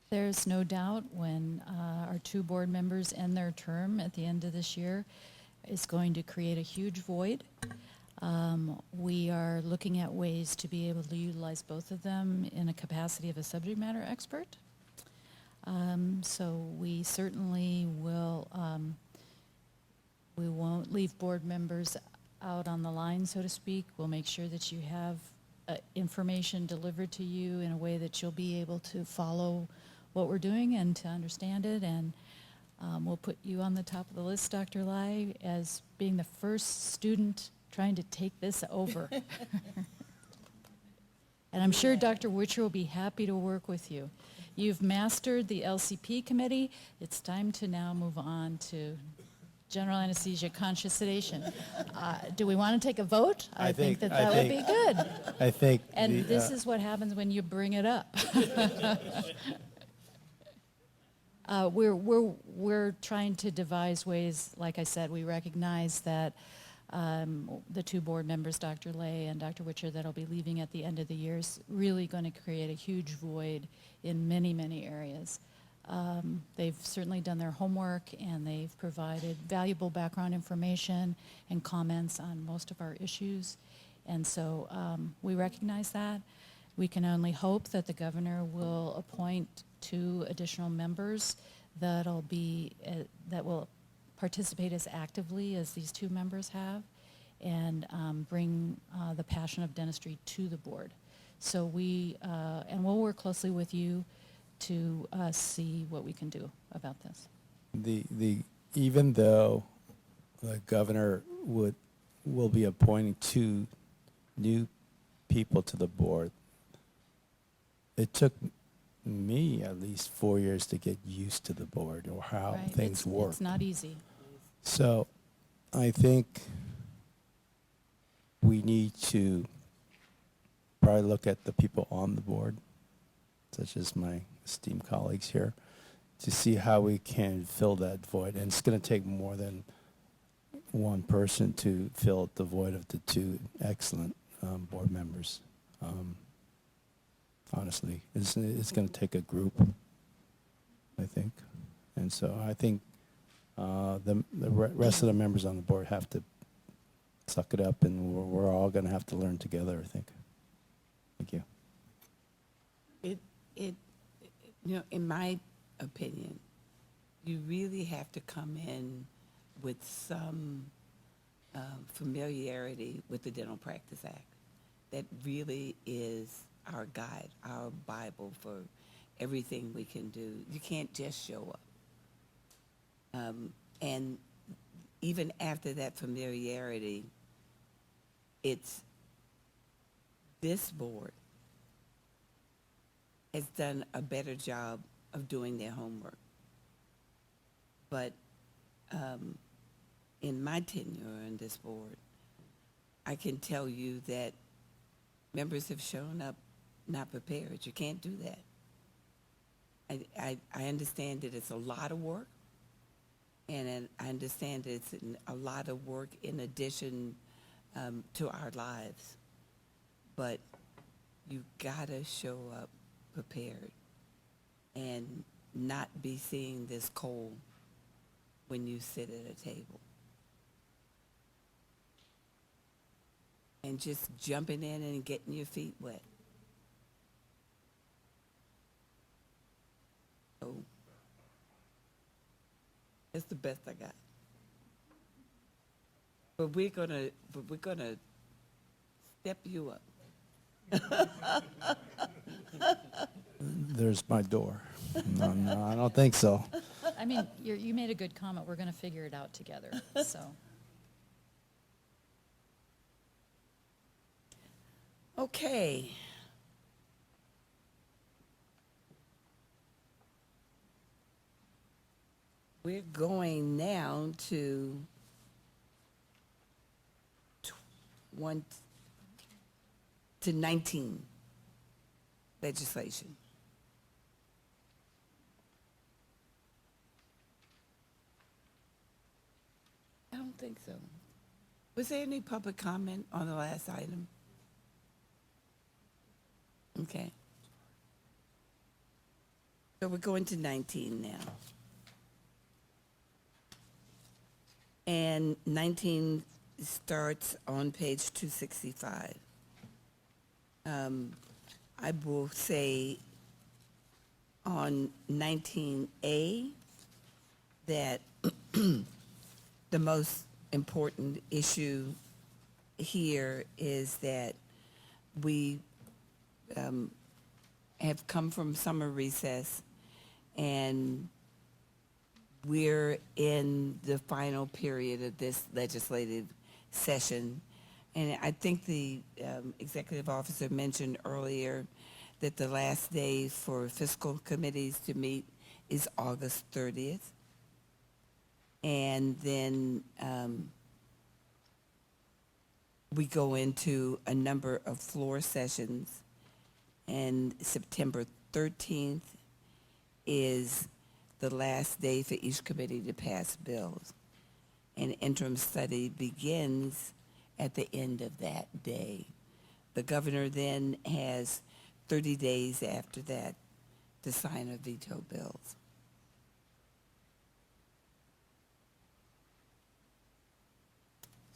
There's no doubt when our 2 board members end their term at the end of this year, it's going to create a huge void. We are looking at ways to be able to utilize both of them in a capacity of a subject matter expert. So we certainly will, we won't leave board members out on the line, so to speak. We'll make sure that you have information delivered to you in a way that you'll be able to follow what we're doing and to understand it. And we'll put you on the top of the list, Dr. Lai, as being the first student trying to take this over. And I'm sure Dr. Witcher will be happy to work with you. You've mastered the LCP committee. It's time to now move on to general anesthesia, conscious sedation. Do we want to take a vote? I think that would be good. I think. And this is what happens when you bring it up. We're trying to devise ways. Like I said, we recognize that the 2 board members, Dr. Lay and Dr. Witcher, that'll be leaving at the end of the year is really going to create a huge void in many, many areas. They've certainly done their homework and they've provided valuable background information and comments on most of our issues. And so we recognize that. We can only hope that the governor will appoint 2 additional members that'll be, that will participate as actively as these 2 members have and bring the passion of dentistry to the board. So and we'll work closely with you to see what we can do about this. Even though the governor will be appointing 2 new people to the board, it took me at least 4 years to get used to the board or how Right, things work. It's not easy. So I think we need to probably look at the people on the board, such as my esteemed colleagues here, to see how we can fill that void. And it's going to take more than one person to fill the void of the two excellent board members. Honestly, it's going to take a group, I think. And so I think the rest of the members on the board have to suck it up, and we're all going to have to learn together, I think. Thank you. In my opinion, you really have to come in with some familiarity with the Dental Practice Act. That really is our guide, our Bible for everything we can do. You can't just show up. And even after that familiarity, it's this board has done a better job of doing their homework. But in my tenure on this board, I can tell you that members have shown up not prepared. You can't do that. I understand that it's a lot of work, and I understand that it's a lot of work in addition to our lives. But you gotta show up prepared and not be seeing this cold when you sit at a table. And just jumping in and getting your feet wet. So that's the best I got. But we're gonna step you up. There's my door. No, I don't think so. I mean, you made a good comment. We're going to figure it out together, so. Okay. We're going now to 19 legislation. I don't think so. Was there any public comment on the last item? Okay. So we're going to 19 now. And 19 starts on page 265. I will say on 19A that the most important issue here is that we have come from summer recess, and we're in the final period of this legislative session. And I think the executive officer mentioned earlier that the last day for fiscal committees to meet is August 30th. And then we go into a number of floor sessions, and September 13th is the last day for each committee to pass bills. And interim study begins at the end of that day. The governor then has 30 days after that to sign or veto bills.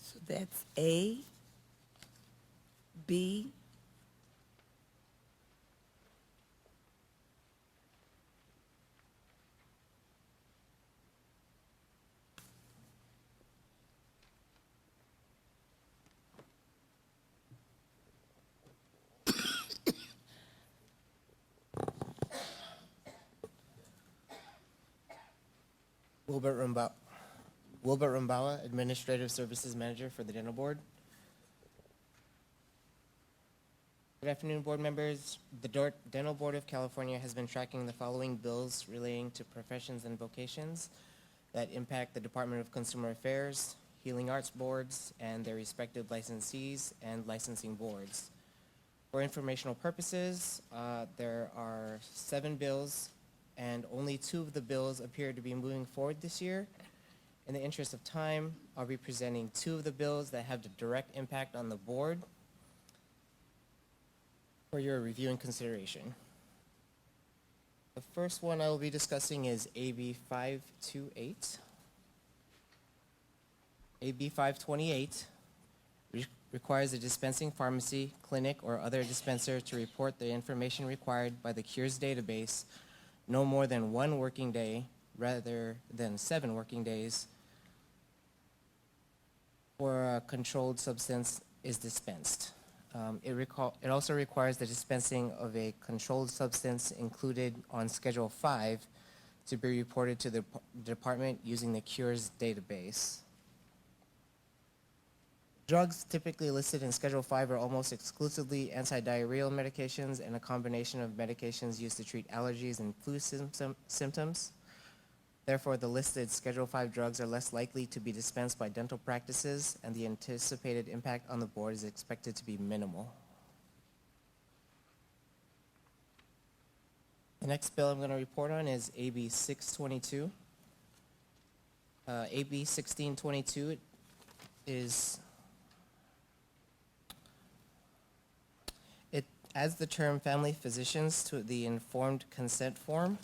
So that's A, B, Wilbert Rumbala, Administrative Services Manager for the Dental Board. Good afternoon, board members. The Dental Board of California has been tracking the following bills relating to professions and vocations that impact the Department of Consumer Affairs, Healing Arts boards, and their respective licensees and licensing boards. For informational purposes, there are 7 bills, and only 2 of the bills appear to be moving forward this year. In the interest of time, I'll be presenting 2 of the bills that have the direct impact on the board for your review and consideration. The first one I will be discussing is AB 528. AB 528 requires a dispensing pharmacy, clinic, or other dispenser to report the information required by the Cures database no more than 1 working day rather than 7 working days for a controlled substance is dispensed. It also requires the dispensing of a controlled substance included on Schedule 5 to be reported to the department using the Cures database. Drugs typically listed in Schedule 5 are almost exclusively antidiarrheal medications and a combination of medications used to treat allergies and flu symptoms. Therefore, the listed Schedule 5 drugs are less likely to be dispensed by dental practices, and the anticipated impact on the board is expected to be minimal. The next bill I'm going to report on is AB 622. AB 1622 it adds the term family physicians to the informed consent form.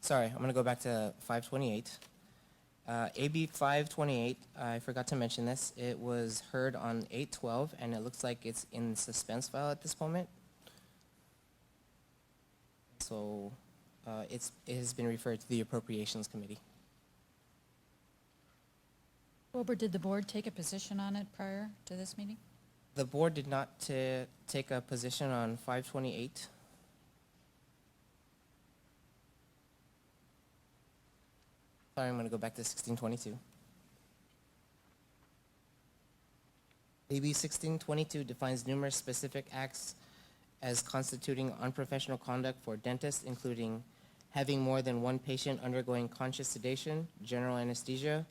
Sorry, I'm going to go back to 528. AB 528, I forgot to mention this. It was heard on 8/12, and it looks like it's in suspense file at this moment. So it has been referred to the Appropriations Committee. Wilbur, did the board take a position on it prior to this meeting? The board did not take a position on 528. Sorry, I'm going to go back to 1622. AB 1622 defines numerous specific acts as constituting unprofessional conduct for dentists, including having more than 1 patient undergoing conscious sedation, general anesthesia,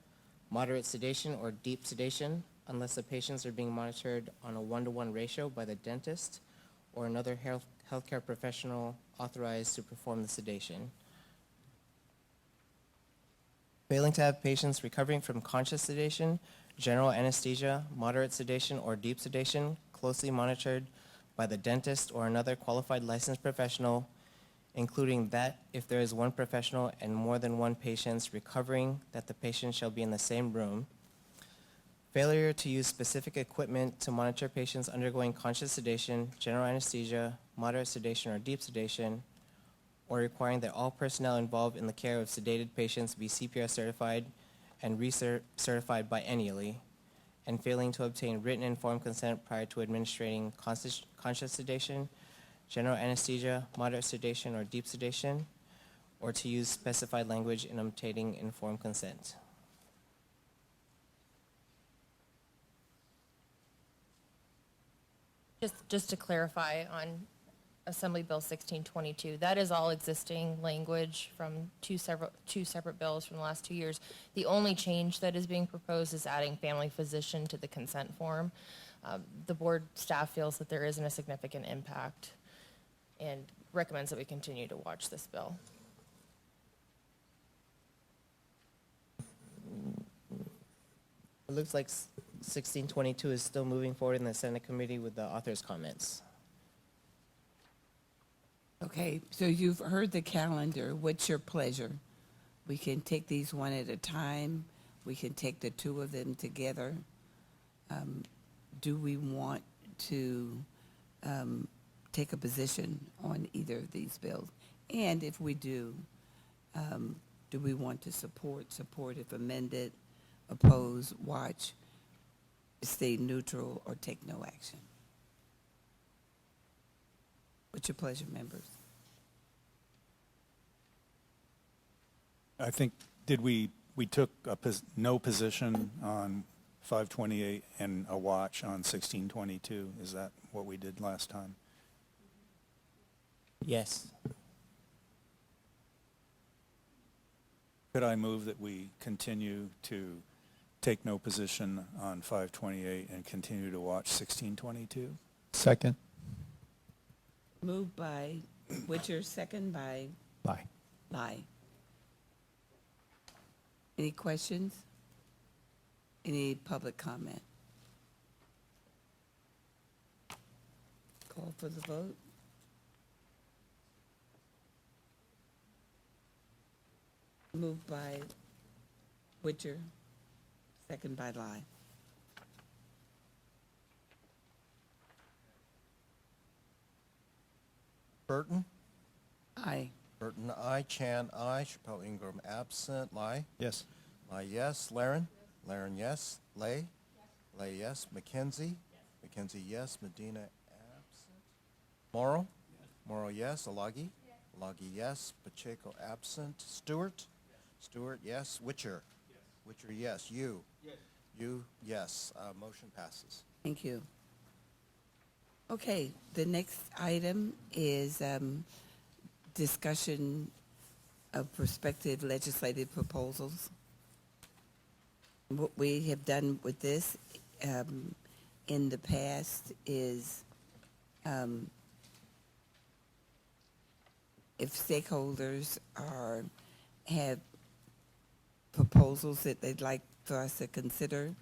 moderate sedation, or deep sedation, unless the patients are being monitored on a 1-to-1 ratio by the dentist or another healthcare professional authorized to perform the sedation. Failing to have patients recovering from conscious sedation, general anesthesia, moderate sedation, or deep sedation closely monitored by the dentist or another qualified licensed professional, including that if there is 1 professional and more than 1 patient recovering, that the patient shall be in the same room. Failure to use specific equipment to monitor patients undergoing conscious sedation, general anesthesia, moderate sedation, or deep sedation, or requiring that all personnel involved in the care of sedated patients be CPR certified and recertified biennially, and failing to obtain written informed consent prior to administering conscious sedation, general anesthesia, moderate sedation, or deep sedation, or to use specified language in obtaining informed consent. Just to clarify on Assembly Bill 1622, that is all existing language from two separate bills from the last 2 years. The only change that is being proposed is adding family physician to the consent form. The board staff feels that there isn't a significant impact and recommends that we continue to watch this bill. It looks like 1622 is still moving forward in the Senate committee with the author's comments. Okay, so you've heard the calendar. What's your pleasure? We can take these one at a time. We can take the 2 of them together. Do we want to take a position on either of these bills? And if we do we want to support if amended, oppose, watch, stay neutral, or take no action? What's your pleasure, members? I think, we took no position on 528 and a watch on 1622. Is that what we did last time? Yes. Could I move that we continue to take no position on 528 and continue to watch 1622? Second. Moved by Witcher, second by Bye. Lai. Any questions? Any public comment? Call for the vote. Moved by Witcher, second by Lai. Burton? Aye. Burton, aye. Chan, aye. Chappelle Ingram, absent. Lai? Yes. Lai, yes. Laren? Laren, yes. Lay? Lay, yes. McKenzie? McKenzie, yes. Medina, absent. Morrow? Morrow, yes. Alagi? Alagi, yes. Pacheco, absent. Stewart? Stewart, yes. Witcher? Witcher, yes. You? You, yes. Motion passes. Thank you. Okay, the next item is discussion of prospective legislative proposals. What we have done with this in the past is if stakeholders have proposals that they'd like for us to consider,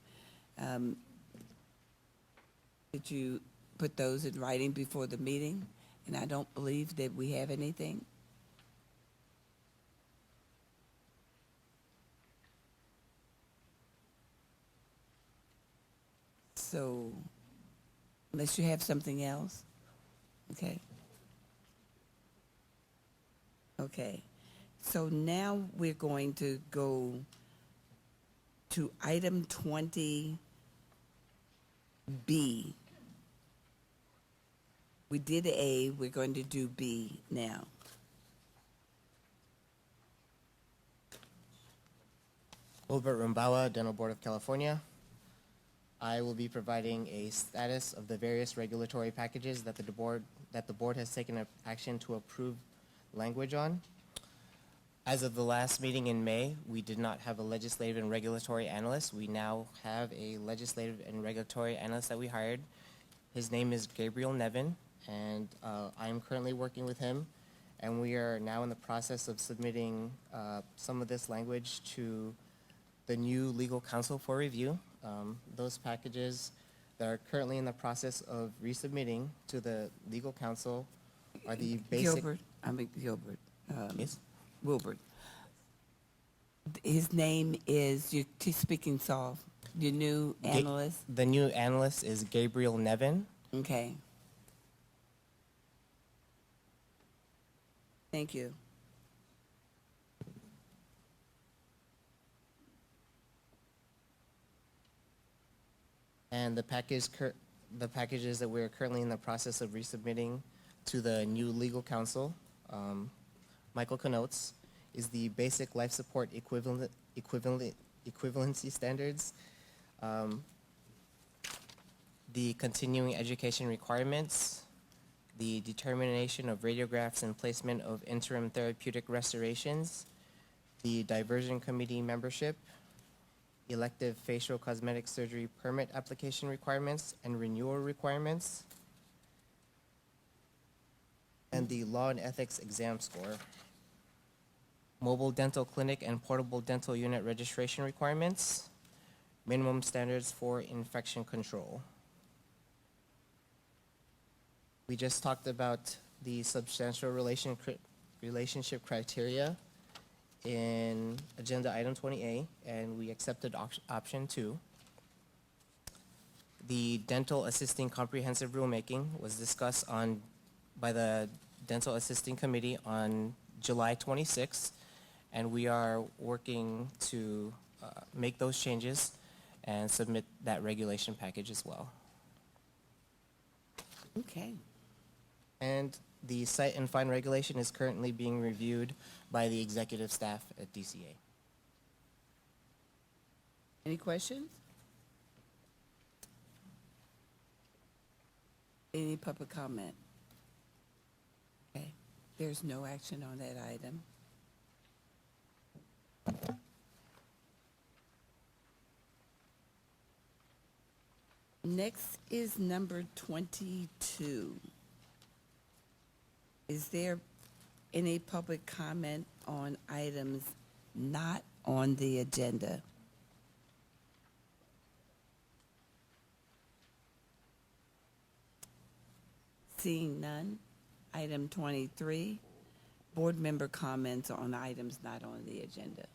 did you put those in writing before the meeting? And I don't believe that we have anything. So, unless you have something else, okay. Okay, so now we're going to go to item 20B. We did A, we're going to do B now. Wilbert Rumbawa, Dental Board of California. I will be providing a status of the various regulatory packages that the board has taken action to approve language on. As of the last meeting in May, we did not have a legislative and regulatory analyst. We now have a legislative and regulatory analyst that we hired. His name is Gabriel Nevin, and I am currently working with him, and we are now in the process of submitting some of this language to the new legal counsel for review. Those packages that are currently in the process of resubmitting to the legal counsel are the basic... Gilbert. Yes? Wilbert. His name is, you're speaking soft, your new analyst? The new analyst is Gabriel Nevin. Okay. Thank you. And the packages that we're currently in the process of resubmitting to the new legal counsel, Michael connotes, is the basic life support equivalency standards, the continuing education requirements, the determination of radiographs and placement of interim therapeutic restorations, the diversion committee membership, elective facial cosmetic surgery permit application requirements and renewal requirements, and the law and ethics exam score, mobile dental clinic and portable dental unit registration requirements, minimum standards for infection control. We just talked about the substantial relationship criteria in agenda item 20A, and we accepted option 2. The dental assisting comprehensive rulemaking was discussed by the dental assisting committee on July 26th, and we are working to make those changes and submit that regulation package as well. Okay. And The cite and fine regulation is currently being reviewed by the executive staff at DCA. Any questions? Any public comment? Okay, there's no action on that item. Next is number 22. Is there any public comment on items not on the agenda? Seeing none, item 23, board member comments on items not on the agenda.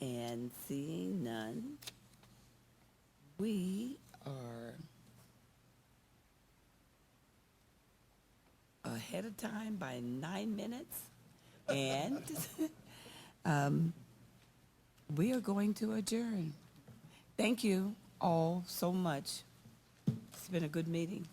And seeing none, we are ahead of time by 9 minutes, and we are going to adjourn. Thank you all so much. It's been a good meeting.